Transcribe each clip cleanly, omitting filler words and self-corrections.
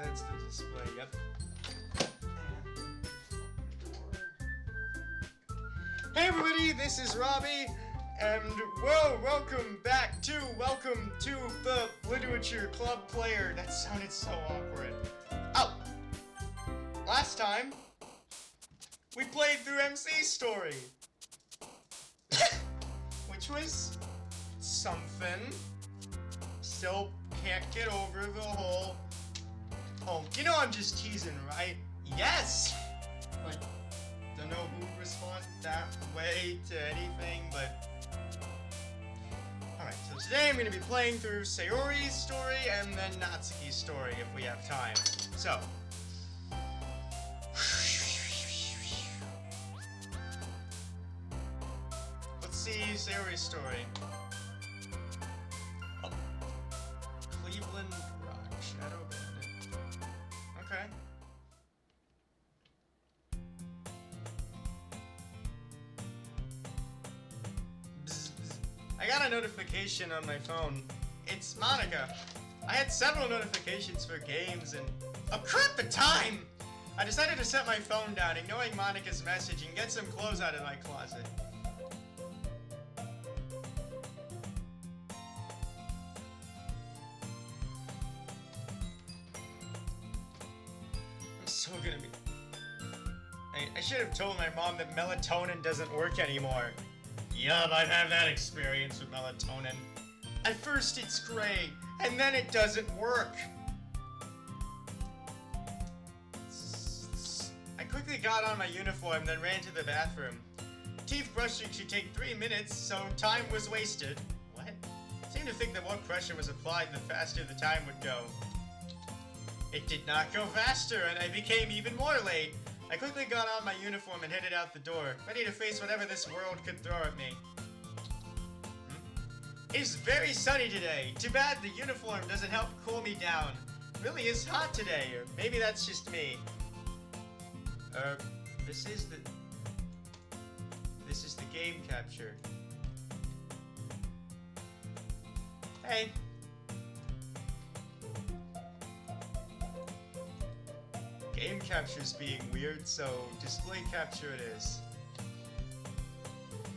that's the display, yep. Hey everybody, this is Robbie, and welcome to the Literature Club Player. That sounded so awkward. Oh! Last time, we played through MC's story. Which was something. Still can't get over the whole... Oh, you know I'm just teasing, right? Yes! Like, don't know who would respond that way to anything, but... Alright, so today I'm going to be playing through Sayori's story and then Natsuki's story if we have time. So... Let's see Sayori's story. Oh. Cleveland Rock, Shadow Bandit. Okay. I got a notification on my phone. It's Monica. I had several notifications for games and... Oh crap, the time! I decided to set my phone down, ignoring Monica's message, and get some clothes out of my closet. I'm so gonna be... I should have told my mom that melatonin doesn't work anymore. Yup, I've had that experience with melatonin. At first it's great, and then it doesn't work. I quickly got on my uniform, then ran to the bathroom. Teeth brushing should take 3 minutes, so time was wasted. What? I seemed to think that more pressure was applied, the faster the time would go. It did not go faster, and I became even more late. I quickly got on my uniform and headed out the door, ready to face whatever this world could throw at me. It is very sunny today. Too bad the uniform doesn't help cool me down. It really is hot today, or maybe that's just me. This is the game capture. Hey. Game capture's being weird, so display capture it is.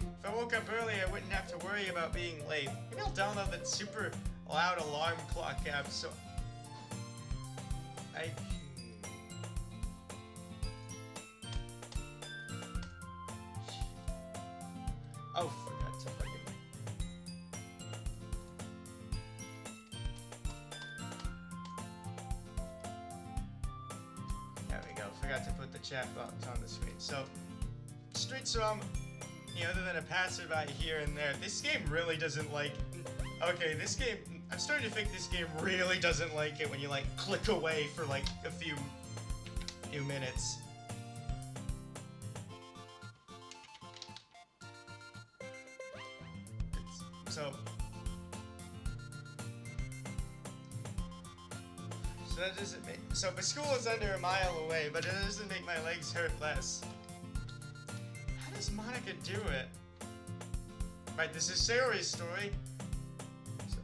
If I woke up early, I wouldn't have to worry about being late. Maybe I'll download that super loud alarm clock app so I... Oh, forgot to fucking... There we go, forgot to put the chat box on the screen. So, Streets Realm, other than a passerby here and there, this game really doesn't like... Okay, this game... I'm starting to think this game really doesn't like it when you, like, click away for, like, a few minutes. So that doesn't make... So my school is under a mile away, but it doesn't make my legs hurt less. How does Monica do it? Right, this is Sayori's story. So,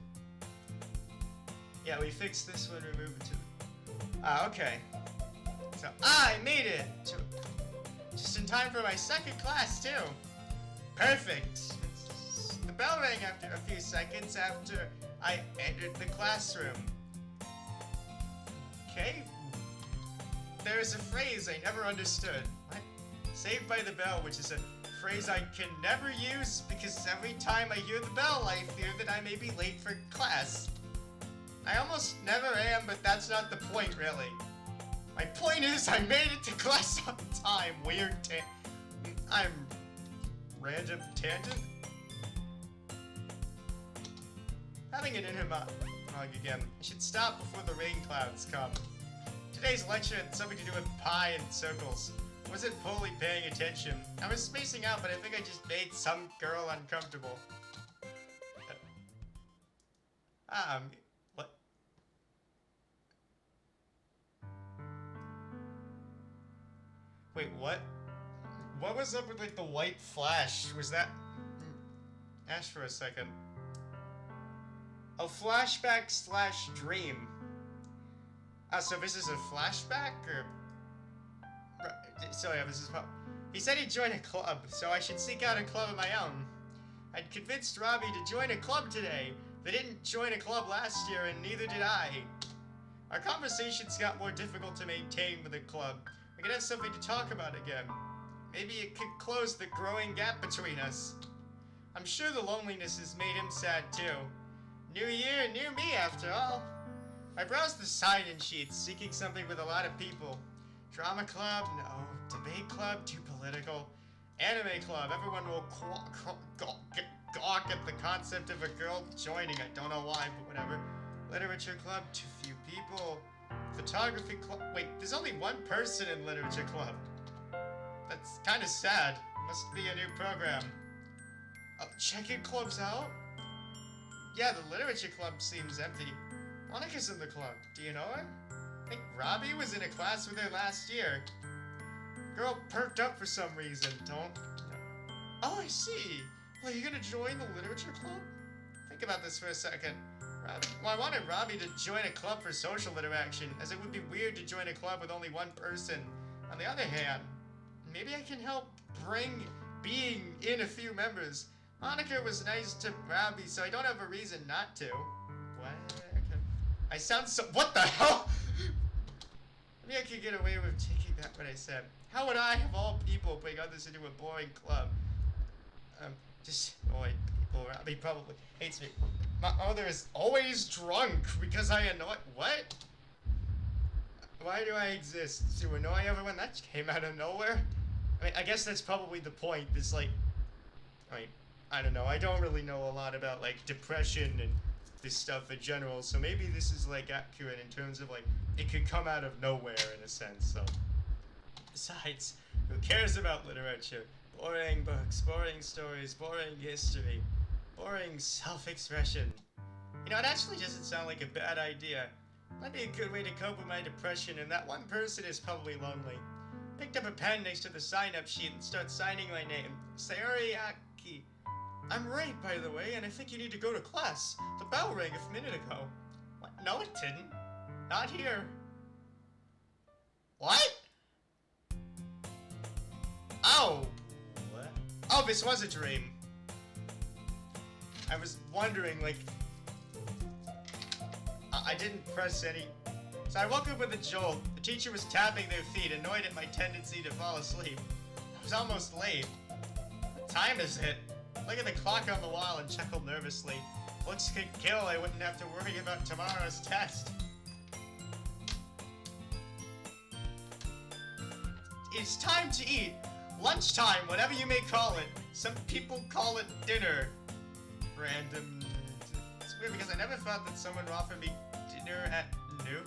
yeah, we fixed this one, remove it to... Ah, okay. So, I made it! Just in time for my second class, too. Perfect! The bell rang after a few seconds after I entered the classroom. Okay. There's a phrase I never understood. What? Saved by the bell, which is a phrase I can never use because every time I hear the bell, I fear that I may be late for class. I almost never am, but that's not the point, really. My point is, I made it to class on time. Weird I'm... Random tangent? Having an inner monologue again. I should stop before the rain clouds come. Today's lecture had something to do with pie and circles. I wasn't fully paying attention. I was spacing out, but I think I just made some girl uncomfortable. What? Wait, what? What was up with, like, the white flash? Was that... Ash for a second. A flashback / dream. So this is a flashback, or... So yeah, this is... He said he'd join a club, so I should seek out a club of my own. I'd convinced Robbie to join a club today. They didn't join a club last year, and neither did I. Our conversations got more difficult to maintain with the club. We could have something to talk about again. Maybe it could close the growing gap between us. I'm sure the loneliness has made him sad too. New year, new me after all. I browsed the sign-in sheets, seeking something with a lot of people. Drama club? No. Debate club? Too political. Anime club? Everyone will gawk at the concept of a girl joining. I don't know why, but whatever. Literature club? Too few people. Photography club? Wait, there's only one person in literature club. That's kind of sad. Must be a new program. Checking clubs out? Yeah, the literature club seems empty. Monica's in the club. Do you know her? I think Robbie was in a class with her last year. Girl perked up for some reason. Don't... Oh, I see. Well, you gonna join the literature club? Think about this for a second. Well, I wanted Robbie to join a club for social interaction, as it would be weird to join a club with only one person. On the other hand, maybe I can help bring being in a few members. Monica was nice to Robbie, so I don't have a reason not to. What? I sound so... What the hell? Maybe I could get away with taking back what I said. How would I, of all people, bring others into a boring club? Just annoy people. Robbie probably hates me. My mother is always drunk because I annoy... What? Why do I exist? To annoy everyone? That came out of nowhere? I mean, I guess that's probably the point. It's like... I mean, I don't know. I don't really know a lot about, like, depression and this stuff in general, so maybe this is, like, accurate in terms of, like, it could come out of nowhere, in a sense, so... Besides, who cares about literature? Boring books, boring stories, boring history, boring self-expression. You know, it actually doesn't sound like a bad idea. Might be a good way to cope with my depression, and that one person is probably lonely. Picked up a pen next to the sign-up sheet and start signing my name. Sayoriaki. I'm right, by the way, and I think you need to go to class. The bell rang a minute ago. What? No, it didn't. Not here. What? Oh! What? Oh, this was a dream. I was wondering, like... I didn't press any... So I woke up with a jolt. The teacher was tapping their feet, annoyed at my tendency to fall asleep. I was almost late. What time is it? Look at the clock on the wall and chuckled nervously. Looks could kill, I wouldn't have to worry about tomorrow's test. It's time to eat. Lunchtime, whatever you may call it. Some people call it dinner. Random. It's weird because I never thought that someone would offer me dinner at noon.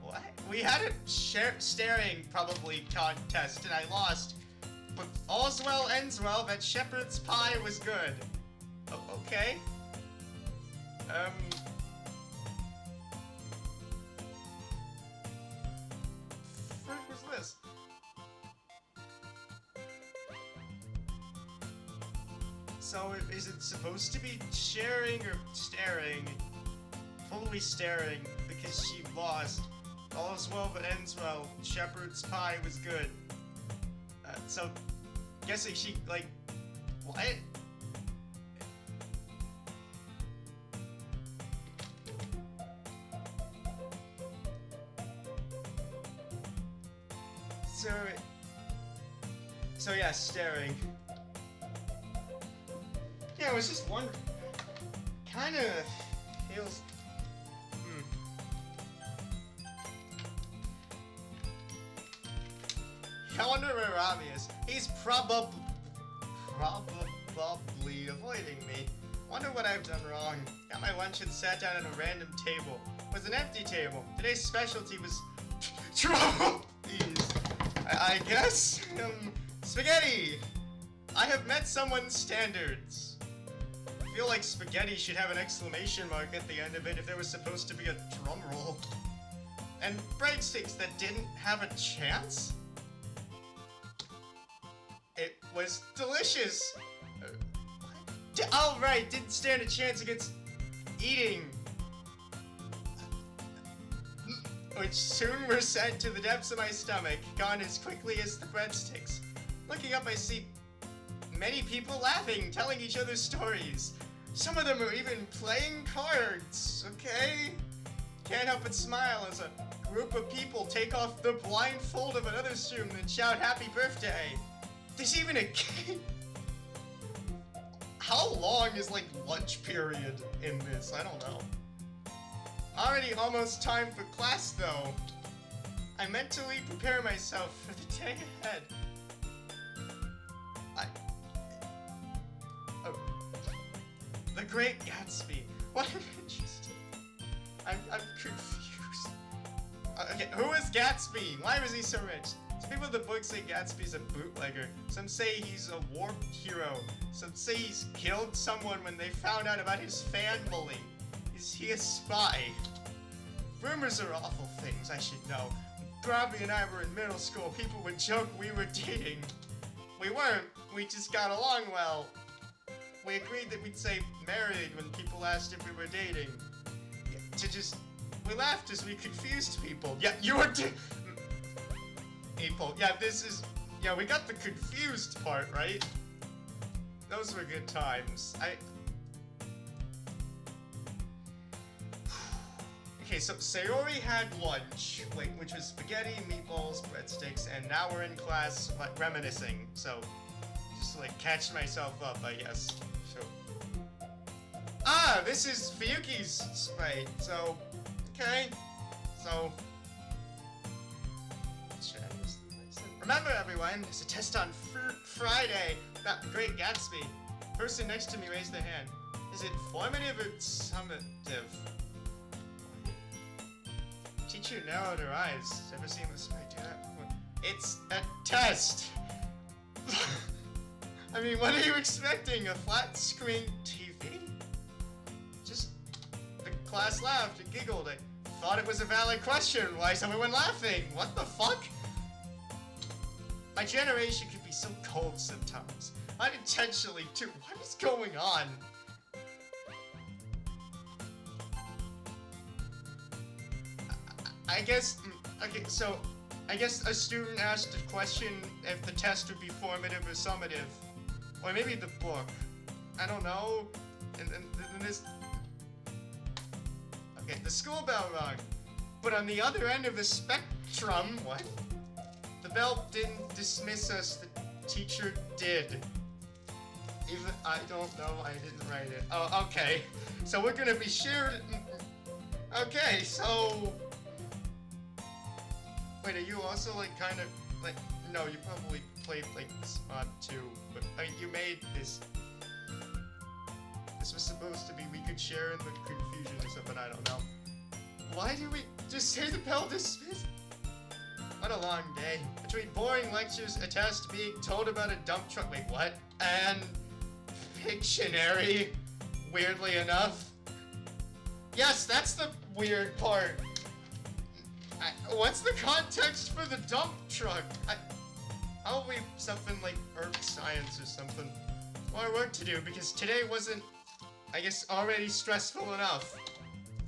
What? We had a staring probably contest and I lost. But all's well ends well, that shepherd's pie was good. Oh, okay. What was this? So, is it supposed to be sharing or staring? Probably staring, because she lost. All's well but ends well. Shepherd's pie was good. So, guessing she, like, what? So yeah, staring. Yeah, I was just wondering. Kinda feels... I wonder where Robbie is. He's probably avoiding me. Wonder what I've done wrong. Got my lunch and sat down at a random table. It was an empty table. Today's specialty was trouble. I guess spaghetti. I have met someone's standards. I feel like spaghetti should have an exclamation mark at the end of it if there was supposed to be a drum roll. And breadsticks that didn't have a chance? It was delicious. Oh right, didn't stand a chance against eating. which soon were sent to the depths of my stomach, gone as quickly as the breadsticks. Looking up, I see many people laughing, telling each other stories. Some of them are even playing cards, okay? Can't help but smile as a group of people take off the blindfold of another student and shout happy birthday. There's even a kid. How long is, like, lunch period in this? I don't know. Already almost time for class, though. I mentally prepare myself for the day ahead. The Great Gatsby. What an interesting... I'm confused. Okay, who is Gatsby? Why was he so rich? Some people in the book say Gatsby's a bootlegger. Some say he's a war hero. Some say he's killed someone when they found out about his family. Is he a spy? Rumors are awful things, I should know. When Robbie and I were in middle school, people would joke we were dating. We weren't. We just got along well. We agreed that we'd say married when people asked if we were dating. We laughed as we confused people. Yeah, you were people. Yeah, we got the confused part, right? Those were good times. Okay, so Sayori had lunch, which was spaghetti, meatballs, breadsticks, and now we're in class, reminiscing. So, just catch myself up, I guess. So, this is Fuyuki's sprite. So, okay. So, remember everyone, there's a test on Friday about the Great Gatsby. Person next to me raised their hand. Is it formative or summative? Teacher narrowed her eyes. Ever seen this sprite do that before? It's a test! I mean, what are you expecting? A flat screen TV? Just, the class laughed and giggled. I thought it was a valid question. Why is everyone laughing? What the fuck? My generation can be so cold sometimes. Unintentionally, too. What is going on? I guess, okay, so, I guess a student asked a question if the test would be formative or summative. Or maybe the book. I don't know. And this... Okay, the school bell rung. But on the other end of the spectrum... What? The bell didn't dismiss us, the teacher did. Even... I don't know, I didn't write it. Oh, okay. So we're gonna be shared... Okay, so... Wait, are you also, kind of, no, you probably played, Spot 2, but, you made this. This was supposed to be we could share in the confusion or something, I don't know. Why do we just say the bell dismissed? What a long day. Between boring lectures, a test, being told about a dump truck, wait, what? And Pictionary, weirdly enough. Yes, that's the weird part. What's the context for the dump truck? How about we something like earth science or something? More work to do because today wasn't, I guess, already stressful enough.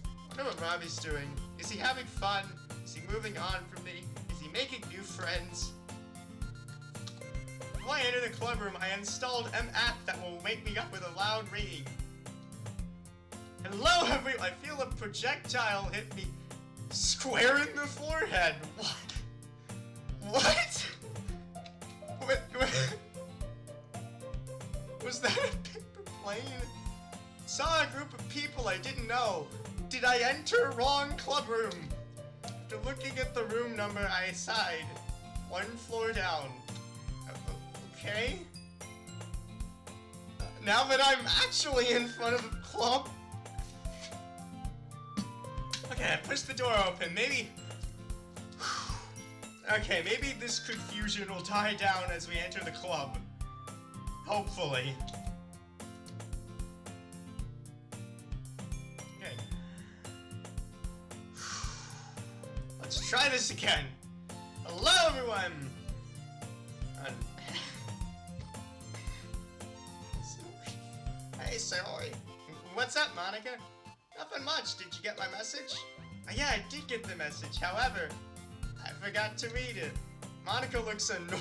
I wonder what Robbie's doing. Is he having fun? Is he moving on from me? Is he making new friends? Before I enter the club room, I installed an app that will wake me up with a loud ringing. Hello, everyone! I feel a projectile hit me square in the forehead. What? Was that a paper plane? Saw a group of people I didn't know. Did I enter wrong club room? After looking at the room number, I sighed. One floor down. Okay. Now that I'm actually in front of a club. Okay, I pushed the door open. Maybe... Okay, maybe this confusion will die down as we enter the club. Hopefully. Okay. Let's try this again. Hello, everyone! Hey, Sayori. What's up, Monica? Nothing much. Did you get my message? Yeah, I did get the message. However, I forgot to read it. Monica looks annoyed.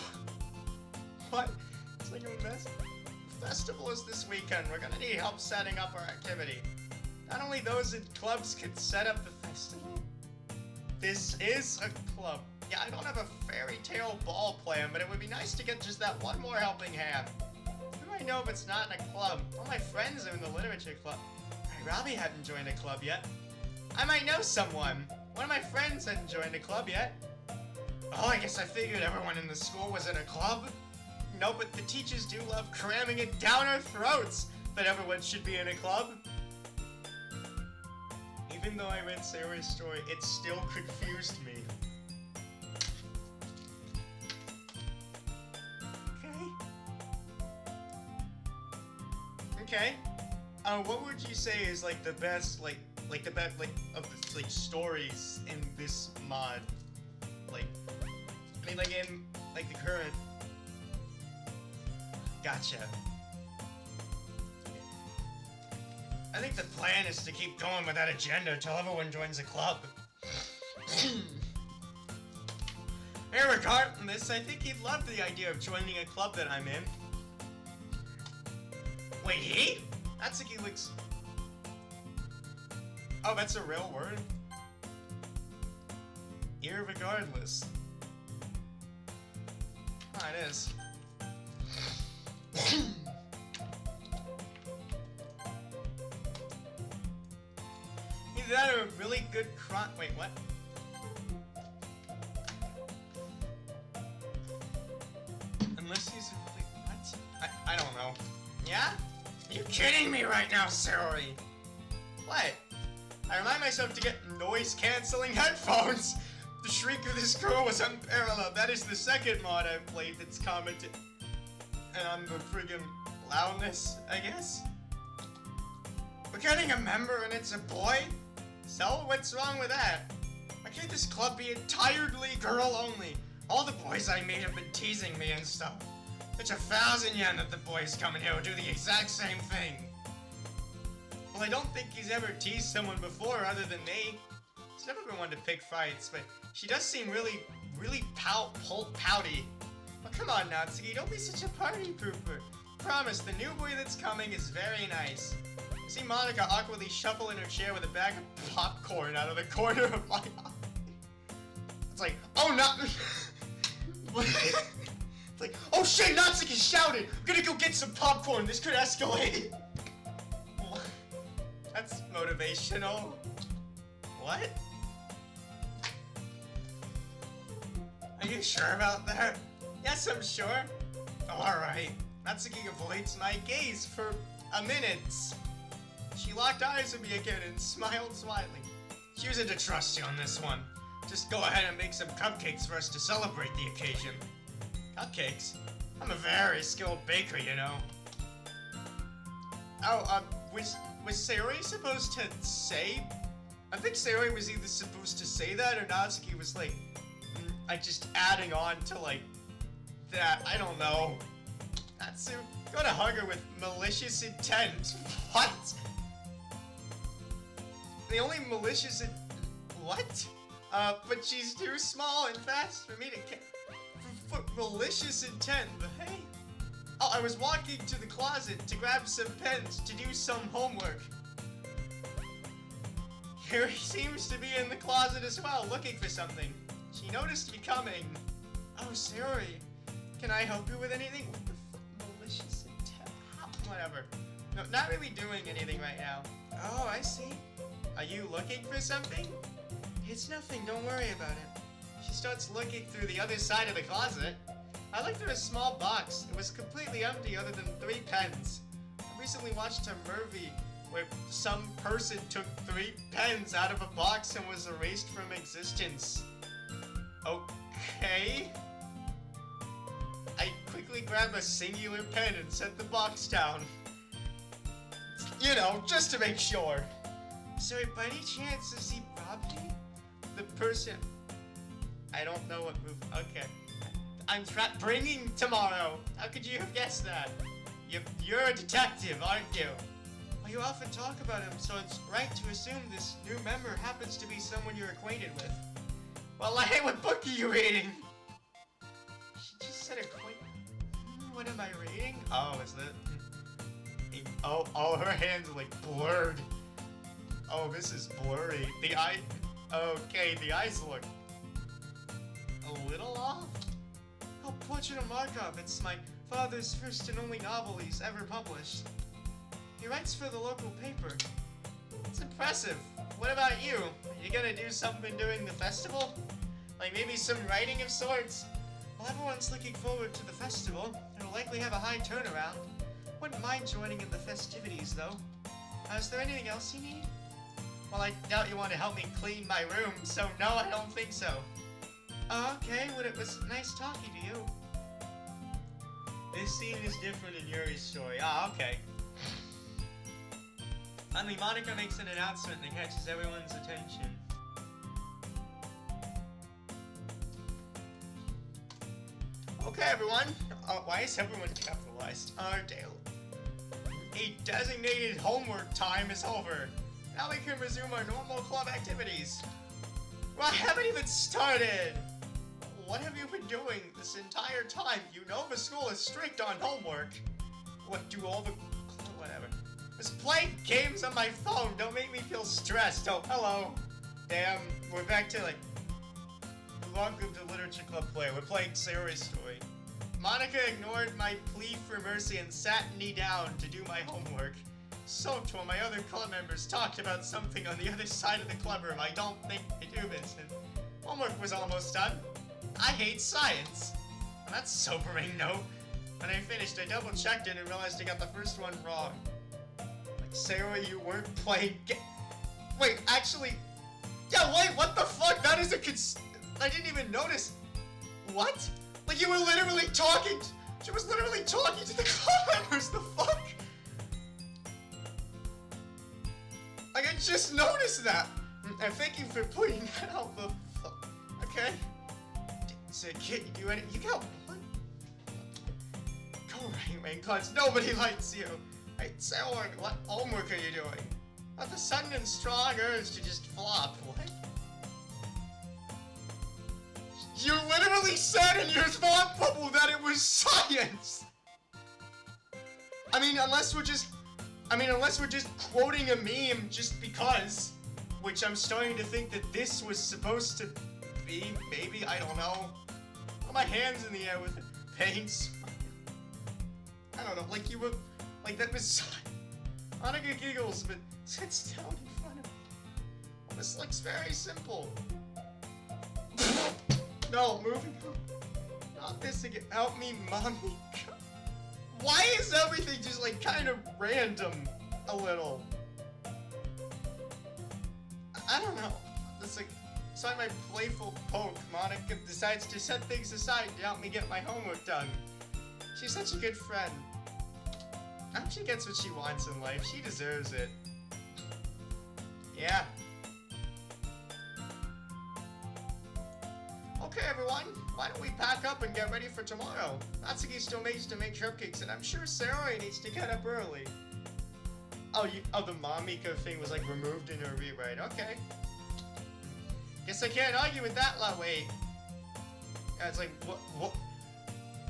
What? It's like a mess. The festival is this weekend. We're gonna need help setting up our activity. Not only those in clubs can set up the festival. This is a club. Yeah, I don't have a fairy tale ball plan, but it would be nice to get just that one more helping hand. Who do I know if it's not in a club? All my friends are in the literature club. Robbie hadn't joined a club yet. I might know someone. One of my friends hadn't joined a club yet. Oh, I guess I figured everyone in the school was in a club. No, but the teachers do love cramming it down our throats that everyone should be in a club. Even though I read Sayori's story, it still confused me. Okay. What would you say is like the best, like the best, of the stories in this mod? Like, I mean, like in the current. Gotcha. I think the plan is to keep going with that agenda until everyone joins a club. Regardless, I think he'd love the idea of joining a club that I'm in. Wait, he? Natsuki looks... Oh, that's a real word? Irregardless. Oh, it is. Either that or a really good crime. Wait, what? Unless he's a really... What? I don't know. Yeah? You kidding me right now, Sayori? What? I remind myself to get noise-canceling headphones! The shriek of this girl was unparalleled. That is the second mod I've played that's commented on the friggin' loudness, I guess? We're getting a member and it's a boy? So, what's wrong with that? Why can't this club be entirely girl only? All the boys I made have been teasing me and stuff. It's 1,000 yen that the boys come in here will do the exact same thing. Well, I don't think he's ever teased someone before other than me. He's never been one to pick fights, but she does seem really pouty. Well, come on, Natsuki, don't be such a party pooper. Promise, the new boy that's coming is very nice. I see Monica awkwardly shuffle in her chair with a bag of popcorn out of the corner of my eye. It's like, oh, no! It's like, oh shit, Natsuki shouted! I'm gonna go get some popcorn, this could escalate! That's motivational. What? Are you sure about that? Yes, I'm sure. Oh, alright. Natsuki avoids my gaze for a minute. She locked eyes with me again and smiled slightly. Choosing to trust you on this one. Just go ahead and make some cupcakes for us to celebrate the occasion. Cupcakes? I'm a very skilled baker, you know. Oh, was Sayori supposed to say? I think Sayori was either supposed to say that or Natsuki was like, just adding on to like, that, I don't know. Natsu, gonna hug her with malicious intent. What? The only malicious what? But she's too small and fast for me to for malicious intent, but hey. Oh, I was walking to the closet to grab some pens to do some homework. Here he seems to be in the closet as well, looking for something. She noticed me coming. Oh, Sayori, can I help you with anything? What the fuck? Malicious intent? Whatever. No, not really doing anything right now. Oh, I see. Are you looking for something? It's nothing, don't worry about it. She starts looking through the other side of the closet. I looked through a small box. It was completely empty other than 3 pens. I recently watched a movie where some person took 3 pens out of a box and was erased from existence. Okay. I quickly grabbed a singular pen and set the box down. You know, just to make sure. So by any chance, has he robbed me? The person... I don't know what move... Okay. I'm bringing tomorrow. How could you have guessed that? You're a detective, aren't you? Well, you often talk about him, so it's right to assume this new member happens to be someone you're acquainted with. Well, hey, what book are you reading? She just said acquainted. What am I reading? Oh, is that... Oh, her hands are like blurred. Oh, this is blurry. The eye... Okay, the eyes look... a little off? Oh, Portrait of Markov. It's my father's first and only novel he's ever published. He writes for the local paper. It's impressive. What about you? Are you gonna do something during the festival? Like maybe some writing of sorts? Well, everyone's looking forward to the festival. It'll likely have a high turnaround. Wouldn't mind joining in the festivities, though. Is there anything else you need? Well, I doubt you want to help me clean my room, so no, I don't think so. Oh, okay, well, it was nice talking to you. This scene is different in Yuri's story. Ah, okay. Finally, Monika makes an announcement that catches everyone's attention. Okay, everyone. Why is everyone capitalized? Dale. A designated homework time is over. Now we can resume our normal club activities. Well, I haven't even started. What have you been doing this entire time? You know the school is strict on homework. What, do all the... whatever. Just playing games on my phone. Don't make me feel stressed. Oh, hello. Damn, we're back to, like... Welcome to Literature Club Player. We're playing Sayori's story. Monika ignored my plea for mercy and sat me down to do my homework. So, my other club members talked about something on the other side of the club room. I don't think they do this. And homework was almost done. I hate science. Well, that's sobering, no? When I finished, I double-checked it and realized I got the first one wrong. Like, Sayori, you weren't playing Wait, actually... Yeah, wait, what the fuck? That is a I didn't even notice. What? Like, you were literally talking... She was literally talking to the club members, the fuck? Like, I just noticed that. And thank you for pointing that out, the fuck. Okay? So, kid, you do anything? You got what? Go right, main class. Nobody likes you. Hey, Sayori, what homework are you doing? Not the sudden and strong urge to just flop. What? You literally said in your thought bubble that it was science! I mean, unless we're just quoting a meme just because. Which I'm starting to think that this was supposed to be, maybe, I don't know. Put my hands in the air with paint. I don't know, like you were, like that was... Monika giggles, but sits down in front of me. Well, this looks very simple. No, moving on. Not this again. Help me, mommy. Why is everything just like kind of random a little? I don't know. It's like, so my playful poke, Monika decides to set things aside to help me get my homework done. She's such a good friend. I hope she gets what she wants in life. She deserves it. Yeah. Okay, everyone, why don't we pack up and get ready for tomorrow? Natsuki still needs to make cupcakes, and I'm sure Sayori needs to get up early. Oh, the Momika thing was, like, removed in her rewrite. Okay. Guess I can't argue with that, wait. Yeah, it's like,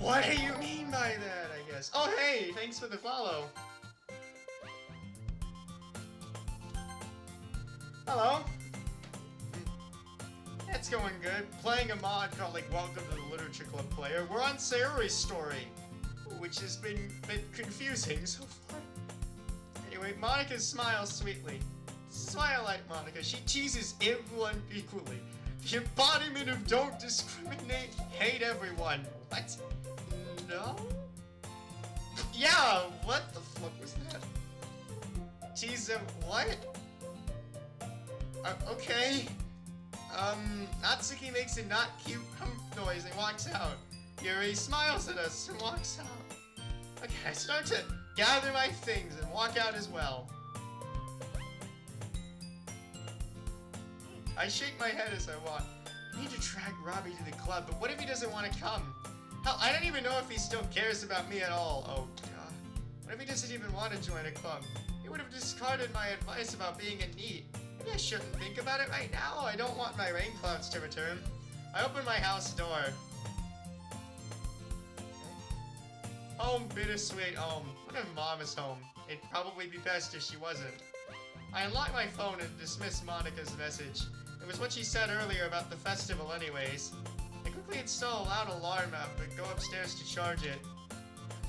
what do you mean by that, I guess? Oh, hey, thanks for the follow. Hello. It's going good. Playing a mod called, like, Welcome to the Literature Club Player. We're on Sayori's story, which has been a bit confusing so far. Anyway, Monika smiles sweetly. Smile like Monika. She teases everyone equally. The embodiment of don't discriminate, hate everyone. What? No? Yeah, what the fuck was that? Tease them, what? Okay. Natsuki makes a not cute noise and walks out. Yuri smiles at us and walks out. Okay, I start to gather my things and walk out as well. I shake my head as I walk. I need to drag Robbie to the club, but what if he doesn't want to come? Hell, I don't even know if he still cares about me at all. Oh, God. What if he doesn't even want to join a club? You would have discarded my advice about being a NEET. Maybe I shouldn't think about it right now. I don't want my rain clouds to return. I opened my house door. Home, bittersweet home. What if Mom is home? It'd probably be best if she wasn't. I unlocked my phone and dismissed Monica's message. It was what she said earlier about the festival anyways. I quickly install a loud alarm app and go upstairs to charge it.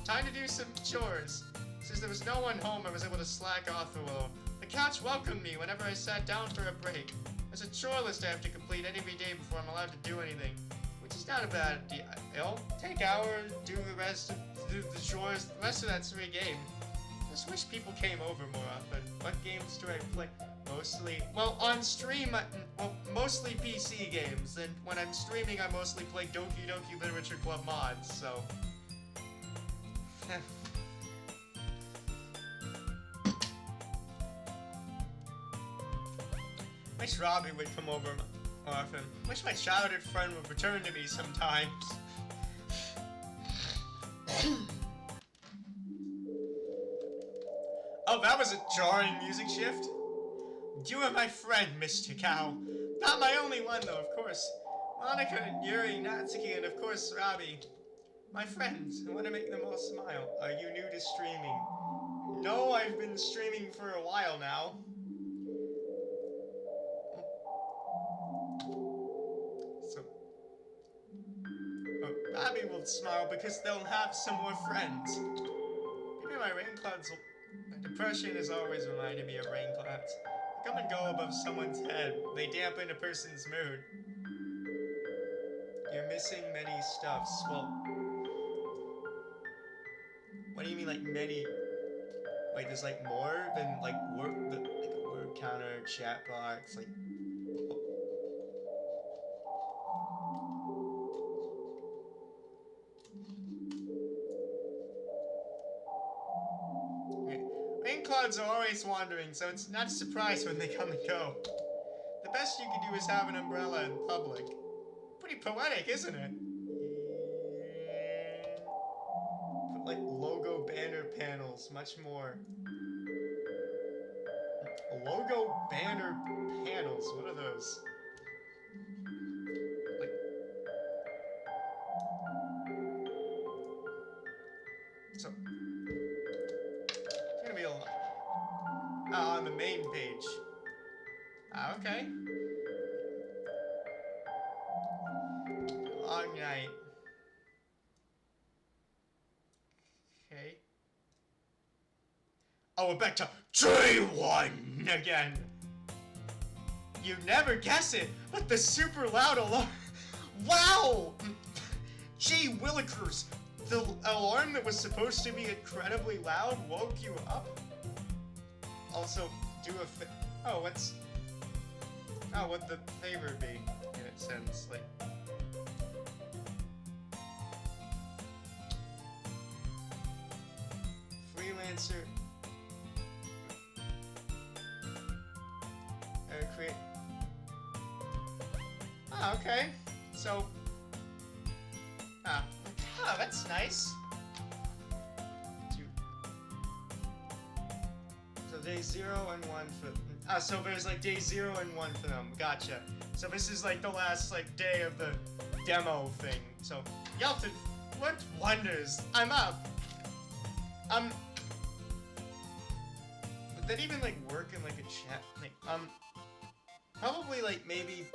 Time to do some chores. Since there was no one home, I was able to slack off a little. The couch welcomed me whenever I sat down for a break. There's a chore list I have to complete every day before I'm allowed to do anything. Which is not a bad deal. Take hours, do the chores, the rest of that's free game. Just wish people came over more often. What games do I play? Mostly, well, on stream, mostly PC games. And when I'm streaming, I mostly play Doki Doki Literature Club mods, so... Wish Robbie would come over more often. Wish my childhood friend would return to me sometimes. Oh, that was a jarring music shift. You are my friend, Mr. Cow. Not my only one, though, of course. Monica, Yuri, Natsuki, and of course, Robbie. My friends, I want to make them all smile. Are you new to streaming? No, I've been streaming for a while now. So, Robbie will smile because they'll have some more friends. Maybe my rain clouds will... My depression has always reminded me of rain clouds. They come and go above someone's head. They dampen a person's mood. You're missing many stuffs. Well... What do you mean, like, many? Wait, there's, like, more than, like, like, a word counter, chat box, like... Okay. Rain clouds are always wandering, so it's not a surprise when they come and go. The best you can do is have an umbrella in public. Pretty poetic, isn't it? Like logo banner panels, much more. Logo banner panels, what are those? Like... So... It's gonna be a lot. On the main page. Okay. Long night. Okay. Oh, we're back to J1 again. You never guess it, but the super loud alarm. Wow! Gee willikers, the alarm that was supposed to be incredibly loud woke you up? Also, do a oh, what's... Oh, what the favor be, in a sense, like... Freelancer... create... Ah, okay. So... Oh, that's nice. So day 0 and 1 for... so there's like day 0 and 1 for them. Gotcha. So this is like the last like day of the demo thing. So, Yelton, what wonders? I'm up. Would that even like work in like a chat? Like, probably like maybe...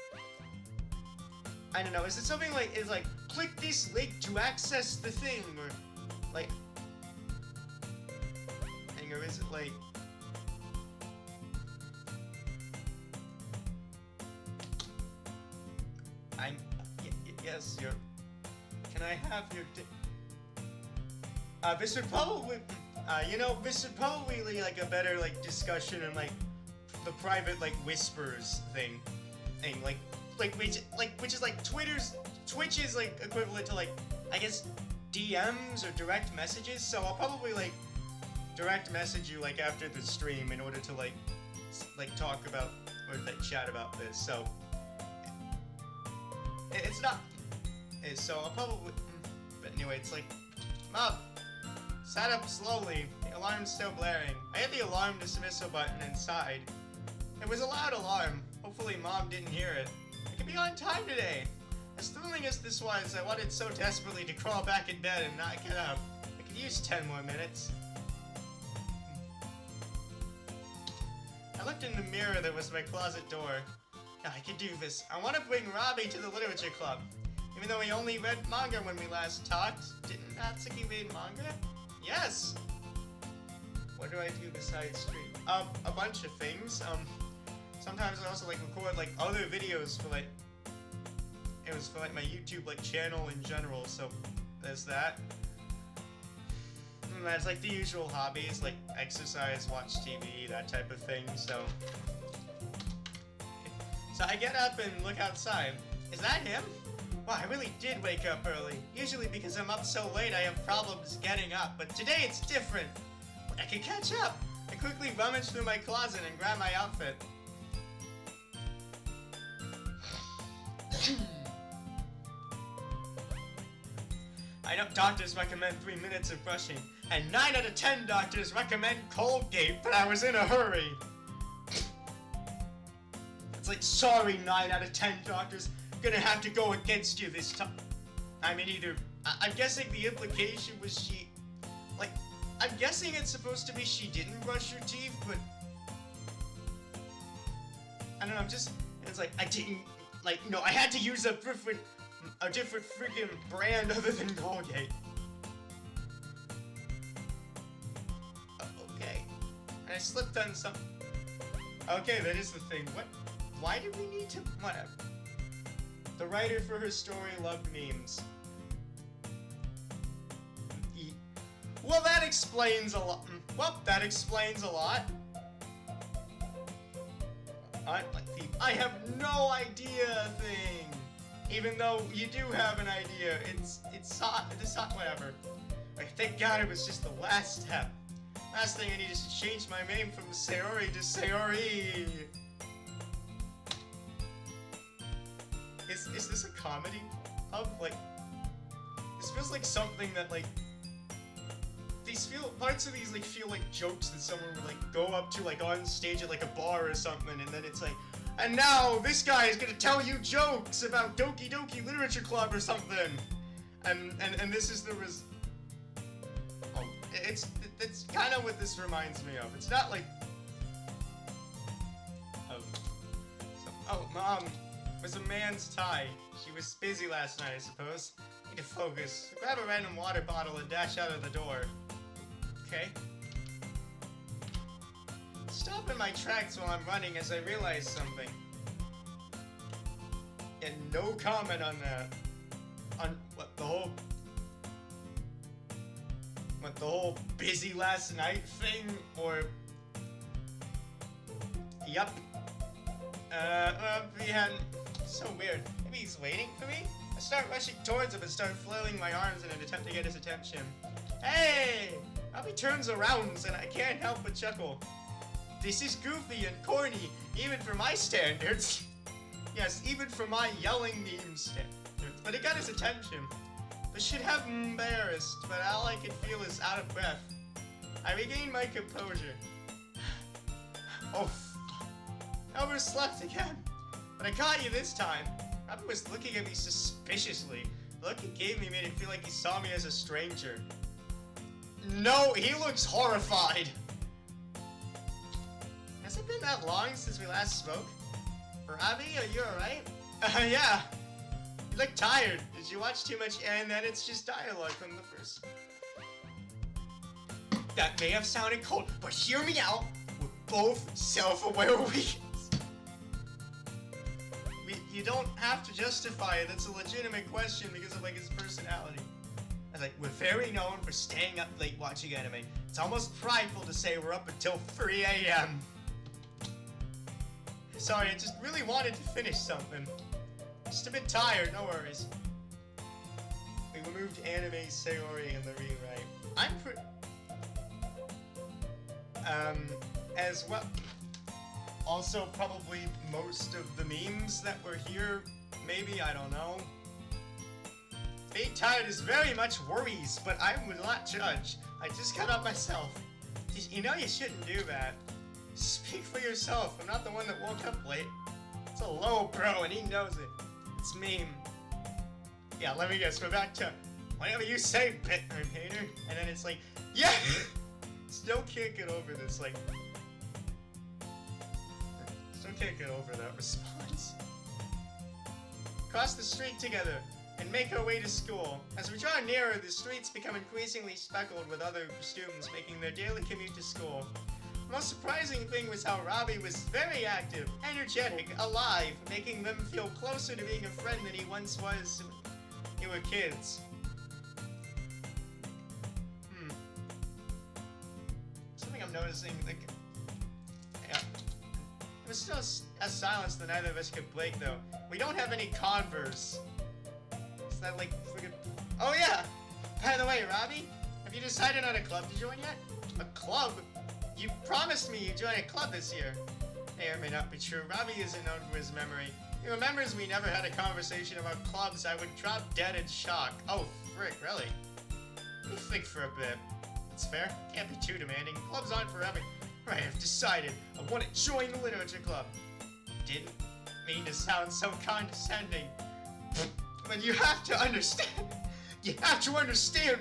I don't know, is it something like, is like, click this link to access the thing, or, like, or is it like, yes, can I have your this would probably, you know, this would probably be like a better, like, discussion and, like, the private, like, whispers thing, like, which is like Twitch is like equivalent to like, I guess, DMs or direct messages, so I'll probably like direct message you like after the stream in order to like talk about or like chat about this, so it's not, so I'll probably, but anyway, it's like, Mom, Sat up slowly, the alarm still blaring. I hit the alarm dismissal button and sighed. It was a loud alarm. Hopefully Mom didn't hear it. I could be on time today. As thrilling as this was, I wanted so desperately to crawl back in bed and not get up. I could use 10 more minutes. I looked in the mirror that was my closet door. Yeah, I could do this. I want to bring Robbie to the literature club. Even though he only read manga when we last talked. Didn't Natsuki read manga? Yes! What do I do besides stream? A bunch of things. Sometimes I also like record like other videos for like, it was for like my YouTube like channel in general, so there's that. And that's like the usual hobbies, like exercise, watch TV, that type of thing, so. So I get up and look outside. Is that him? Wow, I really did wake up early. Usually because I'm up so late I have problems getting up, but today it's different. I can catch up. I quickly rummage through my closet and grab my outfit. I know doctors recommend 3 minutes of brushing, and 9 out of 10 doctors recommend Colgate, but I was in a hurry. It's like, sorry 9 out of 10 doctors, gonna have to go against you this time. I mean, either, I'm guessing the implication was she, like, I'm guessing it's supposed to be she didn't brush her teeth, but I don't know, it's like, I didn't, like, no, I had to use a different freaking brand other than Colgate. Okay. And I slipped on some. Okay, that is the thing. What? Why did we need to? Whatever. The writer for her story loved memes. Well, that explains a lot. Well, that explains a lot. I have no idea thing. Even though you do have an idea, it's not, whatever. Like, thank God it was just the last step. Last thing I need is to change my name from Sayori to Sayori. Is this a comedy? This feels like something that, like, parts of these, like, feel like jokes that someone would, like, go up to, like, on stage at, like, a bar or something, and then it's like, and now this guy is gonna tell you jokes about Doki Doki Literature Club or something, and this is the it's kind of what this reminds me of. It's not like, Mom, it was a man's tie. She was busy last night, I suppose. Need to focus. Grab a random water bottle and dash out of the door. Okay. Stop in my tracks while I'm running as I realize something. And no comment on that. On what, the whole busy last night thing, or... Yup. We hadn't... So weird. Maybe he's waiting for me? I start rushing towards him and start flailing my arms in an attempt to get his attention. Hey! Robbie turns around and I can't help but chuckle. This is goofy and corny, even for my standards. Yes, even for my yelling meme standards. But it got his attention. I should have embarrassed, but all I could feel is out of breath. I regained my composure. Oh, I overslept again. But I caught you this time. Robbie was looking at me suspiciously. The look he gave me made it feel like he saw me as a stranger. No, he looks horrified. Has it been that long since we last spoke? Robbie, are you alright? Yeah. You look tired. Did you watch too much? And then it's just dialogue from the first. That may have sounded cold, but hear me out. We're both self-aware weakens. You don't have to justify it. That's a legitimate question because of, like, his personality. I was like, we're very known for staying up late watching anime. It's almost prideful to say we're up until 3 a.m. Sorry, I just really wanted to finish something. Just a bit tired, no worries. We removed anime Sayori in the rewrite. I'm as well. Also, probably most of the memes that were here, maybe, I don't know. Being tired is very much worries, but I will not judge. I just got up myself. You know you shouldn't do that. Speak for yourself. I'm not the one that woke up late. It's a low bro, and he knows it. It's me. Yeah, let me guess. We're back to whatever you say, Bitcoin hater. And then it's like, yeah! Still can't get over this, like... Still can't get over that response. Cross the street together and make our way to school. As we draw nearer, the streets become increasingly speckled with other students making their daily commute to school. The most surprising thing was how Robbie was very active, energetic, alive, making them feel closer to being a friend than he once was when they were kids. Something I'm noticing, like... Yeah. It was still a silence that neither of us could break, though. We don't have any Converse. Is that like friggin'... Oh yeah! By the way, Robbie, have you decided on a club to join yet? A club? You promised me you'd join a club this year. May or may not be true. Robbie isn't known for his memory. He remembers we never had a conversation about clubs. I would drop dead in shock. Oh, frick, really? Let me think for a bit. That's fair. Can't be too demanding. Clubs aren't for every... Right, I've decided. I want to join the literature club. Didn't mean to sound so condescending. But you have to understand. You have to understand.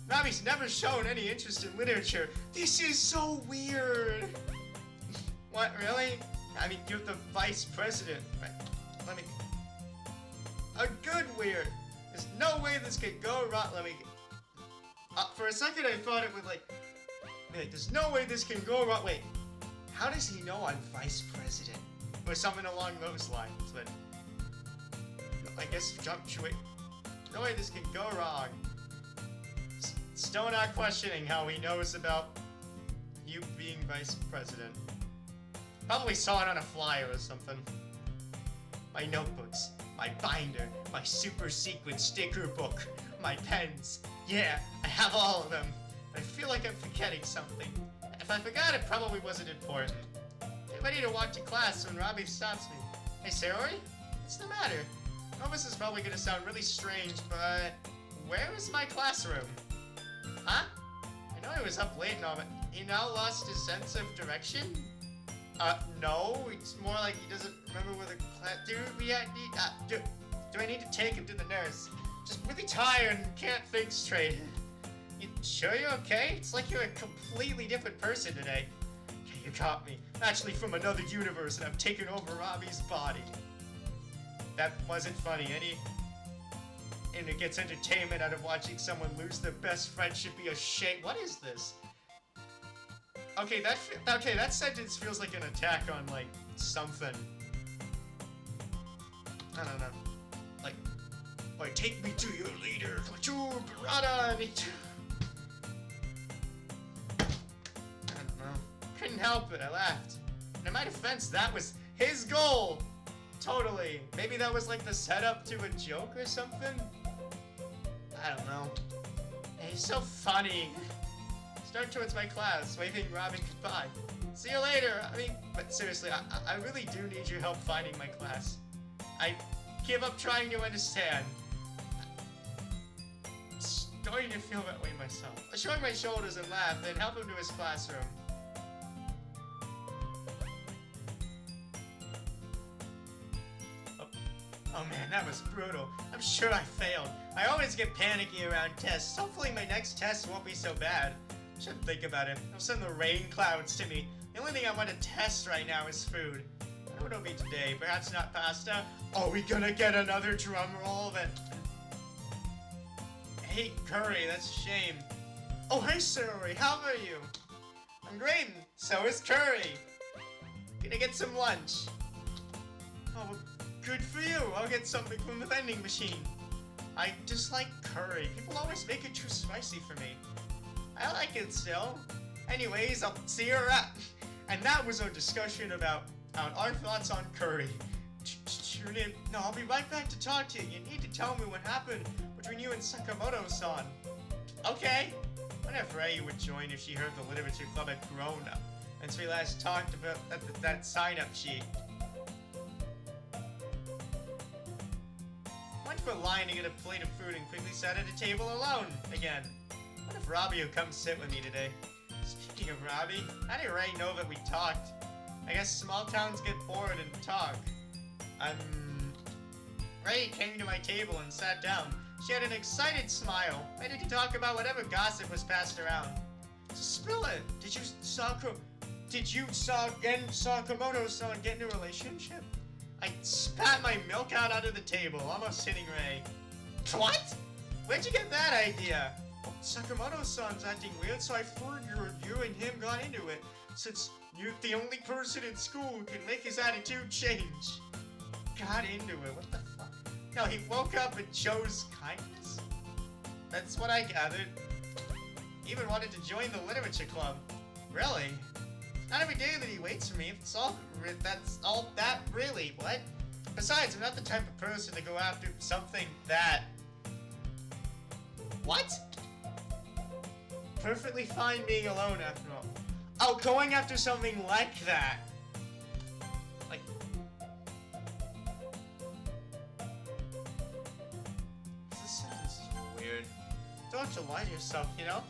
Robbie's never shown any interest in literature. This is so weird. What, really? I mean, you're the vice president. Right. Let me... A good weird. There's no way this could go wrong. Let me... for a second I thought it would like, there's no way this can go wrong. Wait, how does he know I'm vice president? Or something along those lines, but... I guess wait. No way this can go wrong. Still not questioning how he knows about you being vice president. Probably saw it on a flyer or something. My notebooks, my binder, my super secret sticker book, my pens. Yeah, I have all of them. I feel like I'm forgetting something. If I forgot, it probably wasn't important. Get ready to walk to class when Robbie stops me. Hey, Sayori? What's the matter? I know this is probably gonna sound really strange, but where is my classroom? Huh? I know he was up late and all, but he now lost his sense of direction? No, it's more like he doesn't remember where the class... Do I need to take him to the nurse? Just really tired and can't think straight. You sure you're okay? It's like you're a completely different person today. Okay, you got me. I'm actually from another universe and I've taken over Robbie's body. That wasn't funny. And it gets entertainment out of watching someone lose their best friend should be a shame. What is this? Okay, that sentence feels like an attack on, like, something. I don't know. Like, take me to your leader. Mature, Barada, I don't know. Couldn't help it, I laughed. And in my defense, that was his goal! Totally. Maybe that was like the setup to a joke or something? I don't know. He's so funny. Start towards my class, waving Robbie goodbye. See you later. I mean, but seriously, I really do need your help finding my class. I give up trying to understand. I'm starting to feel that way myself. I shrug my shoulders and laugh, then help him to his classroom. Oh man, that was brutal. I'm sure I failed. I always get panicky around tests. Hopefully my next test won't be so bad. Should think about it. They'll send the rain clouds to me. The only thing I want to test right now is food. I know it'll be today. Perhaps not pasta. Are we gonna get another drum roll that... Hey, Curry, that's a shame. Oh, hey, Sayori, how are you? I'm great, and so is Curry. Gonna get some lunch. Oh, well, good for you. I'll get something from the vending machine. I dislike curry. People always make it too spicy for me. I like it still. Anyways, I'll see you around. And that was our discussion about our thoughts on curry. Tune in. No, I'll be right back to talk to you. You need to tell me what happened between you and Sakamoto-san. Okay. I wonder if Rei would join if she heard the literature club had grown up since we last talked about that sign-up sheet. Went for a line to get a plate of food and quickly sat at a table alone again. What if Robbie will come sit with me today? Speaking of Robbie, how did Ray know that we talked? I guess small towns get bored and talk. Ray came to my table and sat down. She had an excited smile, ready to talk about whatever gossip was passed around. So spill it. Did you saw Komodo-san get in a relationship? I spat my milk out onto the table, almost hitting Ray. What? Where'd you get that idea? Sakamoto-san's acting weird, so I figured you and him got into it, since you're the only person in school who can make his attitude change. Got into it? What the fuck? No, he woke up and chose kindness? That's what I gathered. He even wanted to join the literature club. Really? Not every day that he waits for me. That's all that really. What? Besides, I'm not the type of person to go after something that... What? Perfectly fine being alone after all. Oh, going after something like that. Like... This sentence is weird. Don't have to lie to yourself, you know?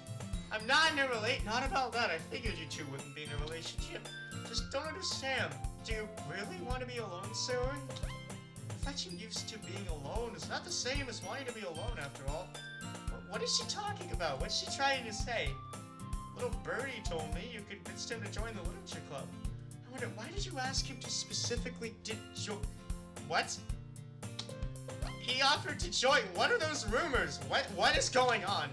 I'm not in a not about that. I figured you two wouldn't be in a relationship. Just don't understand. Do you really want to be alone, Sarah? The fact you're used to being alone is not the same as wanting to be alone after all. What is she talking about? What's she trying to say? Little birdie told me you convinced him to join the literature club. I wonder, why did you ask him to specifically join? What? He offered to join. What are those rumors? What is going on?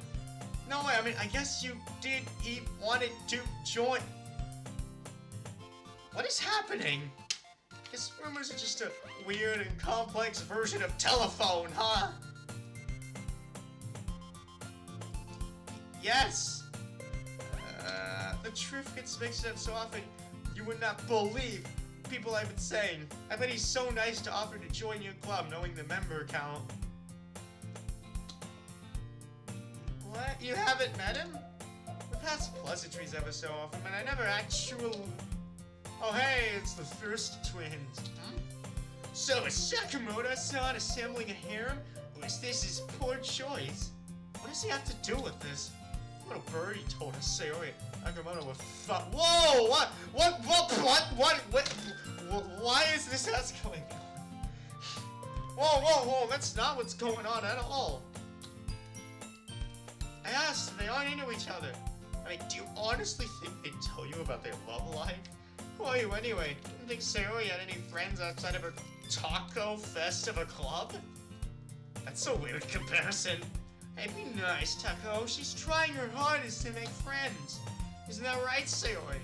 No way, I mean, I guess you did. He wanted to join. What is happening? I guess rumors are just a weird and complex version of telephone, huh? Yes. The truth gets mixed up so often you would not believe people I've been saying. I bet he's so nice to offer to join your club knowing the member count. What? You haven't met him? We pass pleasantries ever so often, but I never actually... Oh hey, it's the first twins. Hmm? So is Sakamoto-san assembling a harem? Or is this his poor choice? What does he have to do with this? Little birdie told us Sayori Sakamoto was Whoa! What? Why is this escalating? Whoa, that's not what's going on at all. I asked, they aren't into each other. I mean, do you honestly think they'd tell you about their love life? Who are you anyway? Didn't think Sayori had any friends outside of her taco fest of a club? That's a weird comparison. Hey, be nice, Taco. She's trying her hardest to make friends. Isn't that right, Sayori?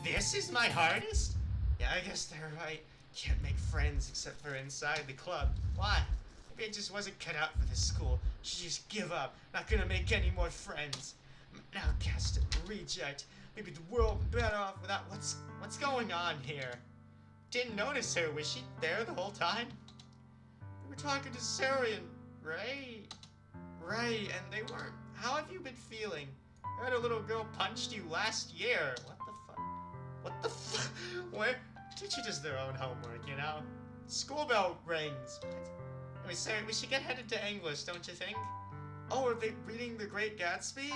This is my hardest? Yeah, I guess they're right. Can't make friends except for inside the club. Why? Maybe I just wasn't cut out for this school. Should just give up. Not gonna make any more friends. Now cast it, reject. Maybe the world would be better off without what's going on here. Didn't notice her. Was she there the whole time? We were talking to Sayori and Ray. Right, and they weren't. How have you been feeling? I heard a little girl punched you last year. What the fuck? What the fuck? Where? Teacher does their own homework, you know? School bell rings. What? Wait, Sarah, we should get headed to English, don't you think? Oh, are they reading The Great Gatsby?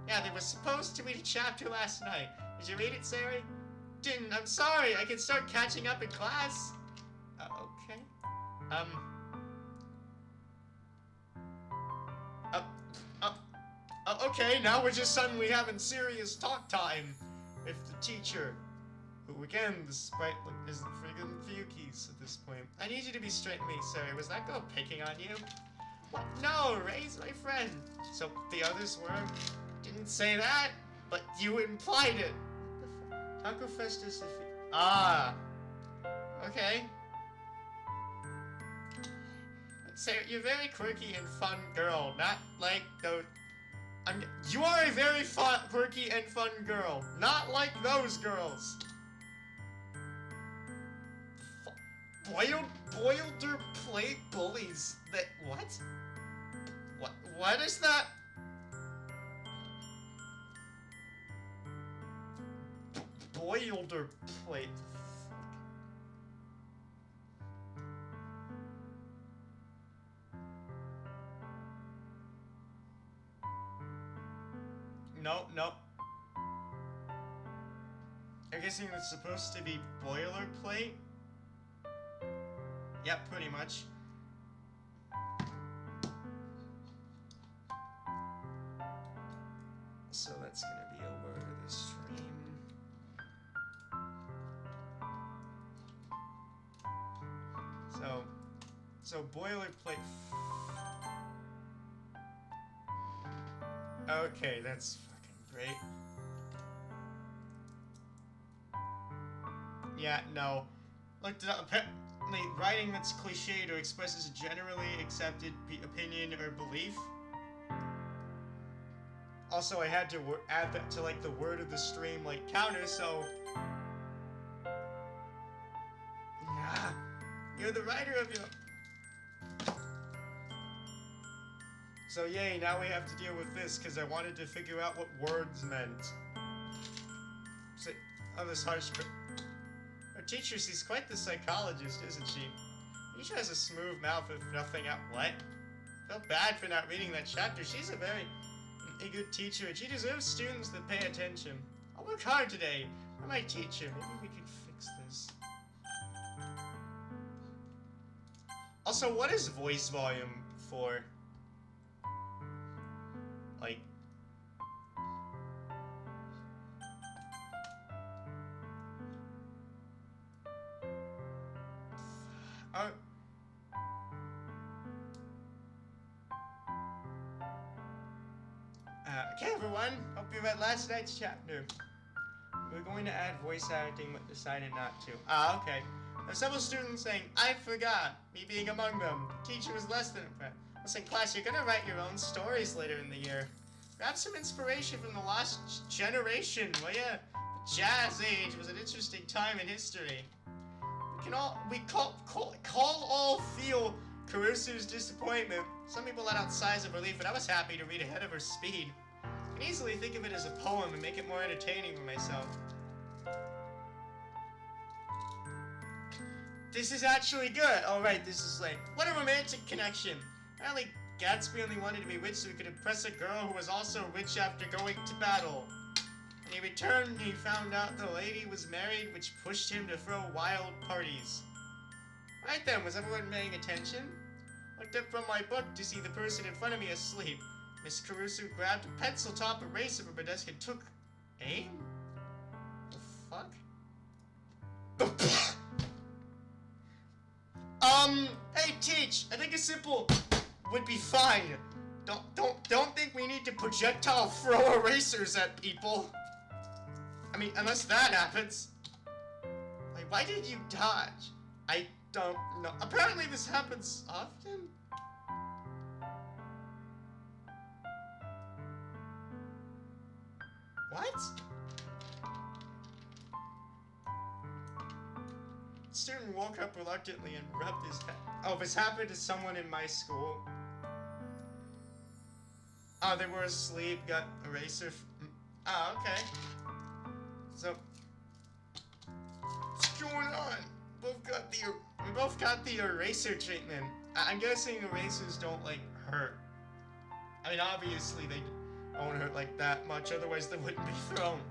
Yeah, they were supposed to read a chapter last night. Did you read it, Sarah? Didn't. I'm sorry. I can start catching up in class. Okay. Okay, now we're just suddenly having serious talk time with the teacher. Who again, despite is the friggin' Fuyuki's at this point. I need you to be straight with me, Sarah. Was that girl picking on you? What? No, Ray's my friend. So the others were? Didn't say that, but you implied it. What the fuck? Taco Fest is Ah. Okay. Sarah, you're a very quirky and fun girl, not like those... you are a very fun, quirky and fun girl, not like those girls. Boiled plate bullies. That what? What is that? Boiled plate. no, no. I'm guessing it's supposed to be boilerplate? Yep, pretty much. So that's gonna be a word of the stream. So boilerplate. Okay, that's fucking great. Yeah, no. Looked it up. Apparently, writing that's cliched or expresses a generally accepted opinion or belief. Also, I had to add that to, like, the word of the stream, like, counter, so... Yeah. You're the writer of your... So, yay, now we have to deal with this, because I wanted to figure out what words meant. So, oh, this harsh... Our teacher, she's quite the psychologist, isn't she? Teacher has a smooth mouth if nothing out. What? Felt bad for not reading that chapter. She's a very good teacher, and she deserves students that pay attention. I'll work hard today. I'm my teacher. Maybe we could fix this. Also, what is voice volume for? Like... Okay, everyone. Hope you read last night's chapter. We're going to add voice acting, but decided not to. Ah, okay. There are several students saying, I forgot, me being among them. The teacher was less than impressed. Listen, class, you're gonna write your own stories later in the year. Grab some inspiration from the lost generation, will ya? The Jazz Age was an interesting time in history. We all feel Karisu's disappointment. Some people let out sighs of relief, but I was happy to read ahead of her speed. I can easily think of it as a poem and make it more entertaining for myself. This is actually good. Oh, right, this is like, what a romantic connection. Apparently, Gatsby only wanted to be rich so he could impress a girl who was also rich after going to battle. When he returned, he found out the lady was married, which pushed him to throw wild parties. Right then, was everyone paying attention? Looked up from my book to see the person in front of me asleep. Miss Karisu grabbed a pencil top eraser from her desk and took aim? The fuck? Hey, teach! I think a simple would be fine. Don't think we need to projectile throw erasers at people. I mean, unless that happens. Like, why did you dodge? I don't know. Apparently this happens often? What? Student woke up reluctantly and rubbed his head. Oh, this happened to someone in my school. Oh, they were asleep, got eraser. Oh, okay. So, what's going on? We both got the eraser treatment. I'm guessing erasers don't, like, hurt. I mean, obviously they don't hurt like that much, otherwise they wouldn't be thrown.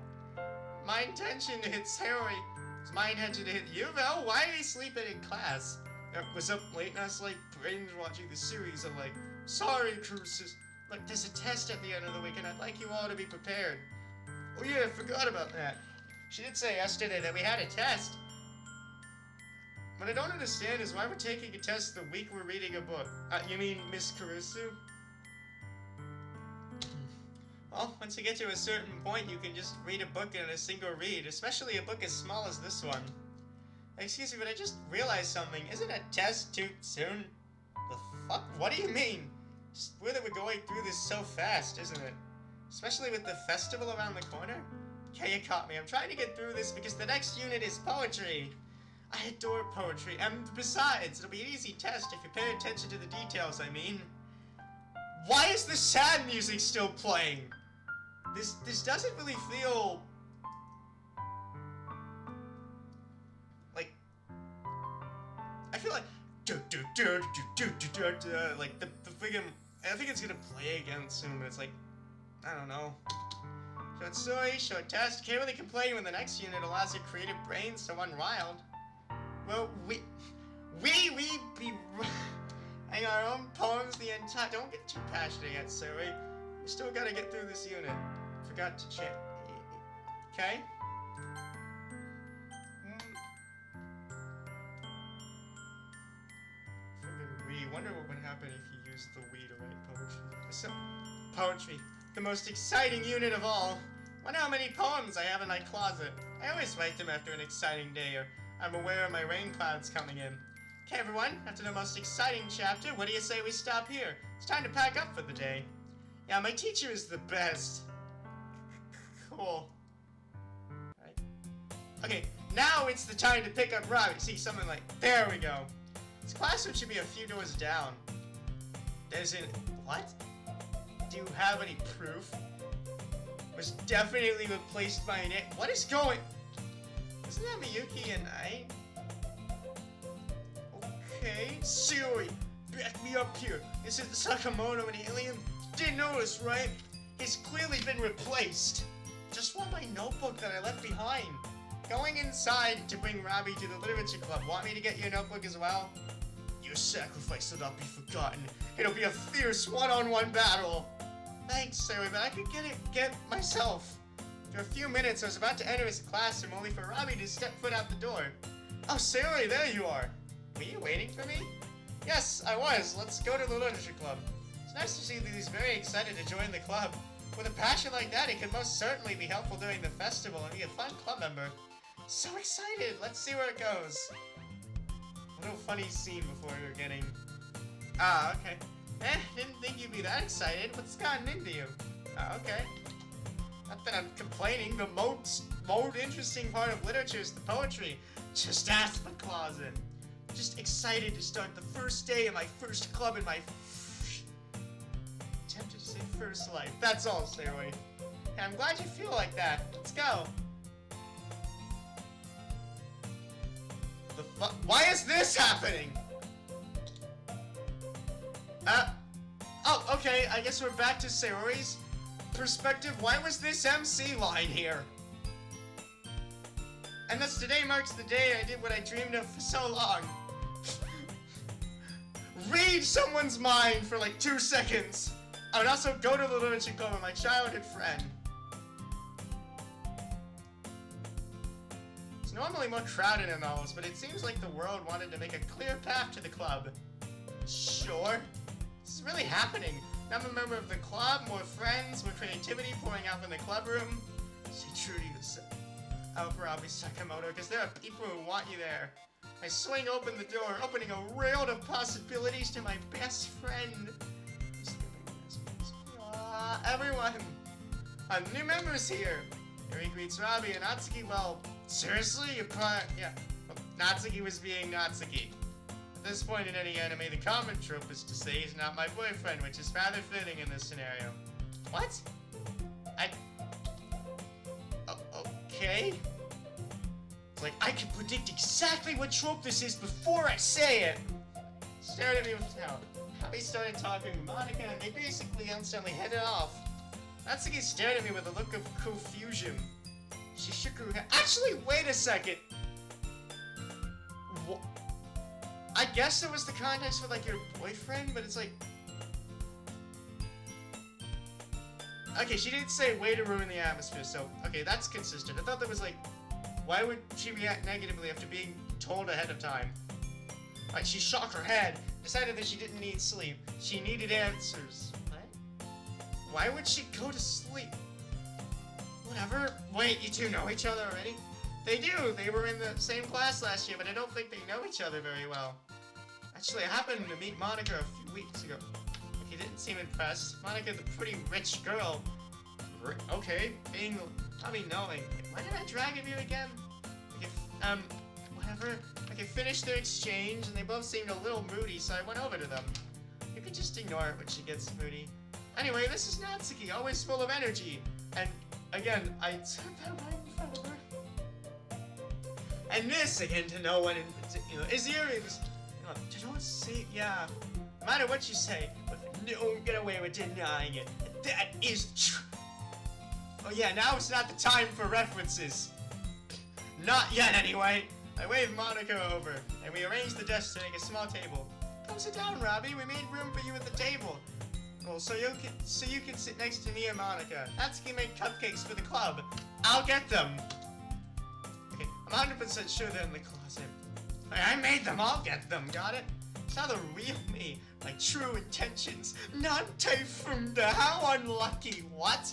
My intention to hit Harry. It's my intention to hit you, though. Why are you sleeping in class? I was up late and I was, like, binge watching the series. I'm like, sorry, Crucis. Look, there's a test at the end of the week, and I'd like you all to be prepared. Oh yeah, I forgot about that. She did say yesterday that we had a test. What I don't understand is why we're taking a test the week we're reading a book. You mean Miss Karisu? Well, once you get to a certain point, you can just read a book in a single read, especially a book as small as this one. Excuse me, but I just realized something. Isn't a test too soon? The fuck? What do you mean? Just weird that we're going through this so fast, isn't it? Especially with the festival around the corner? Okay, you caught me. I'm trying to get through this because the next unit is poetry. I adore poetry, and besides, it'll be an easy test if you pay attention to the details, I mean. Why is the sad music still playing? This doesn't really feel... like... I feel like... like, the friggin'... I think it's gonna play again soon, but it's like... I don't know. Short story, short test. Can't really complain when the next unit allows your creative brains to run wild. Well, we be writing our own poems the entire. Don't get too passionate yet, Zoe. We still gotta get through this unit. Forgot to check. Okay. Wonder what would happen if you used the we to write poetry. So, poetry, the most exciting unit of all. Wonder how many poems I have in my closet. I always write them after an exciting day, or I'm aware of my rain clouds coming in. Okay, everyone, after the most exciting chapter, what do you say we stop here? It's time to pack up for the day. Yeah, my teacher is the best. Cool. Right. Okay, now it's the time to pick up Robbie. See, something like, there we go. This classroom should be a few doors down. There's an... What? Do you have any proof? Was definitely replaced by an... What is going... Isn't that Miyuki and I? Okay, Siri, back me up here. This is Sakamoto, an alien? Didn't notice, right? He's clearly been replaced. Just want my notebook that I left behind. Going inside to bring Robbie to the literature club. Want me to get your notebook as well? Your sacrifice will not be forgotten. It'll be a fierce one-on-one battle. Thanks, Sari, but I could get myself. For a few minutes, I was about to enter his classroom, only for Robbie to step foot out the door. Oh, Sari, there you are. Were you waiting for me? Yes, I was. Let's go to the literature club. It's nice to see that he's very excited to join the club. With a passion like that, it could most certainly be helpful during the festival and be a fun club member. So excited. Let's see where it goes. A little funny scene before we were getting... Ah, okay. Didn't think you'd be that excited. What's gotten into you? Ah, okay. Not that I'm complaining. The most interesting part of literature is the poetry. Just ask the closet. Just excited to start the first day of my first club in my... Tempted to say first life. That's all, Stairway. And I'm glad you feel like that. Let's go. Why is this happening? Oh, okay, I guess we're back to Sayori's perspective. Why was this MC line here? And thus today marks the day I did what I dreamed of for so long. Read someone's mind for like 2 seconds. I would also go to the literature club with my childhood friend. It's normally more crowded in those, but it seems like the world wanted to make a clear path to the club. Sure. This is really happening. Now I'm a member of the club, more friends, more creativity pouring out from the club room. Stay true to yourself. Oh, Robbie Sakamoto, because there are people who want you there. I swing open the door, opening a world of possibilities to my best friend. Everyone! New members here! Here he greets Robbie and Natsuki. Well, seriously? Yeah. Well, Natsuki was being Natsuki. At this point in any anime, the common trope is to say he's not my boyfriend, which is rather fitting in this scenario. What? Okay? It's like, I can predict exactly what trope this is before I say it! Stared at me with doubt. Robbie started talking to Monica, and they basically instantly headed off. Natsuki stared at me with a look of confusion. She shook her head. Actually, wait a second! I guess it was the context for, like, your boyfriend, but it's like... Okay, she didn't say way to ruin the atmosphere, so... Okay, that's consistent. I thought that was like... Why would she react negatively after being told ahead of time? Like, she shook her head, decided that she didn't need sleep. She needed answers. What? Why would she go to sleep? Whatever. Wait, you two know each other already? They do. They were in the same class last year, but I don't think they know each other very well. Actually, I happened to meet Monica a few weeks ago. He didn't seem impressed. Monica's a pretty rich girl. Okay, being... Probably knowing. Why did I drag him here again? Whatever. I finished their exchange, and they both seemed a little moody, so I went over to them. You can just ignore it when she gets moody. Anyway, this is Natsuki, always full of energy. And, again, I took that right in front of her. And this, again, to no one in particular, is earrings. Don't say, yeah. No matter what you say, but don't get away with denying it. That is true. Oh yeah, now is not the time for references. Not yet, anyway. I waved Monica over, and we arranged the desks to make a small table. Come sit down, Robbie. We made room for you at the table. Well, so you can sit next to me and Monica. Natsuki made cupcakes for the club. I'll get them. Okay, I'm 100% sure they're in the closet. I made them. I'll get them. Got it? Saw the real me, my true intentions. Non-typhoonda. How unlucky. What?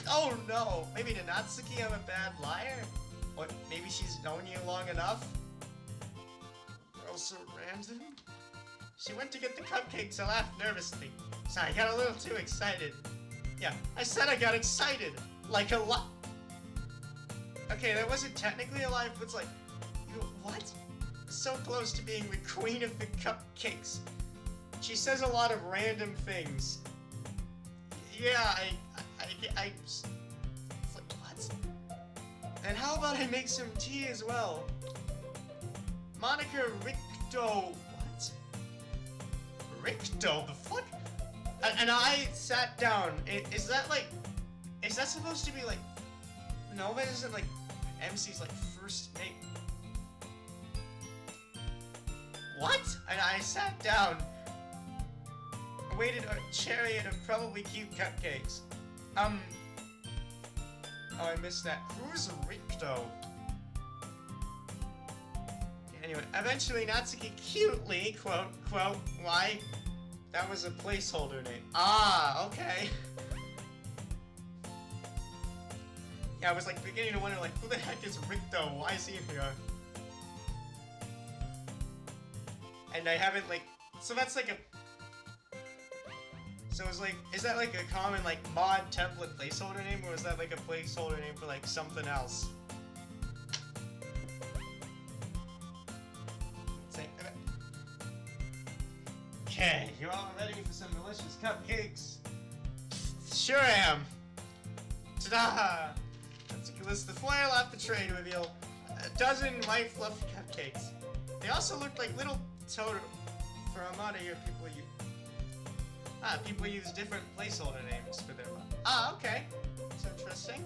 Oh no. Maybe to Natsuki I'm a bad liar? Or maybe she's known you long enough? Girl so random? She went to get the cupcakes. I laughed nervously. Sorry, I got a little too excited. Yeah, I said I got excited. Like a lot. Okay, that wasn't technically a lie, but it's like, what? So close to being the queen of the cupcakes. She says a lot of random things. Yeah, it's like, what? And how about I make some tea as well? Monica Ricto. What? Ricto? The fuck? And I sat down. Is that supposed to be like, no, but isn't like MC's like first name? What? And I sat down, waited a chariot of probably cute cupcakes. Oh, I missed that. Who's Ricto? Anyway, eventually Natsuki cutely, quote, why? That was a placeholder name. Ah, okay. Yeah, I was like beginning to wonder, like, who the heck is Ricto? Why is he here? And I haven't, like, so that's like a, so it's like, is that like a common, like, mod template placeholder name, or is that like a placeholder name for, like, something else? Okay, you all ready for some delicious cupcakes? Sure am. Ta-da! Natsuki lifts the foil off the tray to reveal a dozen white fluffy cupcakes. They also look like little totem. For Amada here, people use different placeholder names for their mod. Ah, okay. That's interesting.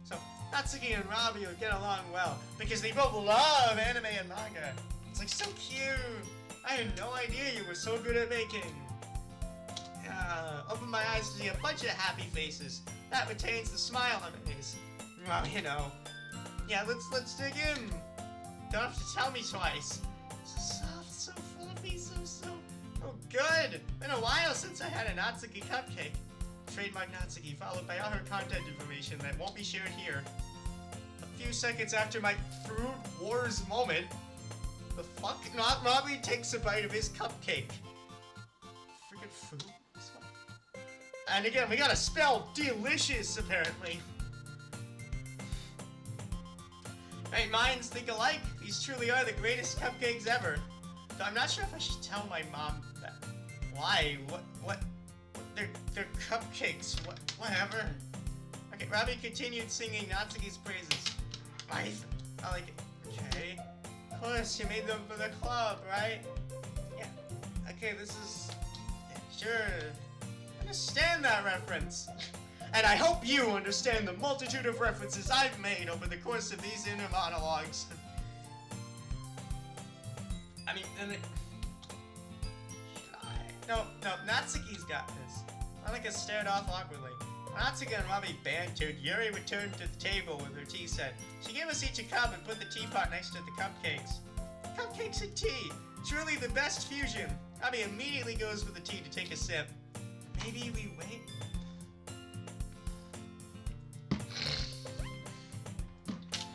So, Natsuki and Robbie will get along well, because they both love anime and manga. It's like so cute. I had no idea you were so good at baking. Open my eyes to see a bunch of happy faces. That retains the smile on my face. Well, you know. Yeah, let's dig in. Don't have to tell me twice. So soft, so fluffy, so oh good. Been a while since I had a Natsuki cupcake. Trademark Natsuki, followed by other content information that won't be shared here. A few seconds after my Fruit Wars moment, the fuck? Not Robbie takes a bite of his cupcake. Friggin' food. And again, we gotta spell delicious, apparently. Right, minds think alike. These truly are the greatest cupcakes ever. Though I'm not sure if I should tell my mom that. Why? What? They're cupcakes. Whatever. Okay, Robbie continued singing Natsuki's praises. I like it. Okay. Of course, you made them for the club, right? Yeah. Okay, this is... Yeah, sure. Understand that reference. And I hope you understand the multitude of references I've made over the course of these inner monologues. I mean, No, Natsuki's got this. Monica stared off awkwardly. Natsuki and Robbie bantered. Yuri returned to the table with her tea set. She gave us each a cup and put the teapot next to the cupcakes. Cupcakes and tea. Truly the best fusion. Robbie immediately goes for the tea to take a sip. Maybe we wait?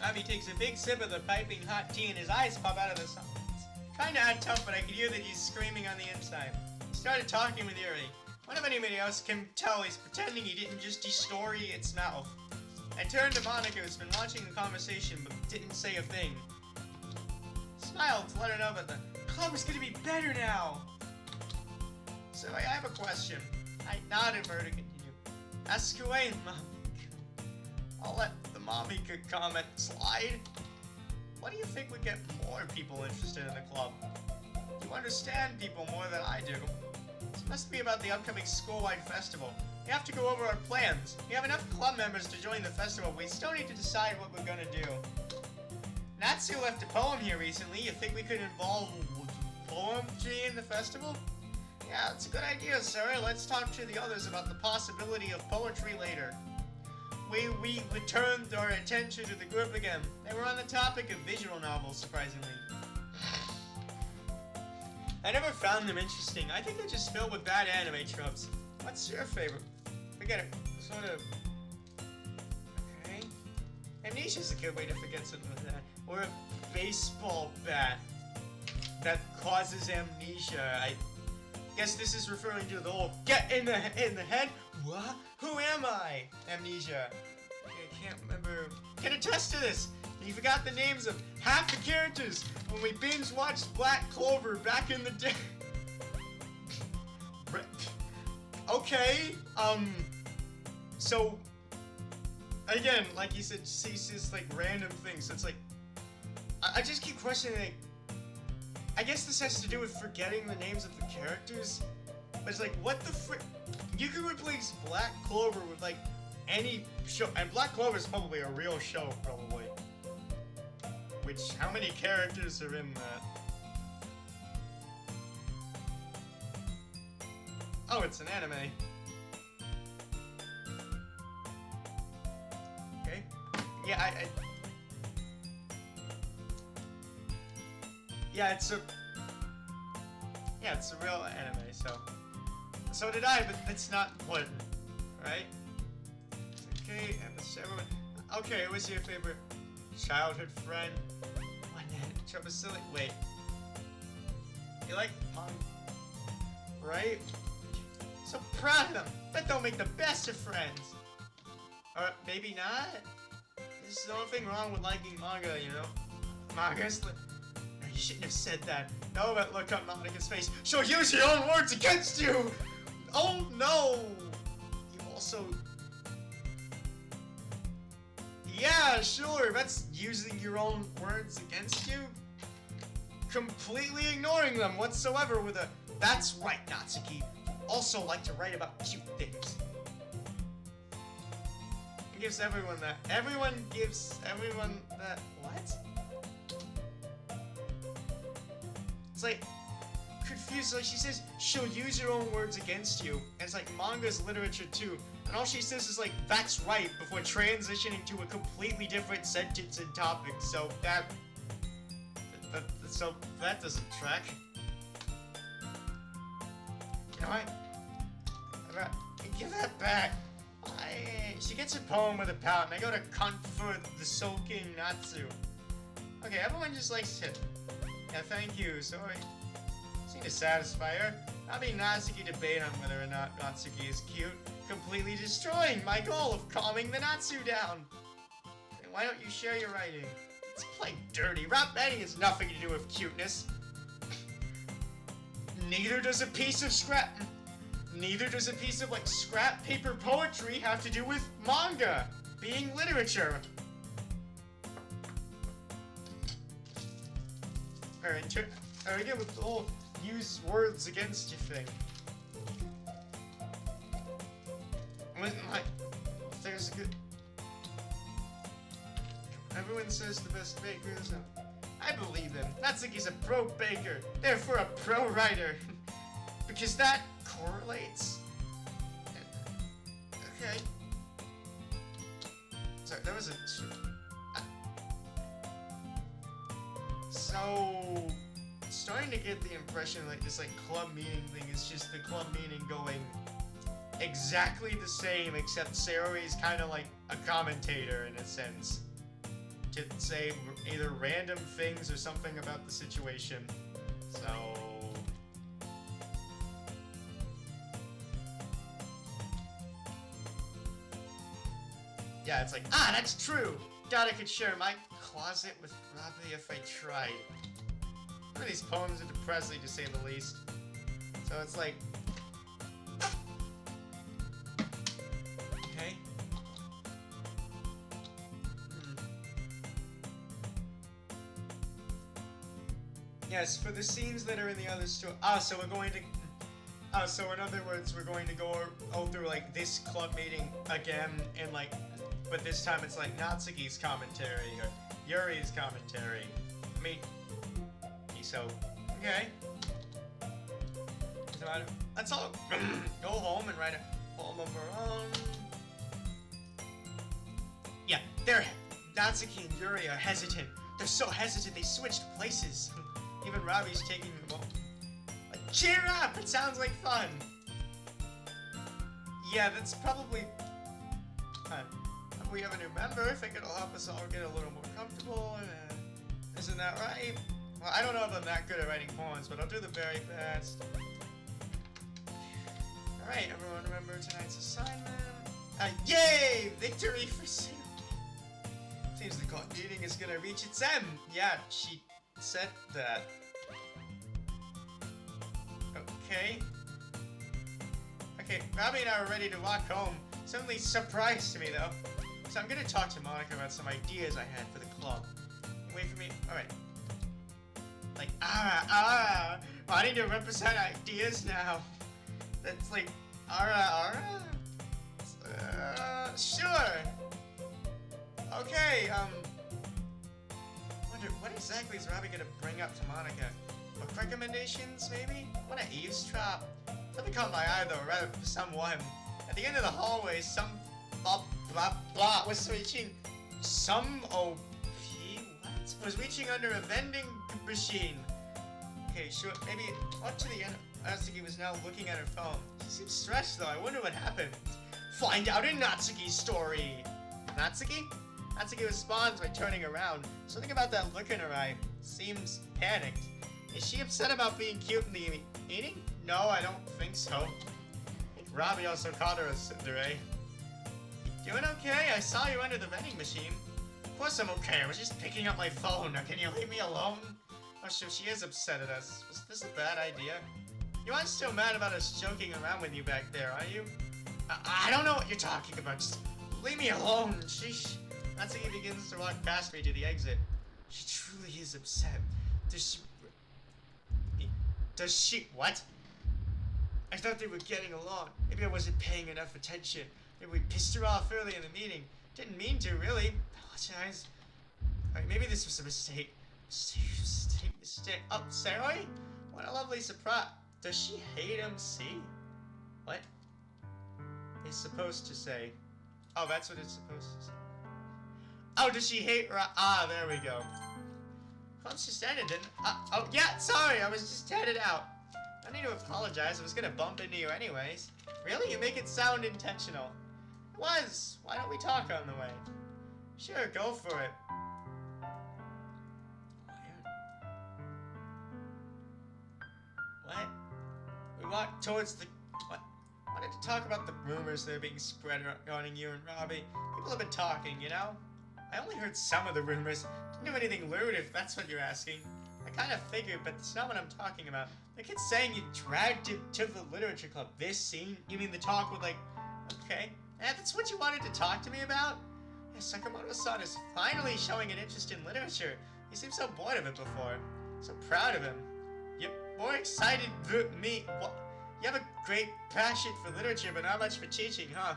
Robbie takes a big sip of the piping hot tea and his eyes pop out of the sockets. Trying to act tough, but I could hear that he's screaming on the inside. He started talking with Yuri. What if anybody else can tell he's pretending he didn't just de-story its mouth? I turned to Monica, who's been watching the conversation but didn't say a thing. Smiled to let her know that the club is gonna be better now. So I have a question. I nodded for her to continue. Ask away, Mom. I'll let the mommy comment slide. What do you think would get more people interested in the club? You understand people more than I do. This must be about the upcoming school-wide festival. We have to go over our plans. We have enough club members to join the festival. We still need to decide what we're gonna do. Natsu left a poem here recently. You think we could involve poetry in the festival? Yeah, it's a good idea, sir. Let's talk to the others about the possibility of poetry later. We returned our attention to the group again. They were on the topic of visual novels, surprisingly. I never found them interesting. I think they're just filled with bad anime tropes. What's your favorite? Forget it. Sort of... Okay. Amnesia's a good way to forget something like that. Or a baseball bat that causes amnesia. I guess this is referring to the whole get in the head. What? Who am I? Amnesia. I can't remember. Can attest to this. You forgot the names of half the characters when we binge watched Black Clover back in the day. Okay. So again, like you said, ceases like random things. So it's like I just keep questioning. Like, I guess this has to do with forgetting the names of the characters. But it's like, what the frick? You could replace Black Clover with like any show, and Black Clover is probably a real show, probably. Which, how many characters are in that? Oh, it's an anime. Okay. Yeah, yeah, it's a real anime, so did I, but that's not important, right? Okay, okay, what's your favorite childhood friend? What the silly? Wait. You like mom? Right? So proud of them. That don't make the best of friends. Or maybe not. There's nothing wrong with liking manga, you know? Manga's you shouldn't have said that. No, but look on Monica's face. She'll use your own words against you! Oh no! You also... Yeah, sure, that's using your own words against you. Completely ignoring them whatsoever with a, that's right, Natsuki. You also like to write about cute things. It gives everyone that. Everyone gives everyone that. What? It's like, confused, like she says, she'll use your own words against you. And it's like, manga's literature too. And all she says is like, that's right, before transitioning to a completely different sentence and topic. So that doesn't track. You know what? Give that back. She gets her poem with a pout, and I go to comfort the sulking Natsu. Okay, everyone just likes it. Yeah, thank you, sorry. Seem to satisfy her. I'll be Natsuki debate on whether or not Natsuki is cute, completely destroying my goal of calming the Natsu down. Then why don't you share your writing? It's plain dirty. Rap writing has nothing to do with cuteness. Neither does a piece of like scrap paper poetry have to do with manga being literature. Or again with the whole use words against you thing. There's a good. Everyone says the best bakers. I believe him. Natsuki's a pro baker, therefore a pro writer. Because that correlates. Okay. Sorry, that was a... So... starting to get the impression like this like club meeting thing is just the club meeting going exactly the same, except Saori's kind of like a commentator in a sense. To say either random things or something about the situation. So... yeah, it's like, that's true! God, I could share my closet with Robbie if I tried. Some of these poems are depressing, to say the least. So it's like... okay. Yes, for the scenes that are in the other story... so we're going to... So in other words, we're going to go through like this club meeting again, and like, but this time it's like Natsuki's commentary or Yuri's commentary. I mean, so okay. Let's all go home and write a poem of our own. Yeah, Natsuki and Yuri are hesitant. They're so hesitant they switched places. Even Robbie's taking them home. Like, cheer up! It sounds like fun! Yeah, that's probably... we have a new member. I think it'll help us all get a little more comfortable. Isn't that right? Well, I don't know if I'm that good at writing poems, but I'll do the very best. Alright, everyone remember tonight's assignment. Yay! Victory for Sam! Seems the club meeting is gonna reach its end. Yeah, she said that. Okay. Okay, Robbie and I are ready to walk home. Suddenly surprised to me though. So I'm gonna talk to Monica about some ideas I had for the club. Wait for me. Alright. Like, wanting to represent ideas now. That's like, sure. Okay, wonder, what exactly is Robbie gonna bring up to Monica? Book recommendations, maybe? Wanna eavesdrop? Something caught my eye though, rather someone. At the end of the hallway, some blah blah blah was reaching. Some OP? What? Was reaching under a vending machine. Okay, sure, maybe up to the end. Natsuki was now looking at her phone. She seems stressed though, I wonder what happened. Find out in Natsuki's story! Natsuki? Natsuki responds by turning around. Something about that look in her eye seems panicked. Is she upset about being cute in the meeting? No, I don't think so. I think Robbie also called her a tsundere. You doing okay? I saw you under the vending machine. Of course I'm okay, I was just picking up my phone. Now can you leave me alone? Oh sure, she is upset at us. Was this a bad idea? You aren't still mad about us joking around with you back there, are you? I don't know what you're talking about. Just leave me alone. Sheesh. Natsuki begins to walk past me to the exit. She truly is upset. Does she... What? I thought they were getting along. Maybe I wasn't paying enough attention. Maybe we pissed her off early in the meeting. Didn't mean to, really. Apologize. Alright, maybe this was a mistake. Mistake. Oh, Saroi? What a lovely surprise. Does she hate MC? What? It's supposed to say. Oh, that's what it's supposed to say. Oh, does she hate there we go. Club's just ended, didn't oh, yeah, sorry, I was just headed out. I need to apologize, I was gonna bump into you anyways. Really? You make it sound intentional. It was. Why don't we talk on the way? Sure, go for it. What? We walked towards the... What? I wanted to talk about the rumors that are being spread regarding you and Robbie. People have been talking, you know? I only heard some of the rumors. Didn't do anything lewd if that's what you're asking. I kind of figured, but it's not what I'm talking about. The kid's saying you dragged him to the literature club. This scene? You mean the talk with like... Okay. That's what you wanted to talk to me about? Yeah, Sakamoto-san is finally showing an interest in literature. He seemed so bored of it before. So proud of him. You're more excited than me. What? You have a great passion for literature, but not much for teaching, huh?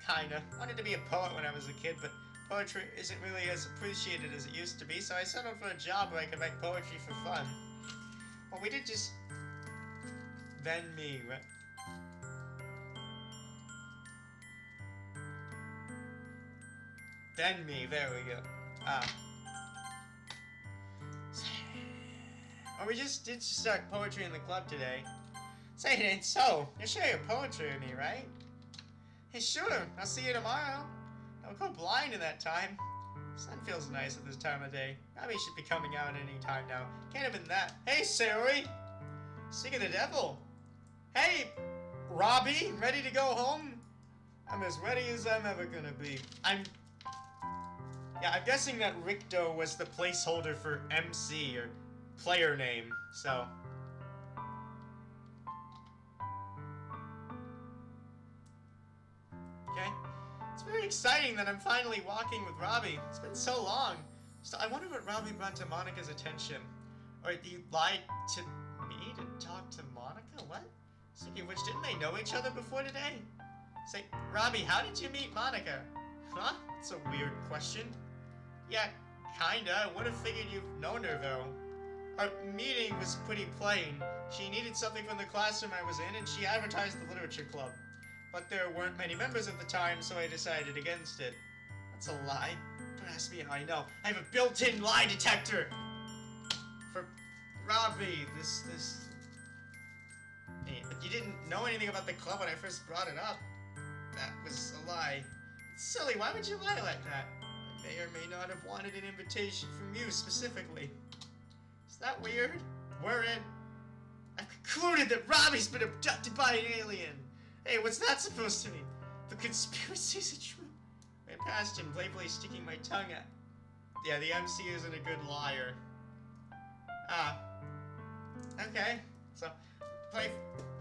Kinda. Wanted to be a poet when I was a kid, but poetry isn't really as appreciated as it used to be, so I settled for a job where I could write poetry for fun. Well, we did just... Then me, right? Then me, there we go. Oh, we just did start poetry in the club today. Say it ain't so. You'll share your poetry with me, right? Hey, sure. I'll see you tomorrow. I'll go blind in that time. Sun feels nice at this time of day. Robbie should be coming out any time now. Can't have been that. Hey, Saroi! Sick of the devil. Hey, Robbie, ready to go home? I'm as ready as I'm ever gonna be. Yeah, I'm guessing that Ricto was the placeholder for MC, or player name, so... Okay. It's very exciting that I'm finally walking with Robbie. It's been so long. So I wonder what Robbie brought to Monica's attention. Or he lied to me to talk to Monica? What? Speaking of which, didn't they know each other before today? Say, Robbie, how did you meet Monica? Huh? That's a weird question. Yeah, kinda. I would have figured you've known her, though. Our meeting was pretty plain. She needed something from the classroom I was in, and she advertised the literature club. But there weren't many members at the time, so I decided against it. That's a lie. Don't ask me how I know. I have a built-in lie detector! For Robbie, Hey, but you didn't know anything about the club when I first brought it up. That was a lie. It's silly, why would you lie like that? I may or may not have wanted an invitation from you specifically. Is that weird? We're in. I've concluded that Robbie's been abducted by an alien. Hey, what's that supposed to mean? The conspiracy's a true. I passed him, playfully sticking my tongue out. Yeah, the MC isn't a good liar. Okay. So,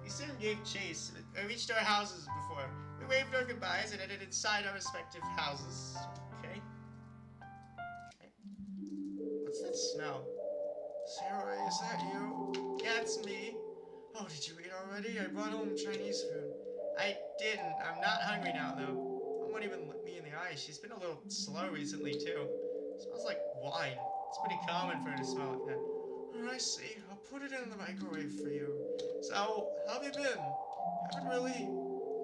we soon gave chase. I reached our houses before. We waved our goodbyes and headed inside our respective houses. Okay. What's that smell? Sarah, is that you? Yeah, it's me. Oh, did you eat already? I brought home Chinese food. I didn't. I'm not hungry now, though. Mom won't even look me in the eye. She's been a little slow recently, too. It smells like wine. It's pretty common for her to smell like that. Oh, I see. I'll put it in the microwave for you. So, how have you been? Haven't really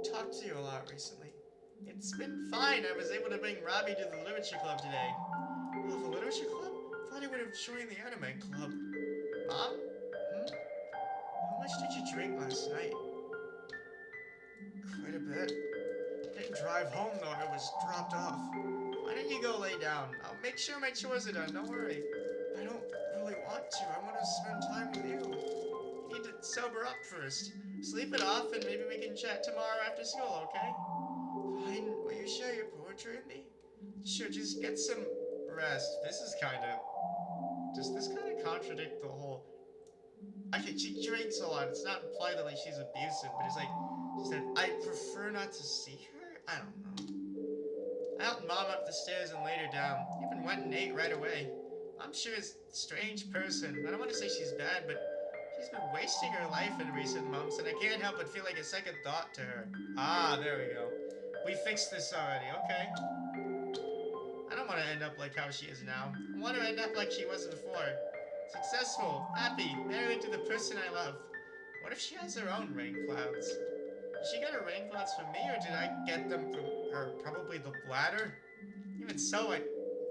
talked to you a lot recently. It's been fine. I was able to bring Robbie to the literature club today. Oh, the literature club? Thought he would have joined the anime club. Mom? How much did you drink last night? Quite a bit. Didn't drive home though, I was dropped off. Why don't you go lay down? I'll make sure my chores are done, don't worry. I don't really want to. I want to spend time with you. You need to sober up first. Sleep it off and maybe we can chat tomorrow after school, okay? Fine. Will you share your poetry with me? Sure, just get some rest. Does this kind of contradict the whole... Okay, she drinks a lot. It's not implied that like she's abusive, but it's like she said, I prefer not to see her? I don't know. I helped Mom up the stairs and laid her down. Even went and ate right away. I'm sure is a strange person. I don't want to say she's bad, but she's been wasting her life in recent months, and I can't help but feel like a second thought to her. Ah, there we go. We fixed this already, okay. I don't want to end up like how she is now. I want to end up like she was before. Successful, happy, married to the person I love. What if she has her own rain clouds? Did she get her rain clouds from me, or did I get them from her? Probably the bladder? Even so, I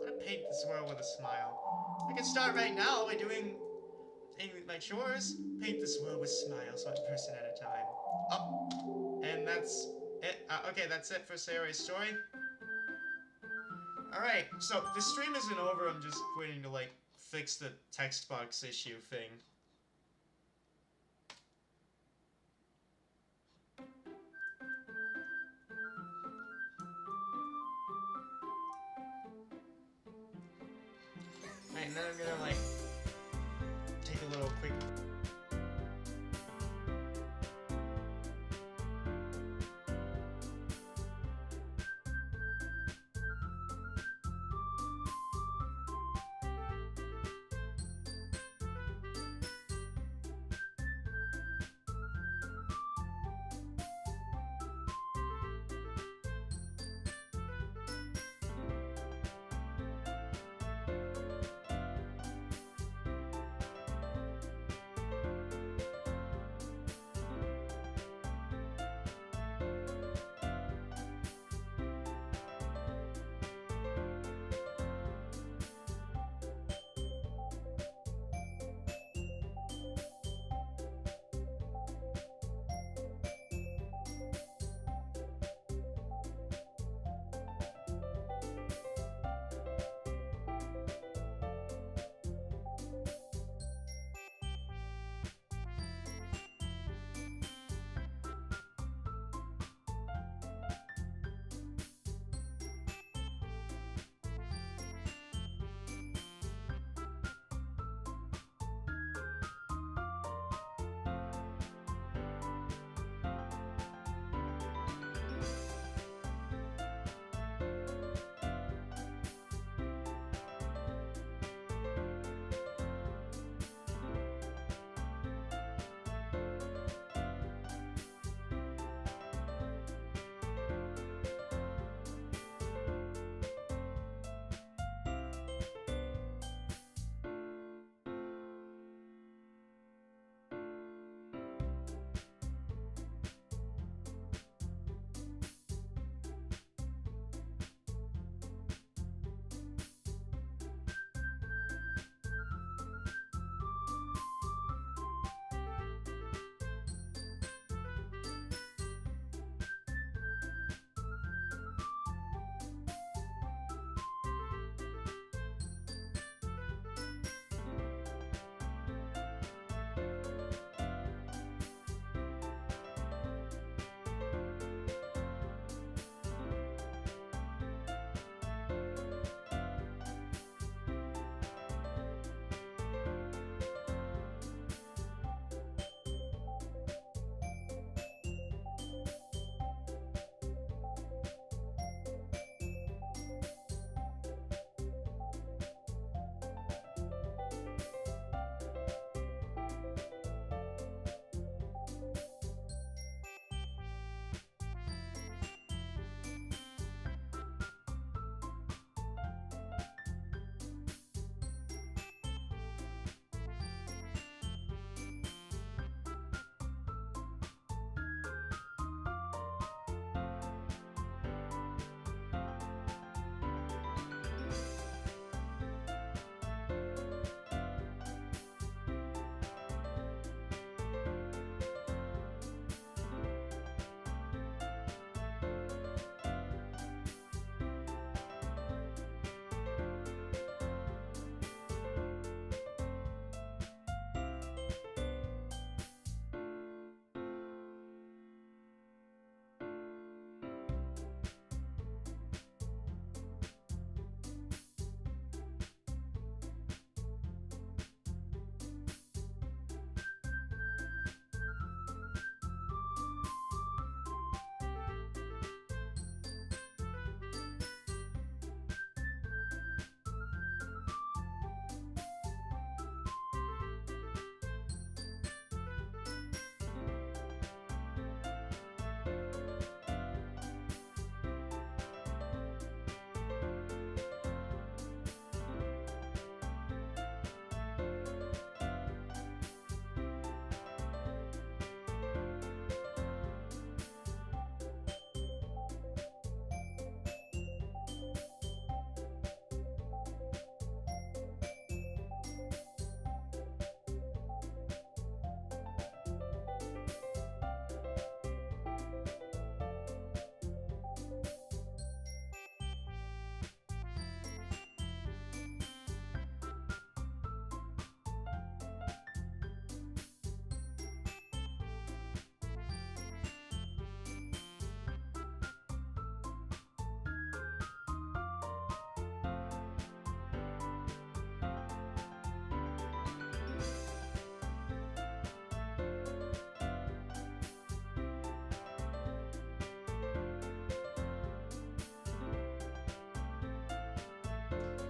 want to paint this world with a smile. I can start right now by doing my chores. Paint this world with smiles, one person at a time. Oh, and that's it. Okay, that's it for Sarah's story. Alright, so the stream isn't over. I'm just waiting to, like, fix the text box issue thing. Alright, and then I'm gonna, like, take a little quick...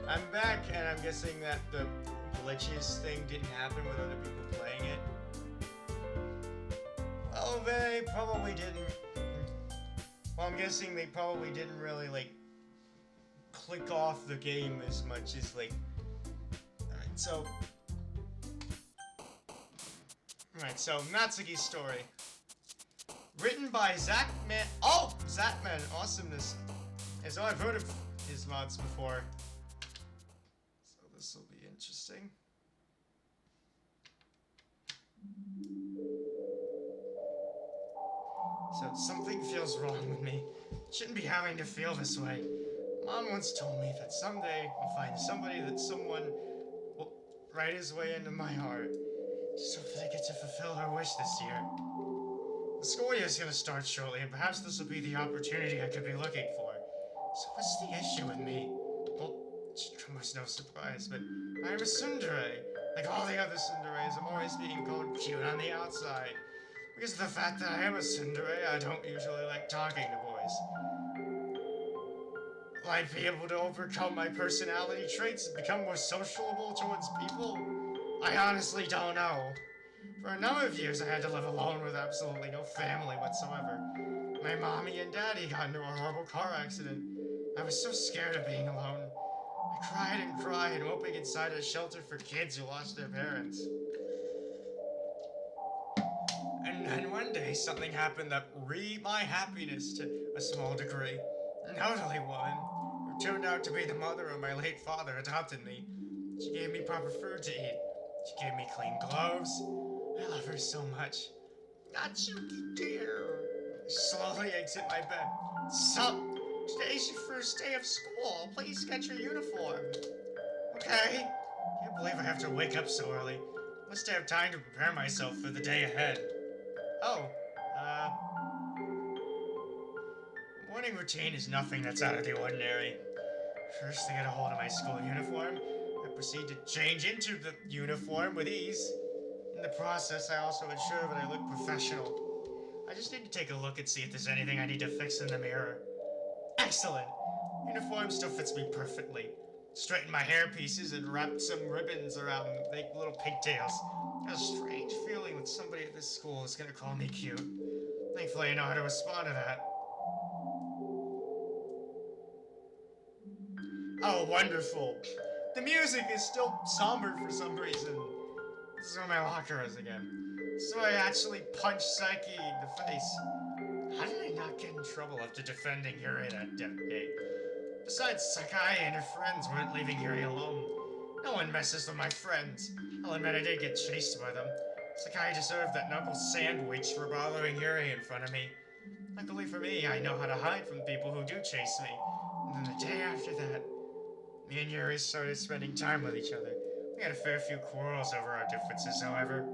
I'm back, and I'm guessing that the glitches thing didn't happen with other people playing it. Well, they probably didn't. Well, I'm guessing they probably didn't really, like, click off the game as much as, like... Alright, so Natsuki's story. Written by Zachman. Oh! Zachman! Awesomeness. And so I've heard of his mods before. So this will be interesting. So something feels wrong with me. Shouldn't be having to feel this way. Mom once told me that someday I'll find somebody that someone will write his way into my heart. Just hope that I get to fulfill her wish this year. The school year is going to start shortly, and perhaps this will be the opportunity I could be looking for. So what's the issue with me? Well, it was no surprise, but I'm a tsundere. Like all the other tsunderes, I'm always being called cute on the outside. Because of the fact that I am a tsundere, I don't usually like talking to boys. Will I be able to overcome my personality traits and become more sociable towards people? I honestly don't know. For a number of years, I had to live alone with absolutely no family whatsoever. My mommy and daddy got into a horrible car accident. I was so scared of being alone. I cried, hoping inside a shelter for kids who lost their parents. And then one day, something happened that read my happiness to a small degree. An elderly woman, who turned out to be the mother of my late father, adopted me. She gave me proper food to eat. She gave me clean gloves. I love her so much. Natsuki dear. I slowly exit my bed. Sup? Today's your first day of school. Please get your uniform. Okay. Can't believe I have to wake up so early. Must have time to prepare myself for the day ahead. Oh, morning routine is nothing that's out of the ordinary. First, I get a hold of my school uniform. I proceed to change into the uniform with ease. In the process, I also ensure that I look professional. I just need to take a look and see if there's anything I need to fix in the mirror. Excellent! Uniform still fits me perfectly. Straighten my hair pieces and wrapped some ribbons around make little pigtails. I have a strange feeling that somebody at this school is gonna call me cute. Thankfully, I know how to respond to that. Oh, wonderful! The music is still somber for some reason. This is where my locker is again. So I actually punched Psyche in the face. How did I not get in trouble after defending Yuri that day? Besides, Sakai and her friends weren't leaving Yuri alone. No one messes with my friends. I'll admit I did get chased by them. Sakai deserved that knuckle sandwich for bothering Yuri in front of me. Luckily for me, I know how to hide from people who do chase me. And then the day after that, me and Yuri started spending time with each other. We had a fair few quarrels over our differences, however.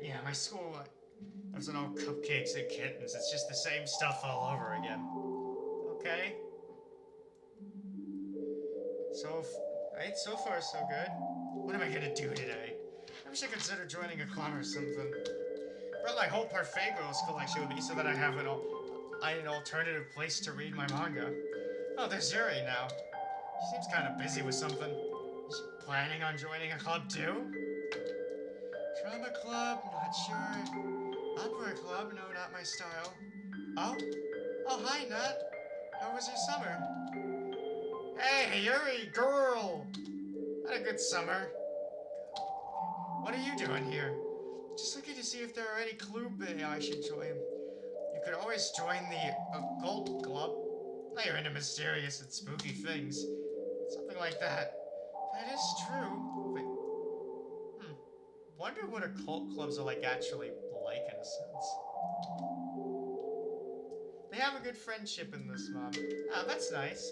Yeah, my school wasn't all cupcakes and kittens. It's just the same stuff all over again. Okay? So far so good. What am I gonna do today? I should consider joining a club or something. Brought my whole Parfait Girls collection with me so that I have an alternative place to read my manga. Oh, there's Yuri now. She seems kind of busy with something. Is she planning on joining a club too? Drama club, not sure. Opera club, no, not my style. Oh, hi, Nat. How was your summer? Hey, Yuri, girl! Had a good summer. What are you doing here? Just looking to see if there are any club I should join. You could always join the occult club. Now you're into mysterious and spooky things. Something like that. That is true. But, wonder what occult clubs are actually like in a sense. They have a good friendship in this mob. Ah, that's nice.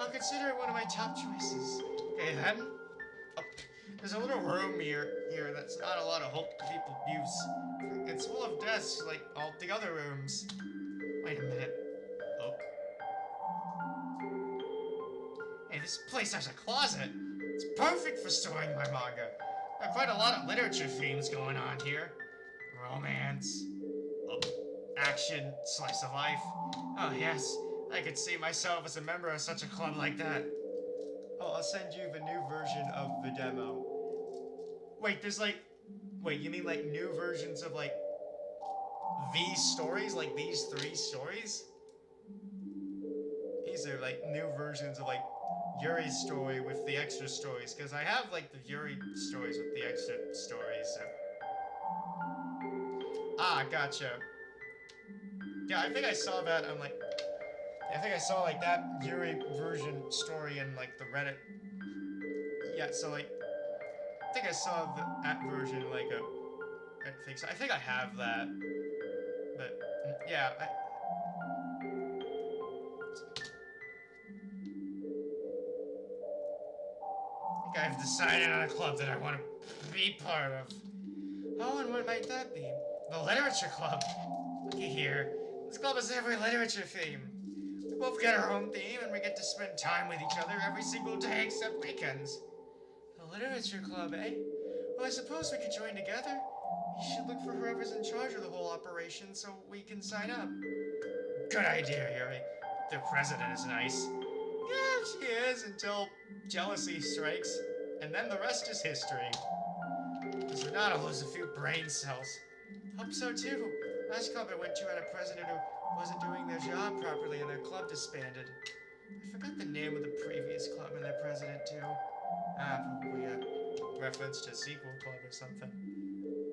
I'll consider it one of my top choices. Okay then. Oh, there's a little room here that's not a lot of people use. It's full of desks like all the other rooms. Wait a minute. Oh. Hey, this place has a closet. It's perfect for storing my manga. There are quite a lot of literature themes going on here. Romance. Oh, action. Slice of life. Oh yes, I could see myself as a member of such a club like that. Oh, I'll send you the new version of the demo. Wait, there's like... Wait, you mean like new versions of like... these stories? Like these 3 stories? These are like new versions of like Yuri's story with the extra stories. Because I have like the Yuri stories with the extra stories, so... Ah, gotcha. Yeah, I think I saw that on like... I think I saw like that Yuri version story in like the Reddit. Yeah, so like... I think I saw that version like a... I think I have that. But, yeah, I think I've decided on a club that I want to be part of. Oh, and what might that be? The Literature Club. Looky here. This club has every literature theme. We both get our own theme, and we get to spend time with each other every single day except weekends. The Literature Club, eh? Well, I suppose we could join together. You should look for whoever's in charge of the whole operation so we can sign up. Good idea, Yuri. The president is nice. Yeah, she is, until jealousy strikes. And then the rest is history. Because Renato lose a few brain cells. Hope so too. Last club I went to had a president who wasn't doing their job properly and their club disbanded. I forgot the name of the previous club and their president too. Probably a reference to sequel club or something.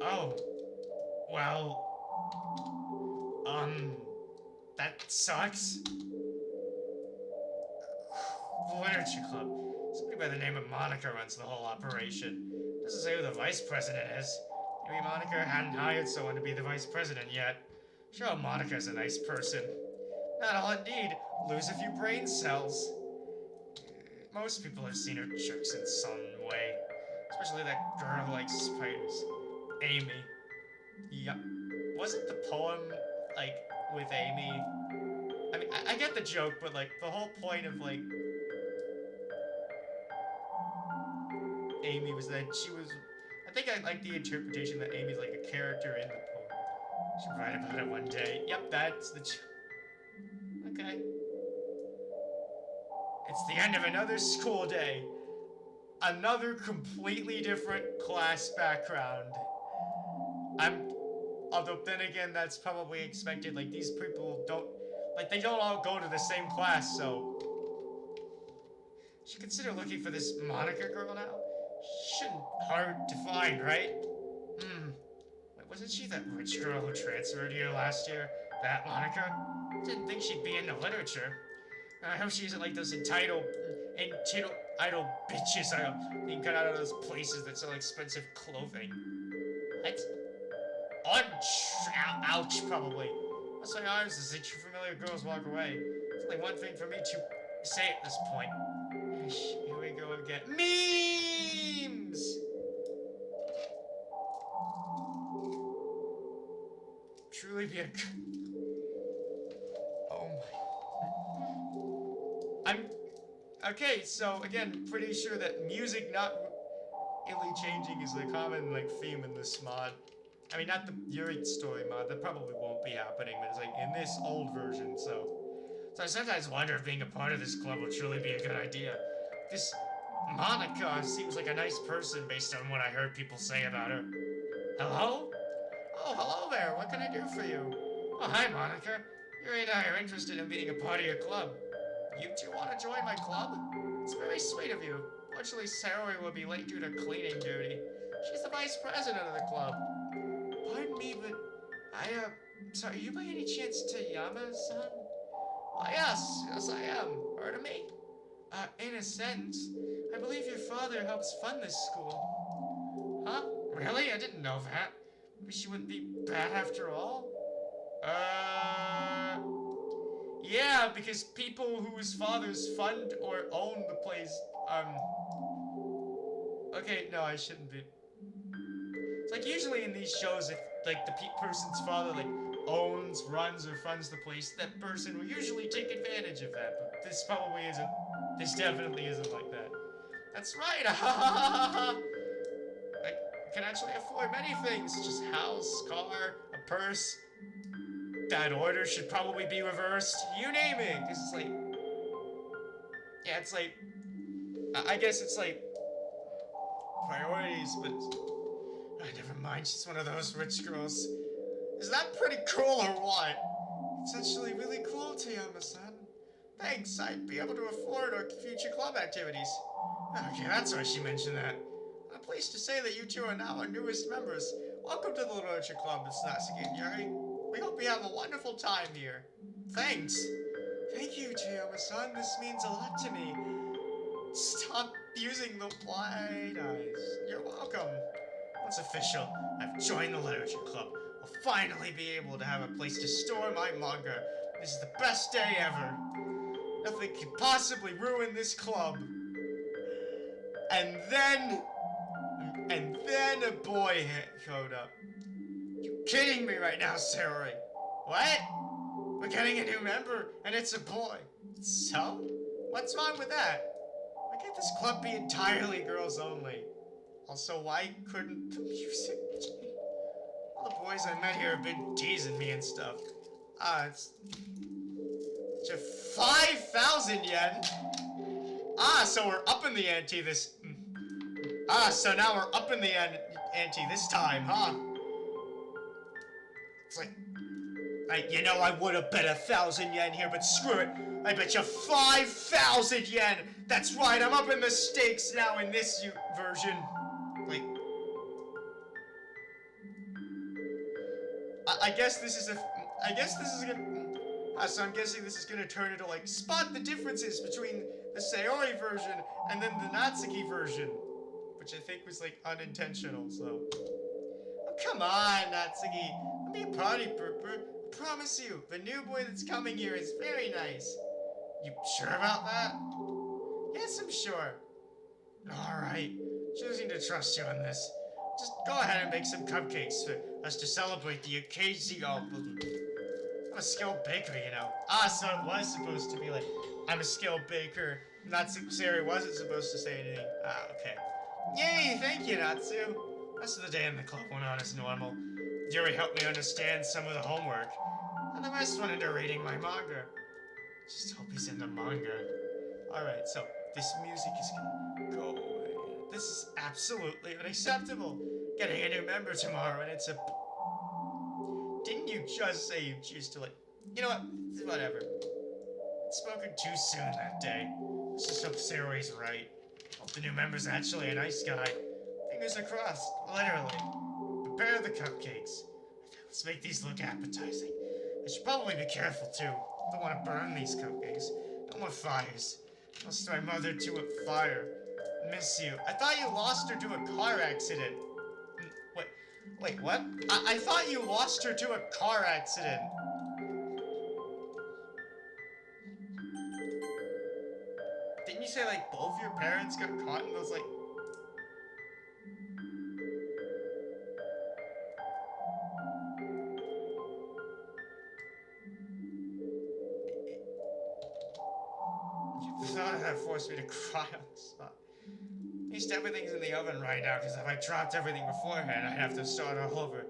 Oh. Well. That sucks. The Literature Club. Somebody by the name of Monica runs the whole operation. Doesn't say who the vice president is. Maybe Monica hadn't hired someone to be the vice president yet. Sure, Monica's a nice person. Not all indeed. Lose a few brain cells. Most people have seen her jerks in some way. Especially that girl who likes spiders. Amy. Yup. Wasn't the poem, like, with Amy? I mean, I get the joke, but, like, the whole point of, like, Amy was that she was... I think I like the interpretation that Amy's, like, a character in the poem. Should write about it one day. Yep, that's the... Okay. It's the end of another school day. Another completely different class background. Although, then again, that's probably expected. Like, these people don't... Like, they don't all go to the same class, so... Should consider looking for this Monica girl now? Shouldn't hard to find, right? Wait, wasn't she that rich girl who transferred here last year? That Monica? Didn't think she'd be into literature. I hope she isn't like those entitled bitches being cut out of those places that sell expensive clothing. What? Ouch, probably. That's my arms to see two familiar girls walk away. There's only one thing for me to say at this point. Here we go again. Memes! Truly be a... Oh my... Okay, so again, pretty sure that music not really changing is the common, like, theme in this mod. I mean, not the Yuri story mod, that probably won't be happening, but it's like in this old version, so I sometimes wonder if being a part of this club will truly be a good idea. This Monica seems like a nice person based on what I heard people say about her. Hello? Oh, hello there, what can I do for you? Oh, hi, Monica. Yuri and I are interested in being a part of your club. You two want to join my club? It's very sweet of you. Fortunately, Sarah will be late due to cleaning duty. She's the vice president of the club. Pardon me, but sorry, are you by any chance Tayama-san? Why, yes, I am. Heard of me? In a sense. I believe your father helps fund this school. Huh? Really? I didn't know that. Maybe she wouldn't be bad after all? Yeah, because people whose fathers fund or own the place, okay, no, I shouldn't be. It's like usually in these shows, if like the person's father like owns, runs, or funds the place, that person will usually take advantage of that. But this probably isn't. This definitely isn't like that. That's right. I can actually afford many things, such as house, car, a purse. That order should probably be reversed. You name it. Cause it's like, yeah, it's like, I guess it's like priorities, but never mind. She's one of those rich girls. Is that pretty cool or what? It's actually really cool, Tayama-san. Thanks, I'd be able to afford our future club activities. Okay, that's why she mentioned that. I'm pleased to say that you two are now our newest members. Welcome to the Literature Club, Miss Natsuki and Yuri. We hope you have a wonderful time here. Thanks. Thank you, Tayama-san. This means a lot to me. Stop using the wide eyes. You're welcome. It's official. I've joined the Literature Club. I'll finally be able to have a place to store my manga. This is the best day ever. Nothing could possibly ruin this club. And then a boy showed up. You kidding me right now, Saori? What? We're getting a new member, and it's a boy. So? What's wrong with that? Why can't this club be entirely girls only? Also, why couldn't the music change? All the boys I met here have been teasing me and stuff. It's just 5,000 yen? So we're up in the ante so now we're up in the ante this time, huh? It's like, you know, I would have bet 1,000 yen here, but screw it. I bet you 5,000 yen. That's right, I'm up in the stakes now in this version. Like, I guess this is gonna, so I'm guessing this is gonna turn into like, spot the differences between the Saori version and then the Natsuki version. Which I think was like unintentional, so. Oh, come on, Natsuki. Let me a party pooper. I promise you, the new boy that's coming here is very nice. You sure about that? Yes, I'm sure. Alright. Choosing to trust you on this. Just go ahead and make some cupcakes for us to celebrate the occasion. I'm a skilled baker, you know. So it was supposed to be like, I'm a skilled baker. Natsuki wasn't supposed to say anything. Okay. Yay, thank you, Natsu. Rest of the day in the club went on as normal. Yuri helped me understand some of the homework, and the rest went into reading my manga. Just hope he's into manga. Alright, so this music is gonna go away. This is absolutely unacceptable. Getting a new member tomorrow, and it's a... Didn't you just say you choose to, like... You know what? Whatever. Spoken too soon that day. Let's just hope Saori's right. Hope the new member's actually a nice guy. Fingers are crossed, literally. Prepare the cupcakes. Let's make these look appetizing. I should probably be careful too. Don't want to burn these cupcakes. No more fires. Lost my mother to a fire. Miss you. I thought you lost her to a car accident. Wait, what? I thought you lost her to a car accident. Didn't you say, like, both your parents got caught in those, like... You thought that forced me to cry on the spot. At least everything's in the oven right now, because if I dropped everything beforehand, I'd have to start all over.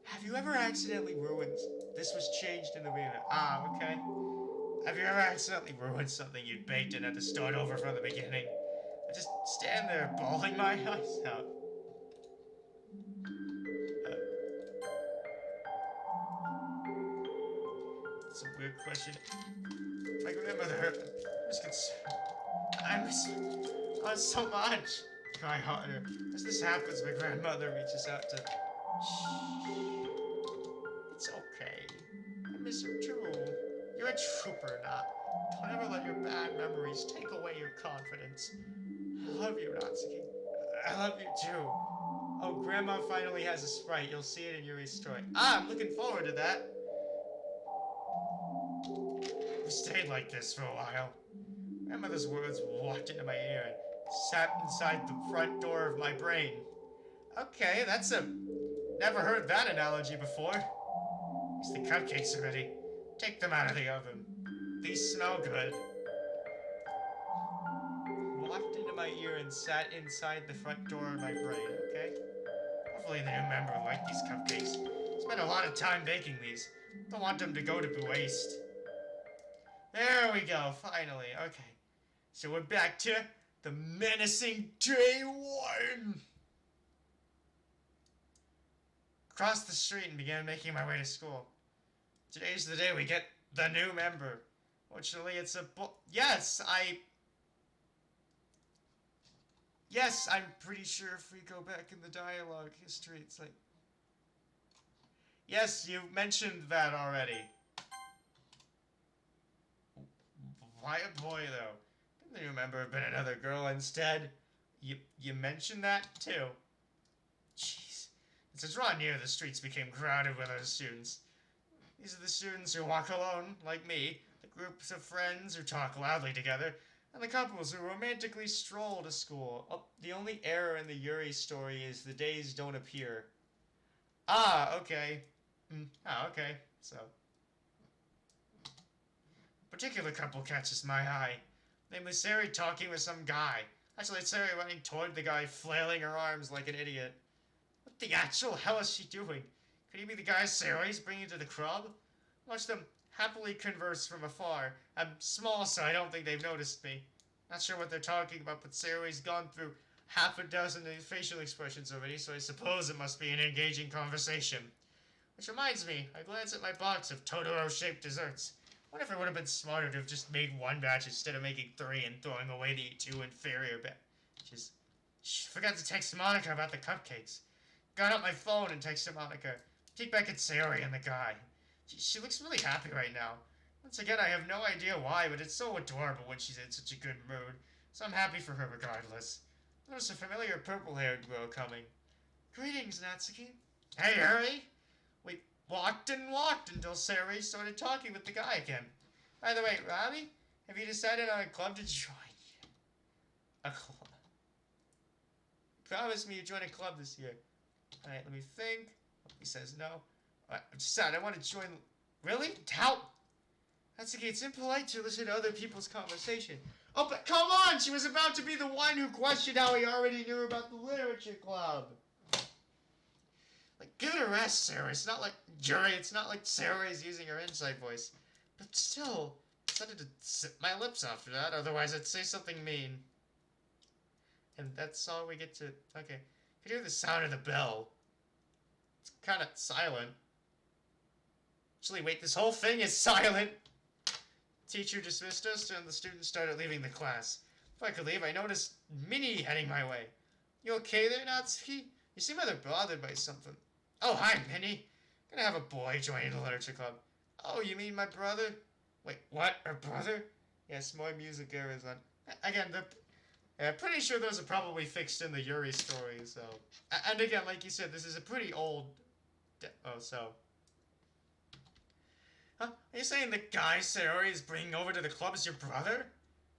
Have you ever accidentally ruined... This was changed in the video. Okay. Have you ever accidentally ruined something you'd baked and had to start over from the beginning? I just stand there bawling my eyes out. It's a weird question. My grandmother was concerned. I miss her so much. Cry harder. As this happens, my grandmother reaches out to... Shh. It's okay. I miss her too. You're a trooper, not. Don't ever let your bad memories take away your confidence. I love you, Natsuki. I love you too. Oh, Grandma finally has a Sprite. You'll see it in Yuri's story. I'm looking forward to that. We stayed like this for a while. Grandmother's words walked into my ear and sat inside the front door of my brain. Okay, that's a... Never heard that analogy before. At least the cupcakes are ready. Take them out of the oven. These smell good. Walked into my ear and sat inside the front door of my brain, okay? Hopefully the new member will like these cupcakes. Spent a lot of time baking these. Don't want them to go to waste. There we go, finally, okay. So we're back to the menacing day one. Crossed the street and began making my way to school. Today's the day we get the new member. Fortunately, it's a Yes, I'm pretty sure if we go back in the dialogue history, it's like... Yes, you mentioned that already. Why a boy, though? Couldn't the new member have been another girl instead? You mentioned that, too. Jeez. As it draw near, the streets became crowded with other students. These are the students who walk alone, like me, the groups of friends who talk loudly together, and the couples who romantically stroll to school. Oh, the only error in the Yuri story is the days don't appear. Ah, okay. Okay. So, a particular couple catches my eye. Name was Sari talking with some guy. Actually, it's Sari running toward the guy, flailing her arms like an idiot. What the actual hell is she doing? Could he be the guy Sari's bringing to the club? Watch them happily converse from afar. I'm small, so I don't think they've noticed me. Not sure what they're talking about, but Sari's gone through half a dozen facial expressions already, so I suppose it must be an engaging conversation. Which reminds me, I glance at my box of Totoro-shaped desserts. What if it would have been smarter to have just made one batch instead of making 3 and throwing away the 2 inferior batches? Forgot to text Monica about the cupcakes. Got out my phone and texted Monica. Peek back at Sayori and the guy. She looks really happy right now. Once again, I have no idea why, but it's so adorable when she's in such a good mood. So I'm happy for her regardless. Notice a familiar purple-haired girl coming. Greetings, Natsuki. Hey, Yuri! We walked and walked until Sayori started talking with the guy again. By the way, Robbie, have you decided on a club to join? A club? Promise me you join a club this year. Alright, let me think. He says no. I'm sad, I want to join. Really? How? That's okay, it's impolite to listen to other people's conversation. Oh, but come on! She was about to be the one who questioned how he already knew about the literature club. Like, give it a rest, Sarah. It's not like Jury. It's not like Sarah is using her inside voice. But still, I decided to zip my lips after that, otherwise I'd say something mean. And that's all we get to... Okay. You can hear the sound of the bell. It's kind of silent. Actually, wait, this whole thing is silent. Teacher dismissed us, and the students started leaving the class. Before I could leave, I noticed Minnie heading my way. You okay there, Natsuki? You seem rather bothered by something. Oh, hi, Minnie. Gonna have a boy joining the literature club. Oh, you mean my brother? Wait, what? Her brother? Yes, more music errors on... Again, I'm pretty sure those are probably fixed in the Yuri story, so... And again, like you said, this is a pretty old... so... Huh? Are you saying the guy Sayori is bringing over to the club is your brother?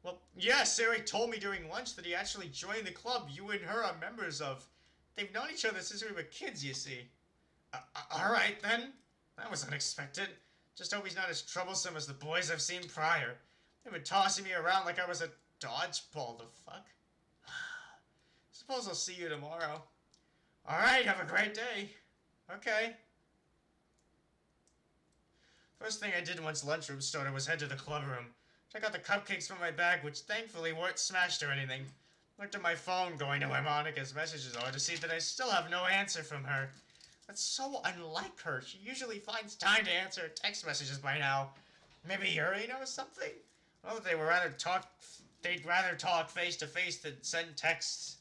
Well, yeah, Sayori told me during lunch that he actually joined the club you and her are members of. They've known each other since we were kids, you see. Alright then. That was unexpected. Just hope he's not as troublesome as the boys I've seen prior. They've been tossing me around like I was a dodgeball, the fuck? Suppose I'll see you tomorrow. Alright, have a great day. Okay. First thing I did once lunchroom started was head to the club room. Check out the cupcakes from my bag, which thankfully weren't smashed or anything. Looked at my phone going to where Monica's messages are to see that I still have no answer from her. That's so unlike her. She usually finds time to answer text messages by now. Maybe Yuri knows something? Well, they'd rather talk face to face than send texts.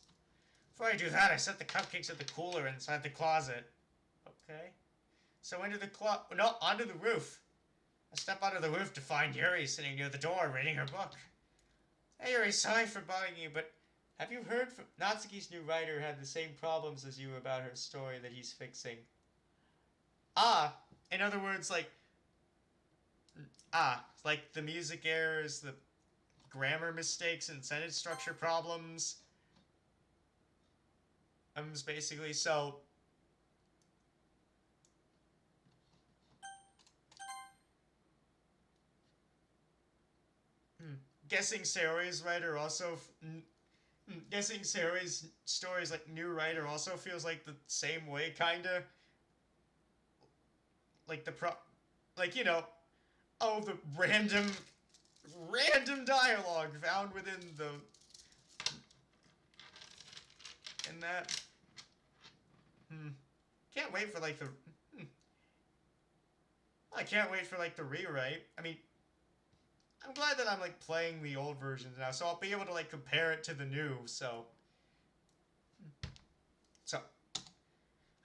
Before I do that, I set the cupcakes at the cooler inside the closet. Okay. So into the onto the roof. I step onto the roof to find Yuri sitting near the door reading her book. Hey Yuri, sorry for bugging you, but have you heard from... Natsuki's new writer had the same problems as you about her story that he's fixing. In other words, like the music errors, the grammar mistakes and sentence structure problems. Basically, so... Guessing Sayori's writer also... Guessing Sayori's stories, like, new writer also feels like the same way, kinda. Like, you know... Oh, the random random dialogue found within the... in that... Can't wait for, like, the... I can't wait for, like, the rewrite. I mean, I'm glad that I'm, like, playing the old versions now, so I'll be able to, like, compare it to the new, so...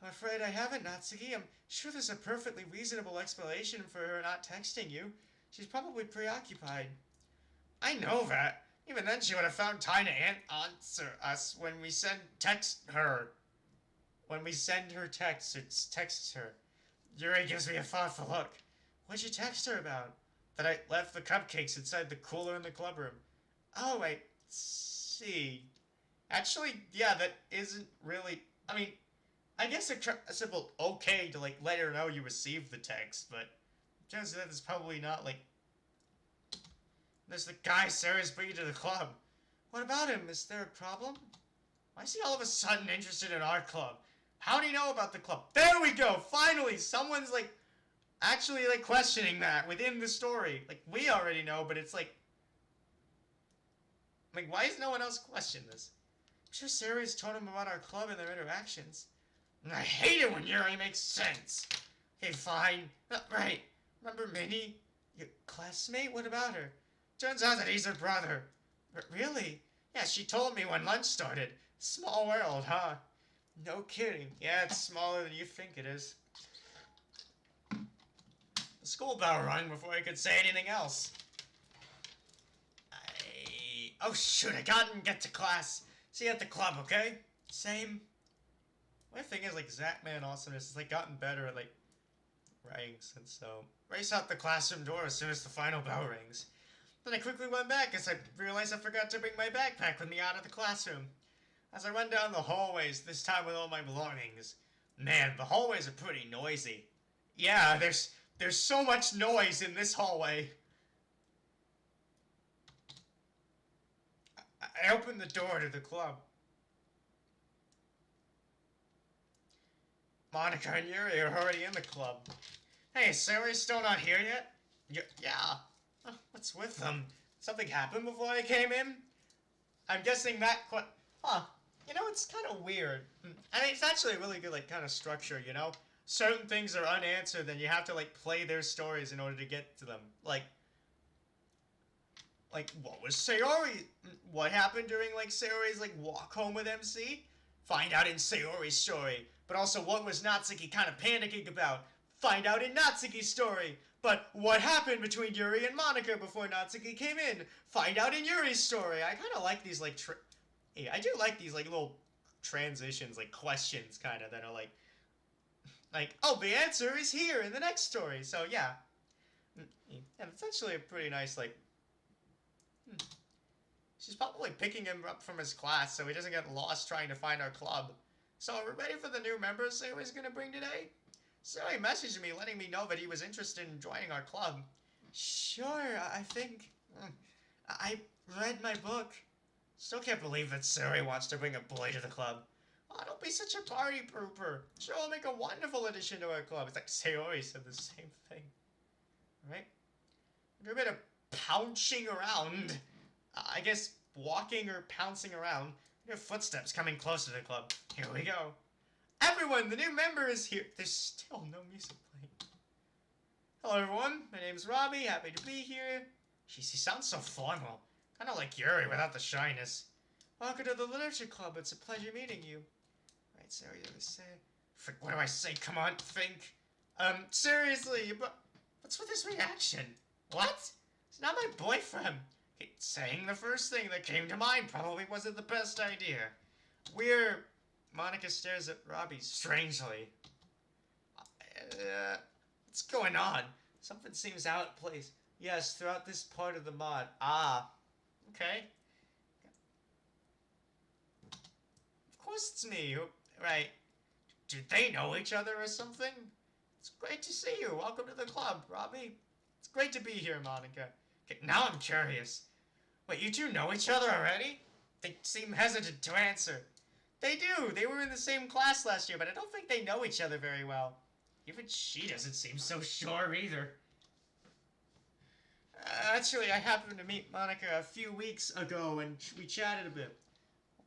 I'm afraid I haven't, Natsuki. I'm sure there's a perfectly reasonable explanation for her not texting you. She's probably preoccupied. I know that. Even then, she would have found time to answer us when we send her. When we send her texts, it texts her. Yuri gives me a thoughtful look. What'd you text her about? That I left the cupcakes inside the cooler in the clubroom. Oh, I see. Actually, yeah, that isn't really... I mean, I guess a simple okay to, like, let her know you received the text, but... chances that it's probably not, like... There's the guy Sarah's bringing to the club. What about him? Is there a problem? Why is he all of a sudden interested in our club? How do you know about the club? There we go! Finally! Someone's, like, actually, like, questioning that within the story. Like, we already know, but it's like... Like, why has no one else questioned this? I'm sure Sarah's told him about our club and their interactions. And I hate it when Yuri makes sense. Okay, fine. Right. Remember Minnie? Your classmate? What about her? Turns out that he's her brother. Really? Yeah, she told me when lunch started. Small world, huh? No kidding. Yeah, it's smaller than you think it is. The school bell rang before I could say anything else. Oh shoot, I gotta get to class. See you at the club, okay? Same. My thing is, like, Zackman Awesomeness has, like, gotten better at, like, writing since, so... Race out the classroom door as soon as the final bell rings. Then I quickly went back as I realized I forgot to bring my backpack with me out of the classroom. As I run down the hallways, this time with all my belongings. Man, the hallways are pretty noisy. Yeah, there's so much noise in this hallway. I opened the door to the club. Monica and Yuri are already in the club. Hey, Sarah's still not here yet? Yeah. What's with them? Something happened before I came in? I'm guessing that you know, it's kind of weird. I mean, it's actually a really good, like, kind of structure, you know? Certain things are unanswered, then you have to, like, play their stories in order to get to them. Like, what was Sayori? What happened during, like, Sayori's, like, walk home with MC? Find out in Sayori's story. But also, what was Natsuki kind of panicking about? Find out in Natsuki's story. But what happened between Yuri and Monica before Natsuki came in? Find out in Yuri's story. I kind of like these, like, I do like these, like, little transitions, like, questions, kind of, that are, like, oh, the answer is here in the next story. So, yeah. Yeah, it's actually a pretty nice, like... She's probably picking him up from his class so he doesn't get lost trying to find our club. So, are we ready for the new members Sayori's gonna bring today? Sayori messaged me letting me know that he was interested in joining our club. Sure, I think... I read my book. Still can't believe that Sayori wants to bring a boy to the club. Oh, don't be such a party pooper. Sure will make a wonderful addition to our club. It's like Sayori said the same thing. Right? Do a bit of pouncing around. I guess walking or pouncing around. Your footsteps coming closer to the club. Here we go. Everyone, the new member is here. There's still no music playing. Hello, everyone. My name's Robbie. Happy to be here. Jeez, he sounds so formal. Kind of like Yuri without the shyness. Welcome to the Literature Club. It's a pleasure meeting you. Right, Sarah, you ever say? Frick, what do I say? Come on, think. Seriously, but what's with this reaction? What? It's not my boyfriend. Saying the first thing that came to mind probably wasn't the best idea. Monica stares at Robbie strangely. What's going on? Something seems out of place. Yes, throughout this part of the mod. Ah. Okay. Of course it's me. Right. Did they know each other or something? It's great to see you. Welcome to the club, Robbie. It's great to be here, Monica. Okay, now I'm curious. Wait, you two know each other already? They seem hesitant to answer. They do. They were in the same class last year, but I don't think they know each other very well. Even she doesn't seem so sure either. Actually, I happened to meet Monica a few weeks ago and we chatted a bit.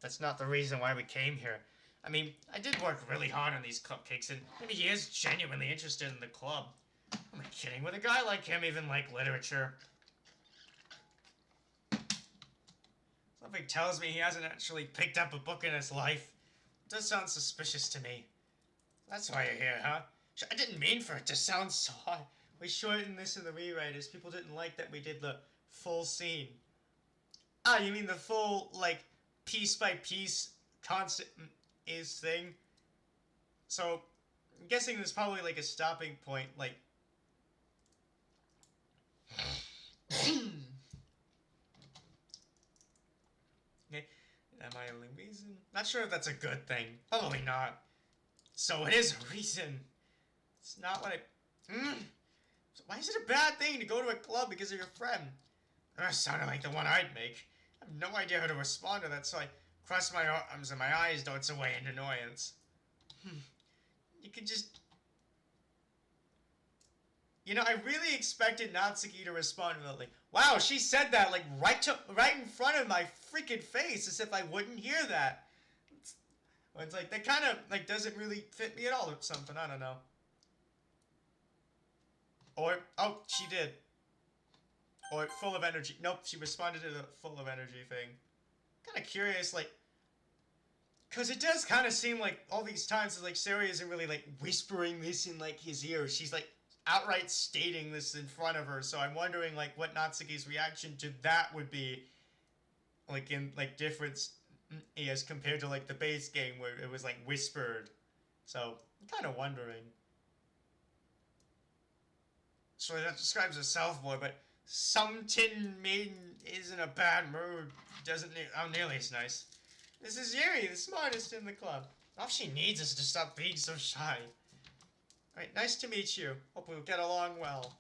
That's not the reason why we came here. I mean, I did work really hard on these cupcakes, and maybe he is genuinely interested in the club. Am I kidding? Would a guy like him even like literature? Something tells me he hasn't actually picked up a book in his life. It does sound suspicious to me. That's why you're here, huh? I didn't mean for it to sound so hard. We shortened this in the rewrite as people didn't like that we did the full scene. Ah, you mean the full, like, piece by piece constant is thing? So, I'm guessing there's probably, like, a stopping point, like... Okay, am I only reason? Not sure if that's a good thing. Probably not. So it is a reason. It's not what I... So why is it a bad thing to go to a club because of your friend? That sounded like the one I'd make. I have no idea how to respond to that, so I cross my arms and my eyes darts away in annoyance. You could just... You know, I really expected Natsuki to respond with like, wow, she said that, like, right in front of my freaking face, as if I wouldn't hear that. It's like, that kind of, like, doesn't really fit me at all or something, I don't know. Or, oh, she did. Or, full of energy. Nope, she responded to the full of energy thing. Kind of curious, like, because it does kind of seem like all these times, like, Sari isn't really, like, whispering this in, like, his ear. She's, like, outright stating this in front of her, so I'm wondering, like, what Natsuki's reaction to that would be, like, in, like, difference as compared to, like, the base game where it was, like, whispered. So, I'm kind of wondering. So that describes herself more, but some tin maiden is in a bad mood. Doesn't nearly as nice. This is Yuri, the smartest in the club. All she needs is to stop being so shy. Alright, nice to meet you. Hope we'll get along well.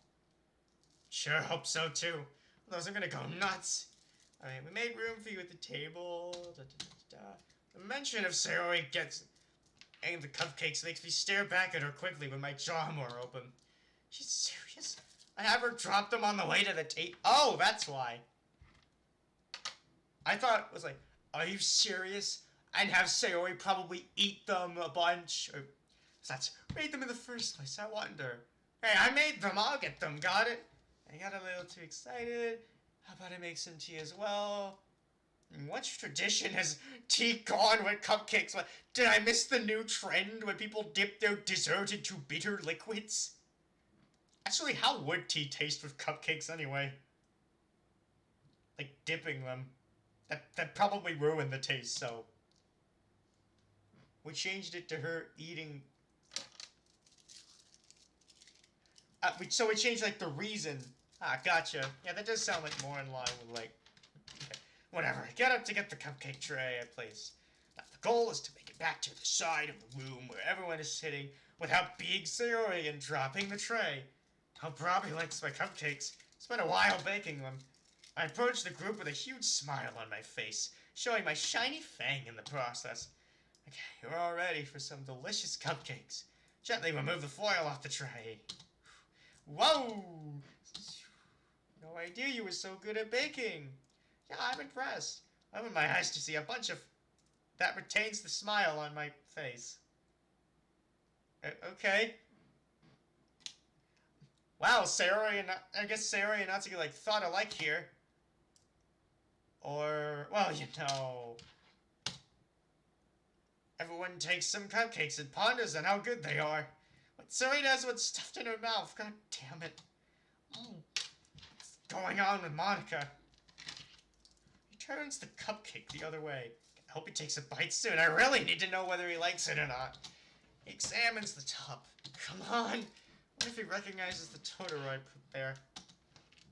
Sure, hope so too. Those are gonna go nuts. Alright, we made room for you at the table. The mention of Sayori gets... and the cupcakes makes me stare back at her quickly with my jaw more open. She's serious? I have her drop them on the way to the tape. Oh, that's why. I thought it was like, are you serious? I'd have Sayori probably eat them a bunch. Or, that's made them in the first place, I wonder. Hey, I made them, I'll get them, got it? I got a little too excited. How about I make some tea as well? What tradition has tea gone with cupcakes? What, did I miss the new trend when people dip their dessert into bitter liquids? Actually, how would tea taste with cupcakes anyway? Like, dipping them. That probably ruined the taste, so... We changed it to her eating... so we changed, like, the reason. Ah, gotcha. Yeah, that does sound, like, more in line with, like... Okay. Whatever. Get up to get the cupcake tray I placed. Now, the goal is to make it back to the side of the room where everyone is sitting without being Sayori and dropping the tray. Hope Robbie likes my cupcakes. It's been a while baking them. I approached the group with a huge smile on my face, showing my shiny fang in the process. Okay, you're all ready for some delicious cupcakes. Gently remove the foil off the tray. Whoa! No idea you were so good at baking. Yeah, I'm impressed. I opened my eyes to see a bunch of... That retains the smile on my face. Okay. Wow, Sayori and... I guess Sayori and Natsuki, like, thought alike here. Or... Well, you know... Everyone takes some cupcakes and ponders on how good they are. But Sayori knows what's stuffed in her mouth. God damn it. What's going on with Monica? He turns the cupcake the other way. I hope he takes a bite soon. I really need to know whether he likes it or not. He examines the top. Come on. What if he recognizes the Totoro I put there?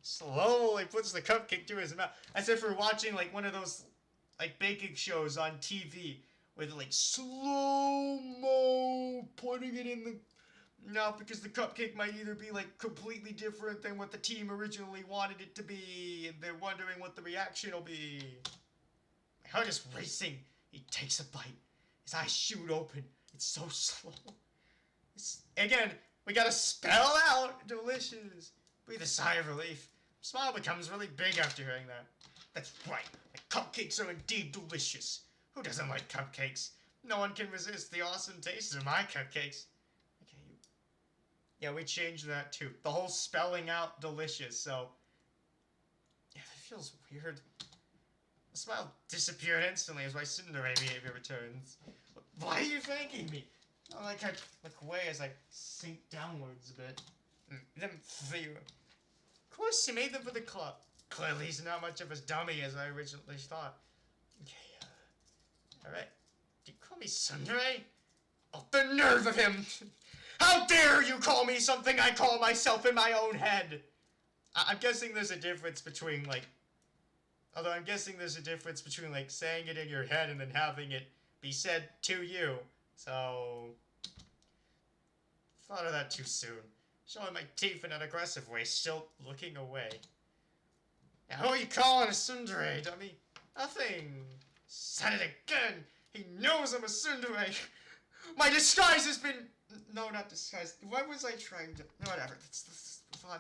Slowly puts the cupcake to his mouth. As if we're watching, like, one of those, like, baking shows on TV. With, like, slow-mo putting it in the... No, because the cupcake might either be, like, completely different than what the team originally wanted it to be. And they're wondering what the reaction will be. My heart is racing. He takes a bite. His eyes shoot open. It's so slow. Again, we gotta spell out delicious. Breathe a sigh of relief. Smile becomes really big after hearing that. That's right. The cupcakes are indeed delicious. Who doesn't like cupcakes? No one can resist the awesome taste of my cupcakes. Okay, yeah, we changed that too. The whole spelling out delicious, so... Yeah, that feels weird. The smile disappeared instantly as my Cinderella behavior returns. Why are you thanking me? I like I look away as I sink downwards a bit. Them for you. Of course, you made them for the club. Clearly, he's not much of a dummy as I originally thought. Okay, alright. Do you call me Sundere? Oh, the nerve of him! How dare you call me something I call myself in my own head? I'm guessing there's a difference between, like... Although I'm guessing there's a difference between, like, saying it in your head and then having it be said to you. So... Thought of that too soon. Showing my teeth in an aggressive way, still looking away. Now, who are you calling a tsundere, dummy? Nothing. Said it again. He knows I'm a tsundere. My disguise has been... No, not disguise. What was I trying to... No, whatever. That's fun.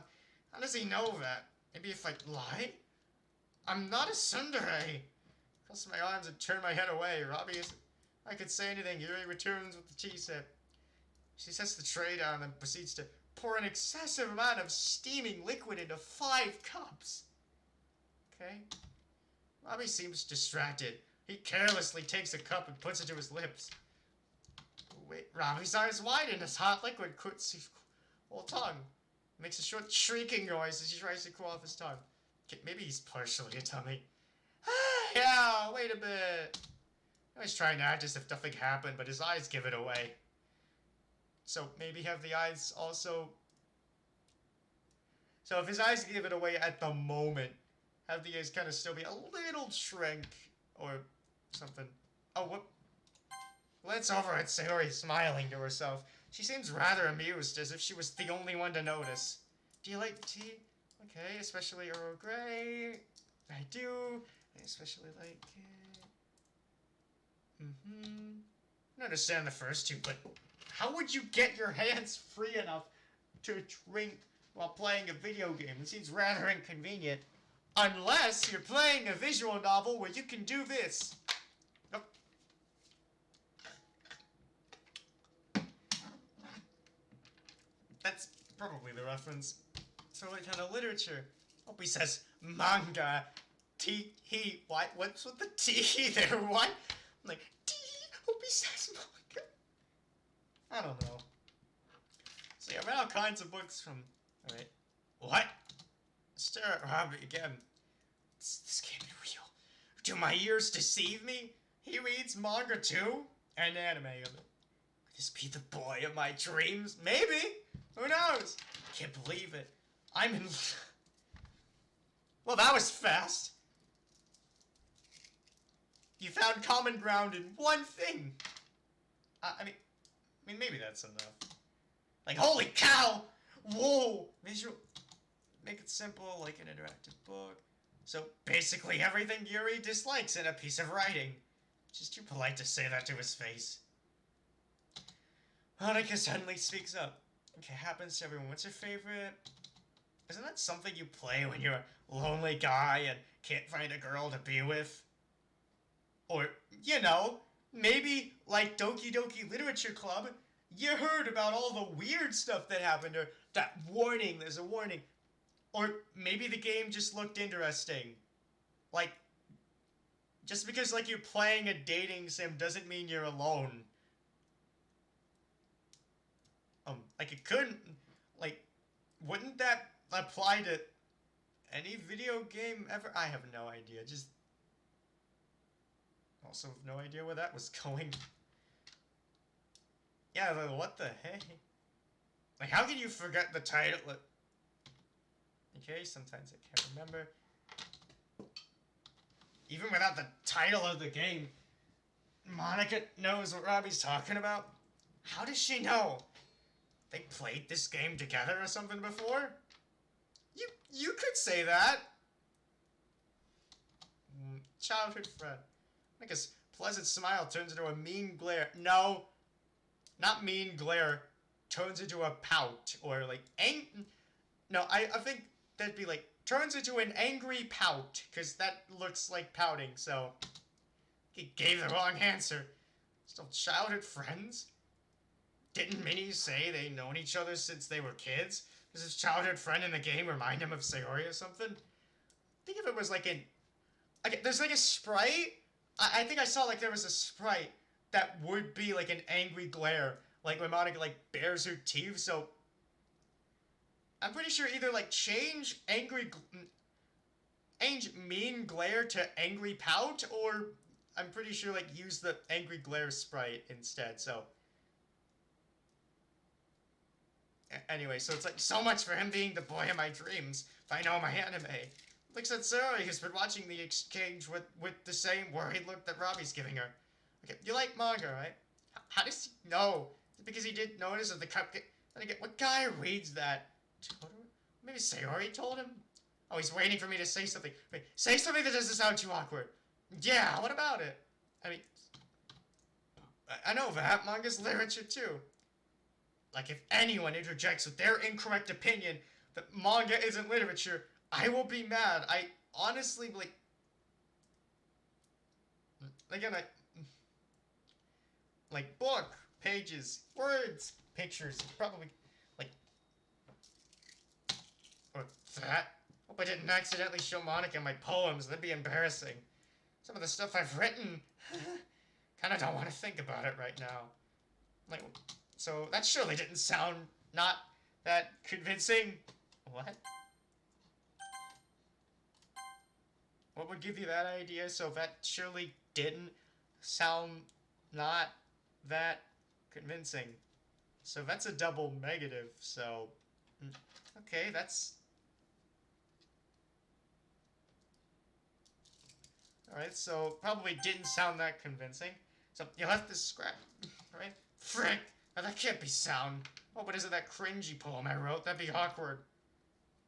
How does he know that? Maybe if I lie? I'm not a tsundere. Cross my arms and turn my head away. Robbie is... I could say anything. Yuri returns with the tea set. She sets the tray down and proceeds to pour an excessive amount of steaming liquid into 5 cups. Okay. Robbie seems distracted. He carelessly takes a cup and puts it to his lips. Wait, Robbie's eyes widen as hot liquid coats his whole tongue. Makes a short shrieking noise as he tries to cool off his tongue. Okay, maybe he's partially a dummy. Yeah, wait a bit. He's trying to act as if nothing happened, but his eyes give it away. So maybe have the eyes also... So if his eyes give it away at the moment, have the eyes kind of still be a little shrink or something. Oh, what? Glance over at Sayori smiling to herself. She seems rather amused, as if she was the only one to notice. Do you like tea? Okay, especially Earl Grey. I do. I especially like it. I understand the first two, but how would you get your hands free enough to drink while playing a video game? It seems rather inconvenient. Unless you're playing a visual novel where you can do this. Nope. That's probably the reference. So what kind of literature? Hope he says manga. What? What's with the T there? What? I'm like, hope he says manga. I don't know. So yeah, I read all kinds of books from... Alright. What? Stare at Robbie again. This can't be real. Do my ears deceive me? He reads manga too? And anime of it. Could this be the boy of my dreams? Maybe! Who knows? Can't believe it. I'm in... Well, that was fast. You found common ground in one thing. I mean, maybe that's enough. Like, holy cow! Whoa! Visual... Make it simple, like an interactive book. So, basically everything Yuri dislikes in a piece of writing. Just too polite to say that to his face. Hanukkah suddenly speaks up. Okay, happens to everyone. What's your favorite? Isn't that something you play when you're a lonely guy and can't find a girl to be with? Or, you know, maybe, like Doki Doki Literature Club, you heard about all the weird stuff that happened, or that warning, there's a warning. Or maybe the game just looked interesting. Like, just because, like, you're playing a dating sim doesn't mean you're alone. Like, it couldn't, like, wouldn't that apply to any video game ever? I have no idea, just... Also have no idea where that was going. Yeah, like, what the heck? Like, how can you forget the title? Okay, sometimes I can't remember. Even without the title of the game, Monica knows what Robbie's talking about. How does she know? They played this game together or something before? You could say that. Childhood friend. Monica's pleasant smile turns into a mean glare. No, not mean glare. Turns into a pout or like no. I think that'd be like turns into an angry pout, because that looks like pouting, so... He gave the wrong answer. Still childhood friends? Didn't Minnie say they'd known each other since they were kids? Does his childhood friend in the game remind him of Sayori or something? Think if it was like an... Okay, there's like a sprite? I think I saw like there was a sprite that would be like an angry glare. Like when Monica like bares her teeth, so... I'm pretty sure either like change mean glare to angry pout, or I'm pretty sure like use the angry glare sprite instead, so... Anyway, so it's like so much for him being the boy of my dreams. If I know my anime. Looks at Sayori, who's been watching the exchange with the same worried look that Robbie's giving her. Okay, you like manga, right? How does he know? Is it because he didn't notice of the cupcake? Then again, what guy reads that? Maybe Sayori told him? Oh, he's waiting for me to say something. Wait, say something that doesn't sound too awkward. Yeah, what about it? I mean, I know that. Manga's literature, too. Like, if anyone interjects with their incorrect opinion that manga isn't literature, I will be mad. I honestly, like... Again, like, book, pages, words, pictures, probably, like... Or that. Hope I didn't accidentally show Monica my poems. That'd be embarrassing. Some of the stuff I've written... Kinda don't want to think about it right now. Like... So, that surely didn't sound not that convincing. What? What would give you that idea? So that surely didn't sound not that convincing. So that's a double negative, so... Okay, that's... Alright, so probably didn't sound that convincing. So you left this scrap, right? Frick! Now that can't be sound. Oh, but is it that cringy poem I wrote? That'd be awkward.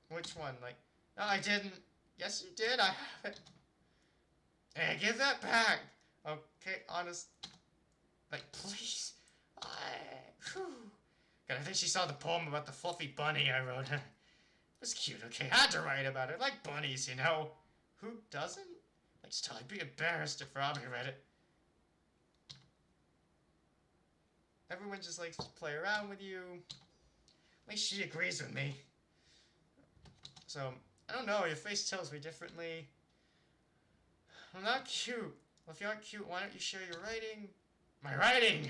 Which one? Like, no, I didn't. Yes, you did. I have it. Hey, give that back. Okay, honest. Like, please. Whew. God, I think she saw the poem about the fluffy bunny I wrote. It was cute, okay? I had to write about it. Like bunnies, you know. Who doesn't? Like, still, I'd be embarrassed if Robbie read it. Everyone just likes to play around with you. At least she agrees with me. So, I don't know, your face tells me differently. I'm not cute. Well, if you aren't cute, why don't you share your writing? My writing!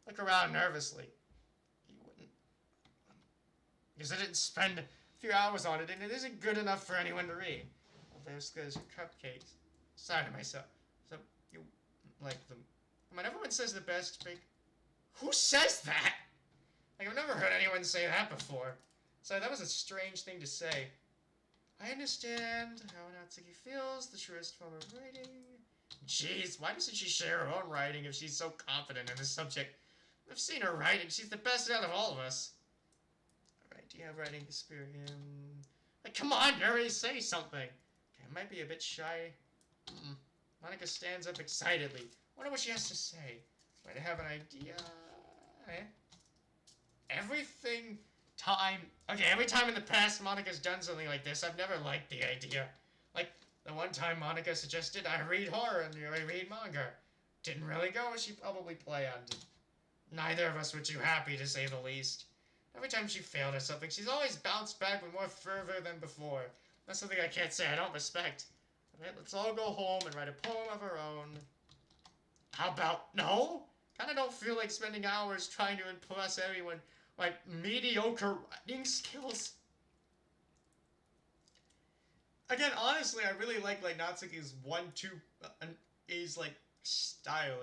Look around nervously. You wouldn't. Because I didn't spend a few hours on it, and it isn't good enough for anyone to read. Well, there's your cupcakes. Sorry to myself. So, you like them. I mean, everyone says the best bake. Who says that? Like, I've never heard anyone say that before. So that was a strange thing to say. I understand how Natsuki feels, the truest form of writing. Jeez, why doesn't she share her own writing if she's so confident in this subject? I've seen her writing. She's the best out of all of us. Alright, do you have writing experience? Like, come on, Nuri, say something. Okay, I might be a bit shy. Monica stands up excitedly. Wonder what she has to say. Might have an idea. Everything time... Okay, every time in the past Monica's done something like this, I've never liked the idea. Like, the one time Monica suggested I read horror and I read manga. Didn't really go as she probably planned. Neither of us were too happy, to say the least. Every time she failed at something, she's always bounced back with more fervor than before. That's something I can't say I don't respect. Alright, let's all go home and write a poem of our own. How about... No? Kinda don't feel like spending hours trying to impress everyone. Like, mediocre writing skills. Again, honestly, I really like Natsuki's 1-2 is like style.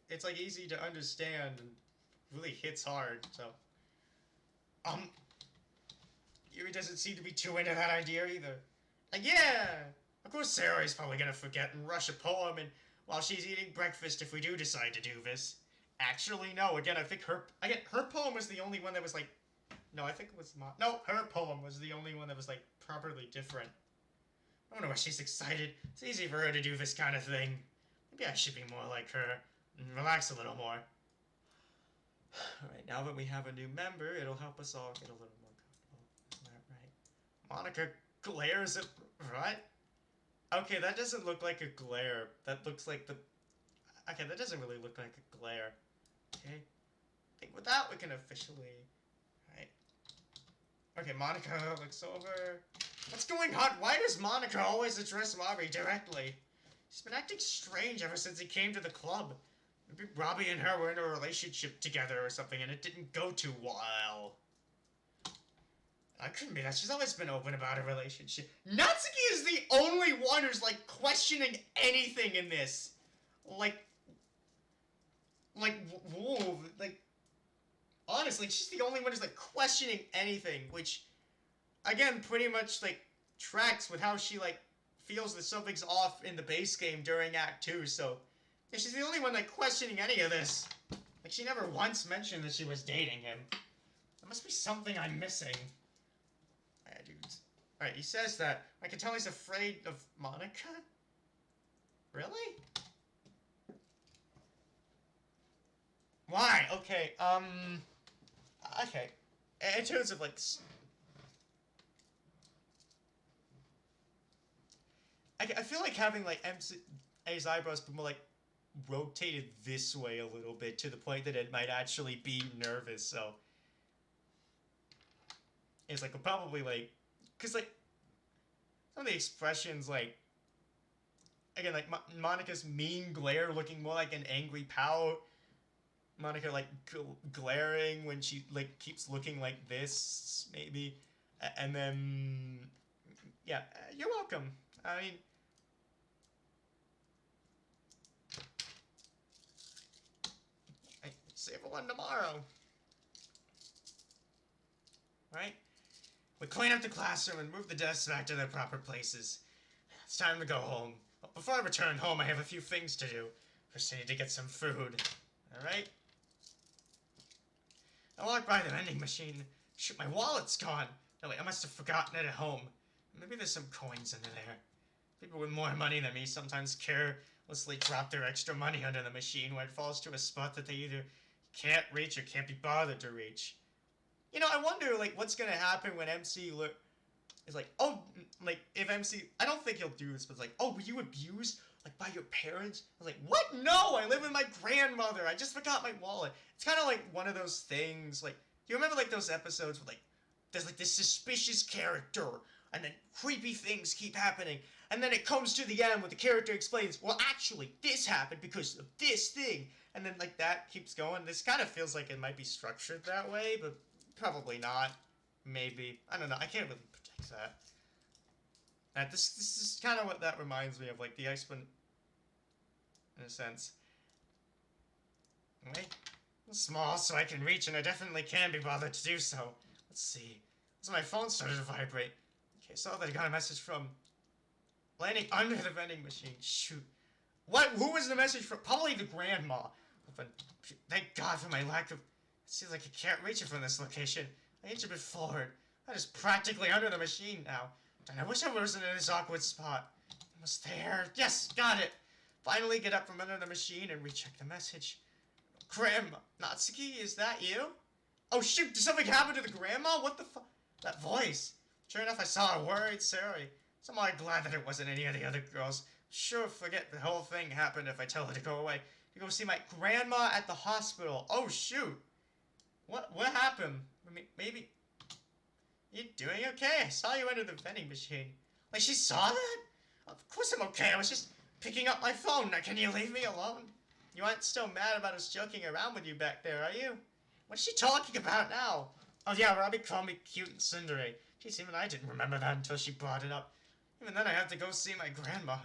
It's like easy to understand and really hits hard. So, Yuri doesn't seem to be too into that idea either. Like, yeah, of course Sayori's probably gonna forget and rush a poem and while she's eating breakfast if we do decide to do this. Actually, no. Again, I think her poem was the only one that was like... No, I think it was no, her poem was the only one that was like properly different. I don't know why she's excited. It's easy for her to do this kind of thing. Maybe I should be more like her and relax a little more. Alright, now that we have a new member, it'll help us all get a little more comfortable. Isn't that right? Monica glares at... What? Okay, that doesn't look like a glare. That looks like the... Okay, that doesn't really look like a glare. Okay. I think with that we can officially... Right. Okay, Monica looks over. What's going on? Why does Monica always address Robbie directly? She's been acting strange ever since he came to the club. Maybe Robbie and her were in a relationship together or something and it didn't go too well. I couldn't be that. She's always been open about a relationship. Natsuki is the only one who's, like, questioning anything in this. Like, whoa, like, honestly, she's the only one who's, like, questioning anything, which, again, pretty much, like, tracks with how she, like, feels that something's off in the base game during Act 2, so, yeah, she's the only one, like, questioning any of this. Like, she never once mentioned that she was dating him. There must be something I'm missing. Yeah, dude. Alright, he says that. I can tell he's afraid of Monica? Really? Why? Okay, okay. In terms of, like... I feel like having, like, MCA's eyebrows be more, like, rotated this way a little bit to the point that it might actually be nervous, so... It's, like, probably, like... Because, like, some of the expressions, like... Again, like, Monica's mean glare looking more like an angry pout. Monica, like, glaring when she, like, keeps looking like this, maybe. And then... Yeah, you're welcome. I mean... Save one tomorrow. Right? We clean up the classroom and move the desks back to their proper places. It's time to go home. But before I return home, I have a few things to do. First, I need to get some food. Alright? I walk by the vending machine. Shoot, my wallet's gone. No, wait, I must have forgotten it at home. Maybe there's some coins under there. People with more money than me sometimes carelessly drop their extra money under the machine where it falls to a spot that they either can't reach or can't be bothered to reach. You know, I wonder, like, what's gonna happen when MC is like, oh, like, if MC... I don't think he'll do this, but it's like, oh, were you abused, like, by your parents? I was like, what? No, I live with my grandmother. I just forgot my wallet. It's kind of like one of those things, like, you remember, like, those episodes where, like, there's, like, this suspicious character, and then creepy things keep happening, and then it comes to the end where the character explains, well, actually, this happened because of this thing, and then, like, that keeps going. This kind of feels like it might be structured that way, but probably not. Maybe. I don't know. I can't really predict that. This is kind of what that reminds me of, like, the X-Men, in a sense. Wait. Small, so I can reach, and I definitely can be bothered to do so. Let's see. So my phone started to vibrate. Okay, saw that I got a message from... landing under the vending machine. Shoot. What? Who was the message from? Probably the grandma. But thank God for my lack of... It seems like I can't reach it from this location. I inch a bit forward. That is practically under the machine now. And I wish I wasn't in this awkward spot. Almost there. Yes, got it. Finally get up from under the machine and recheck the message. Grandma. Natsuki, is that you? Oh shoot, did something happen to the grandma? What the fuck? That voice. Sure enough, I saw her worried Sari. So I'm glad that it wasn't any of the other girls. Sure, forget the whole thing happened if I tell her to go away. To go see my grandma at the hospital. Oh shoot. What happened? Maybe... You doing okay? I saw you under the vending machine. Like, she saw that? Of course I'm okay. I was just picking up my phone. Now, can you leave me alone? You aren't still mad about us joking around with you back there, are you? What's she talking about now? Oh yeah, Robbie called me cute and tsundere. Jeez, even I didn't remember that until she brought it up. Even then I have to go see my grandma.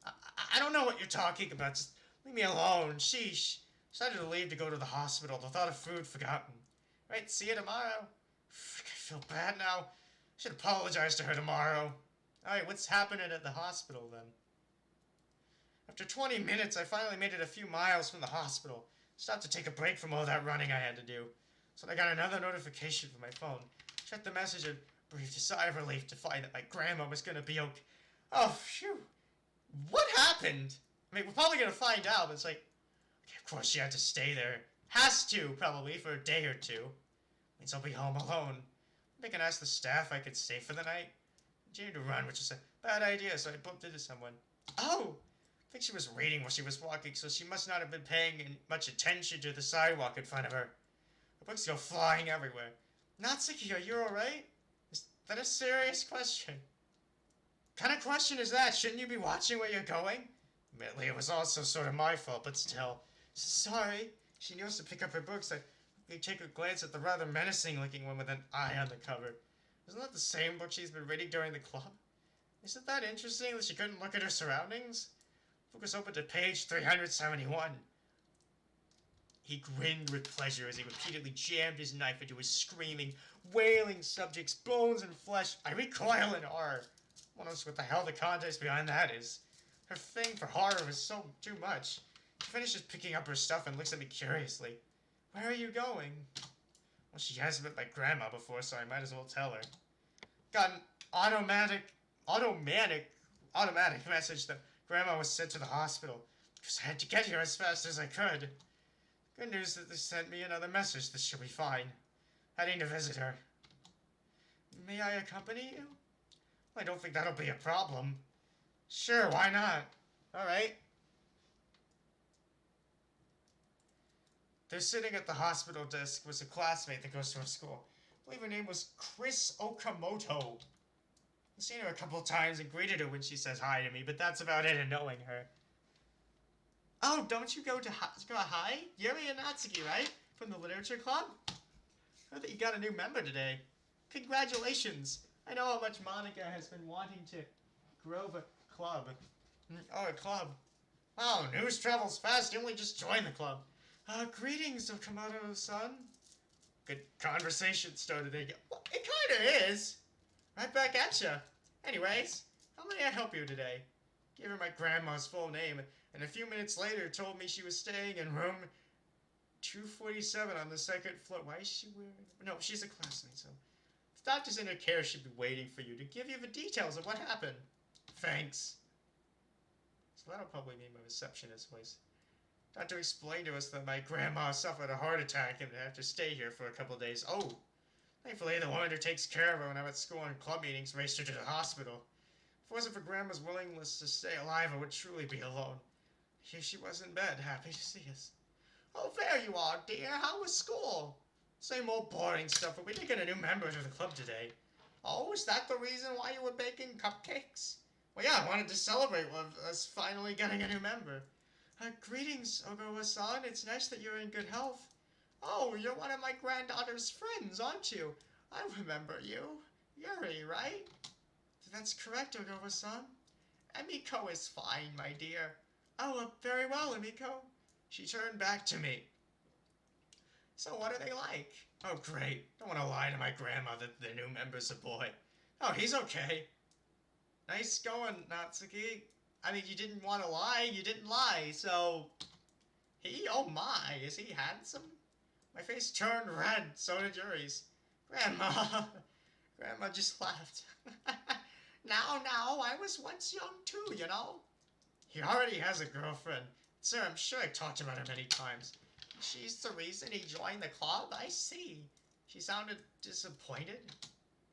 I don't know what you're talking about. Just leave me alone. Sheesh. Decided to leave to go to the hospital. The thought of food forgotten. Right, see you tomorrow. Frick, I feel bad now. I should apologize to her tomorrow. Alright, what's happening at the hospital then? After 20 minutes, I finally made it a few miles from the hospital. Stopped to take a break from all that running I had to do. So I got another notification from my phone. Checked the message and breathed a sigh of relief to find that my grandma was gonna be okay. Oh, phew. What happened? I mean, we're probably gonna find out, but it's like... Okay, of course she had to stay there. Has to, probably, for a day or two. Means I'll be home alone. Maybe I can ask the staff I could stay for the night. continued to run, which is a bad idea, so I bumped into someone. Oh! I think she was reading while she was walking, so she must not have been paying much attention to the sidewalk in front of her. The books go flying everywhere. Natsuki, are you alright? Is that a serious question? What kind of question is that? Shouldn't you be watching where you're going? Admittedly, it was also sort of my fault, but still. Sorry. She kneels to pick up her books. I take a glance at the rather menacing-looking one with an eye on the cover. Isn't that the same book she's been reading during the club? Isn't that interesting that she couldn't look at her surroundings? The book was open to page 371. He grinned with pleasure as he repeatedly jammed his knife into his screaming, wailing subject's bones and flesh. I recoil in horror. One knows what the hell the context behind that is. Her thing for horror was so too much. She finishes picking up her stuff and looks at me curiously. Where are you going? Well, she hasn't met my grandma before, so I might as well tell her. Got an automatic message that grandma was sent to the hospital because I had to get here as fast as I could. Good news that they sent me another message that she'll be fine. Heading to visit her. May I accompany you? I don't think that'll be a problem. Sure, why not? Alright. They're sitting at the hospital desk was a classmate that goes to our school. I believe her name was Chris Okamoto. I've seen her a couple of times and greeted her when she says hi to me, but that's about it in knowing her. Oh, don't you go to hi? Yuri and Natsuki, right? From the literature club? Heard that you got a new member today. Congratulations. I know how much Monica has been wanting to grow a club. Oh, a club. Wow, news travels fast. You only just joined the club. Greetings, Okamoto-san. Good conversation started again. Well, it kinda is. Right back at ya. Anyways, how may I help you today? Gave her my grandma's full name, and a few minutes later told me she was staying in room 247 on the second floor. Why is she wearing... No, she's a classmate, so... If the doctor's in her care, she'll be waiting for you to give you the details of what happened. Thanks. So that'll probably be my receptionist voice. Doctor explained to us that my grandma suffered a heart attack and would have to stay here for a couple of days. Oh, thankfully the woman who takes care of her when I'm at school and club meetings raced her to the hospital. If it wasn't for grandma's willingness to stay alive, I would truly be alone. Here she was in bed, happy to see us. Oh, there you are, dear. How was school? Same old boring stuff, but we did get a new member to the club today. Oh, is that the reason why you were baking cupcakes? Well, yeah, I wanted to celebrate with us finally getting a new member. Greetings, Ogawa-san. It's nice that you're in good health. Oh, you're one of my granddaughter's friends, aren't you? I remember you. Yuri, right? That's correct, Ogawa-san. Emiko is fine, my dear. Oh, very well, Emiko. She turned back to me. So what are they like? Oh, great. Don't want to lie to my grandma that the new member's a boy. Oh, he's okay. Nice going, Natsuki. I mean, you didn't want to lie, you didn't lie, so... oh my, is he handsome? My face turned red, so did Yuri's. Grandma! Grandma just laughed. Now, I was once young too, you know? He already has a girlfriend. Sir, I'm sure I've talked about her many times. She's the reason he joined the club? I see. She sounded disappointed.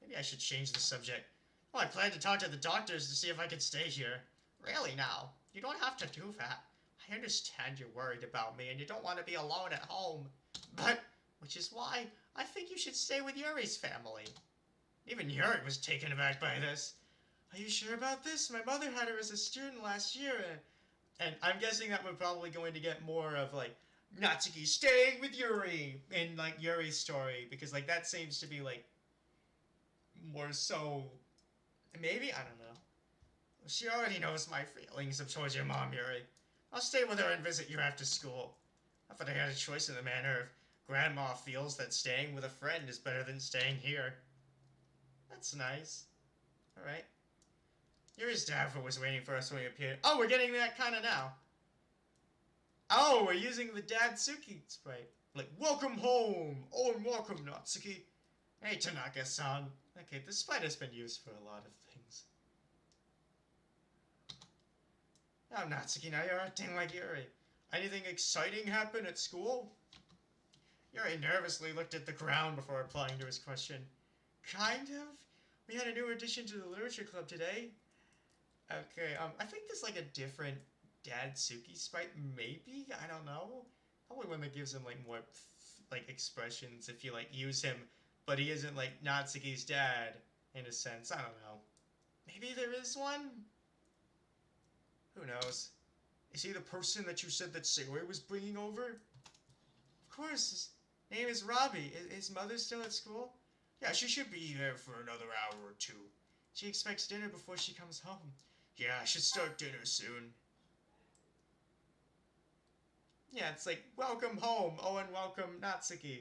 Maybe I should change the subject. Oh, I planned to talk to the doctors to see if I could stay here. Really now? You don't have to do that. I understand you're worried about me and you don't want to be alone at home. But, which is why I think you should stay with Yuri's family. Even Yuri was taken aback by this. Are you sure about this? My mother had her as a student last year and I'm guessing that we're probably going to get more of like Natsuki staying with Yuri in like Yuri's story because like that seems to be like more so maybe, I don't know. She already knows my feelings towards your mom, Yuri. I'll stay with her and visit you after school. Not that I had a choice in the matter if Grandma feels that staying with a friend is better than staying here. That's nice. Alright. Yuri's dad was waiting for us when we appeared. Oh, we're getting that kind of now. Oh, we're using the Dadsuki sprite. Like, welcome home! Oh, and welcome, Natsuki. Hey, Tanaka-san. Okay, this sprite has been used for a lot of things. Oh, Natsuki, now you're acting like Yuri. Anything exciting happen at school? Yuri nervously looked at the ground before replying to his question. Kind of. We had a new addition to the literature club today. Okay, I think there's like a different Dadsuki sprite, maybe? I don't know. Probably one that gives him like more like expressions if you like use him, but he isn't like Natsuki's dad in a sense. I don't know. Maybe there is one? Who knows? Is he the person that you said that Sayori was bringing over? Of course, his name is Robbie. His mother's still at school? Yeah, she should be there for another hour or two. She expects dinner before she comes home. Yeah, I should start dinner soon. Yeah, it's like, welcome home, oh, and welcome Natsuki.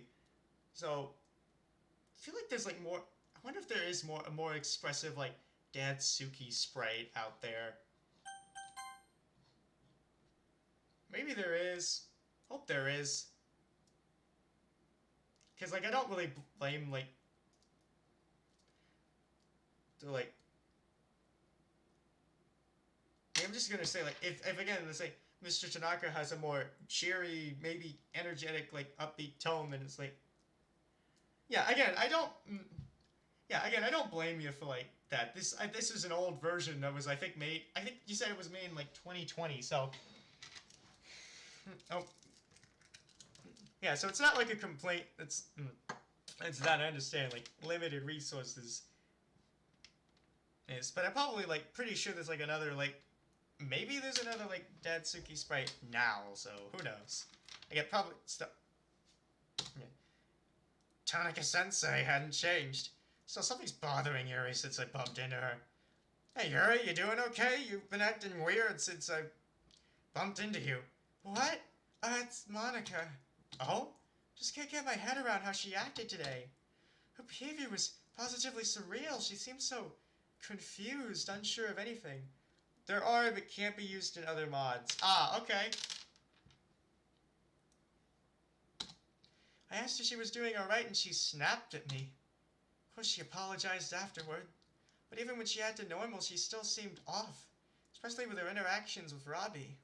So, I feel like there's like more. I wonder if there is a more expressive, like, Dadsuki sprite out there. Maybe there is. Hope there is. Because, like, I don't really blame, like, like, I'm just gonna say, like, if again, let's say Mr. Tanaka has a more cheery, maybe energetic, like, upbeat tone, then it's like, yeah, again, I don't, I don't blame you for, like, that. This is an old version that was, I think, made, I think you said it was made in, like, 2020, so, oh, yeah, so it's not like a complaint it's that I understand, like, limited resources is, but I'm probably, like, pretty sure there's, like, another, like, maybe there's another, like, Dadsuki sprite now, so who knows. I get probably stuff. Yeah. Tanaka-sensei hadn't changed. So something's bothering Yuri since I bumped into her. Hey Yuri, you doing okay? You've been acting weird since I bumped into you. What? It's Monica. Oh? Just can't get my head around how she acted today. Her behavior was positively surreal. She seemed so confused, unsure of anything. There are, but can't be used in other mods. Ah, okay. I asked her if she was doing alright and she snapped at me. Of course, she apologized afterward. But even when she acted normal, she still seemed off. Especially with her interactions with Robbie.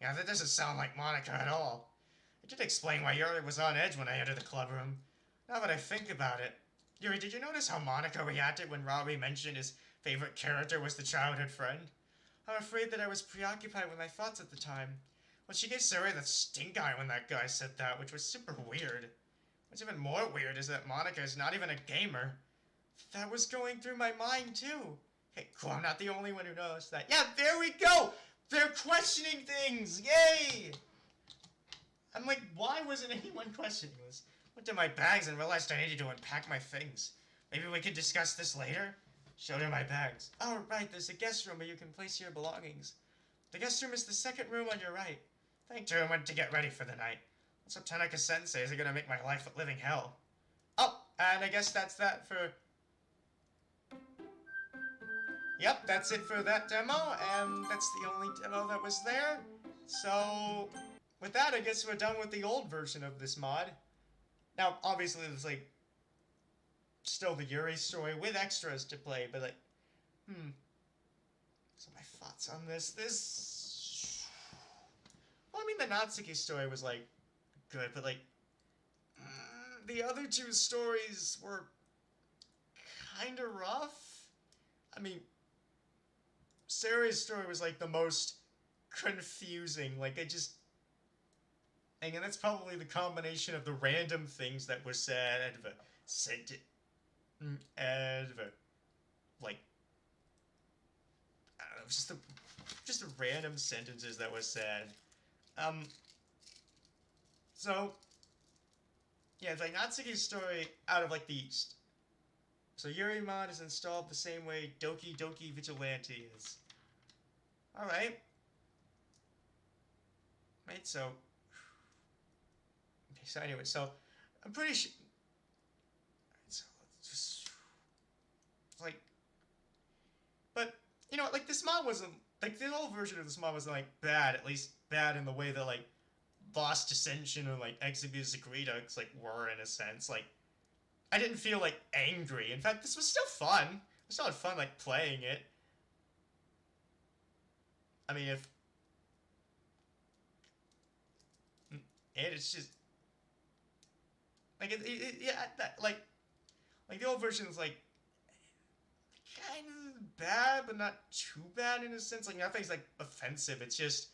Yeah, that doesn't sound like Monica at all. It did explain why Yuri was on edge when I entered the clubroom. Now that I think about it. Yuri, did you notice how Monica reacted when Robbie mentioned his favorite character was the childhood friend? I'm afraid that I was preoccupied with my thoughts at the time. Well, she gave Sayori the stink eye when that guy said that, which was super weird. What's even more weird is that Monica is not even a gamer. That was going through my mind, too. Okay, cool, I'm not the only one who knows that. Yeah, there we go! They're questioning things! Yay! I'm like, why wasn't anyone questioning this? Looked at my bags and realized I needed to unpack my things. Maybe we could discuss this later? Showed her my bags. Oh, right, there's a guest room where you can place your belongings. The guest room is the second room on your right. Thanked her and went to get ready for the night. What's up, Tanaka-sensei? Is it gonna make my life a living hell? Oh, and I guess that's that for... Yep, that's it for that demo, and that's the only demo that was there. So, with that, I guess we're done with the old version of this mod. Now, obviously, there's, like, still the Yuri story with extras to play, but, like, So my thoughts on this, well, I mean, the Natsuki story was, like, good, but, like, the other two stories were kind of rough. I mean, Sayori's story was, like, the most confusing. Like, it just... And that's probably the combination of the random things that were said, like, I don't know, just the random sentences that were said. So, yeah, it's like Natsuki's story out of, like, the East. So Yuri mod is installed the same way Doki Doki Vigilante is. Alright. Right, so... Okay, so anyway, so... I'm pretty sure... Alright, so let's just... Like... But, you know, like, this mod wasn't... Like, the old version of this mod wasn't, like, bad. At least bad in the way that, like, Lost Ascension or, like, Exebusic Redux, like, were, in a sense. Like, I didn't feel, like, angry. In fact, this was still fun. I still had fun, like, playing it. I mean, if... And it's just... Like, yeah, that, like... Like, the old version is, like... kind of bad, but not too bad in a sense. Like nothing's like offensive. It's just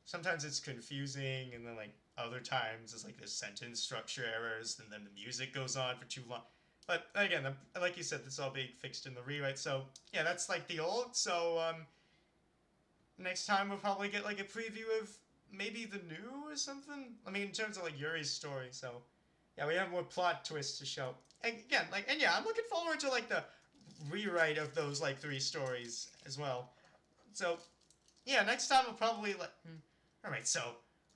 sometimes it's confusing, and then like other times it's like there's sentence structure errors, and then the music goes on for too long. But again, like you said, this is all being fixed in the rewrite. So yeah, that's like the old. So next time we'll probably get like a preview of maybe the new or something. I mean, in terms of like Yuri's story. So yeah, we have more plot twists to show. And again, like, and yeah, I'm looking forward to like the rewrite of those like 3 stories as well. So yeah, next time I'll probably like. All right, so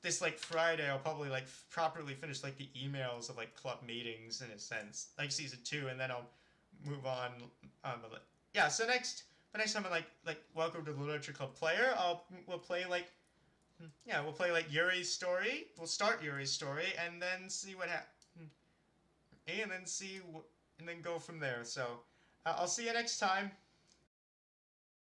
this like Friday, I'll probably like properly finish like the emails of like club meetings in a sense, like season 2, and then I'll move on. But, yeah, so next time I like welcome to the Literature Club player, we'll play like we'll play like Yuri's story. We'll start Yuri's story and then see what happens, and then see and then go from there. So I'll see you next time.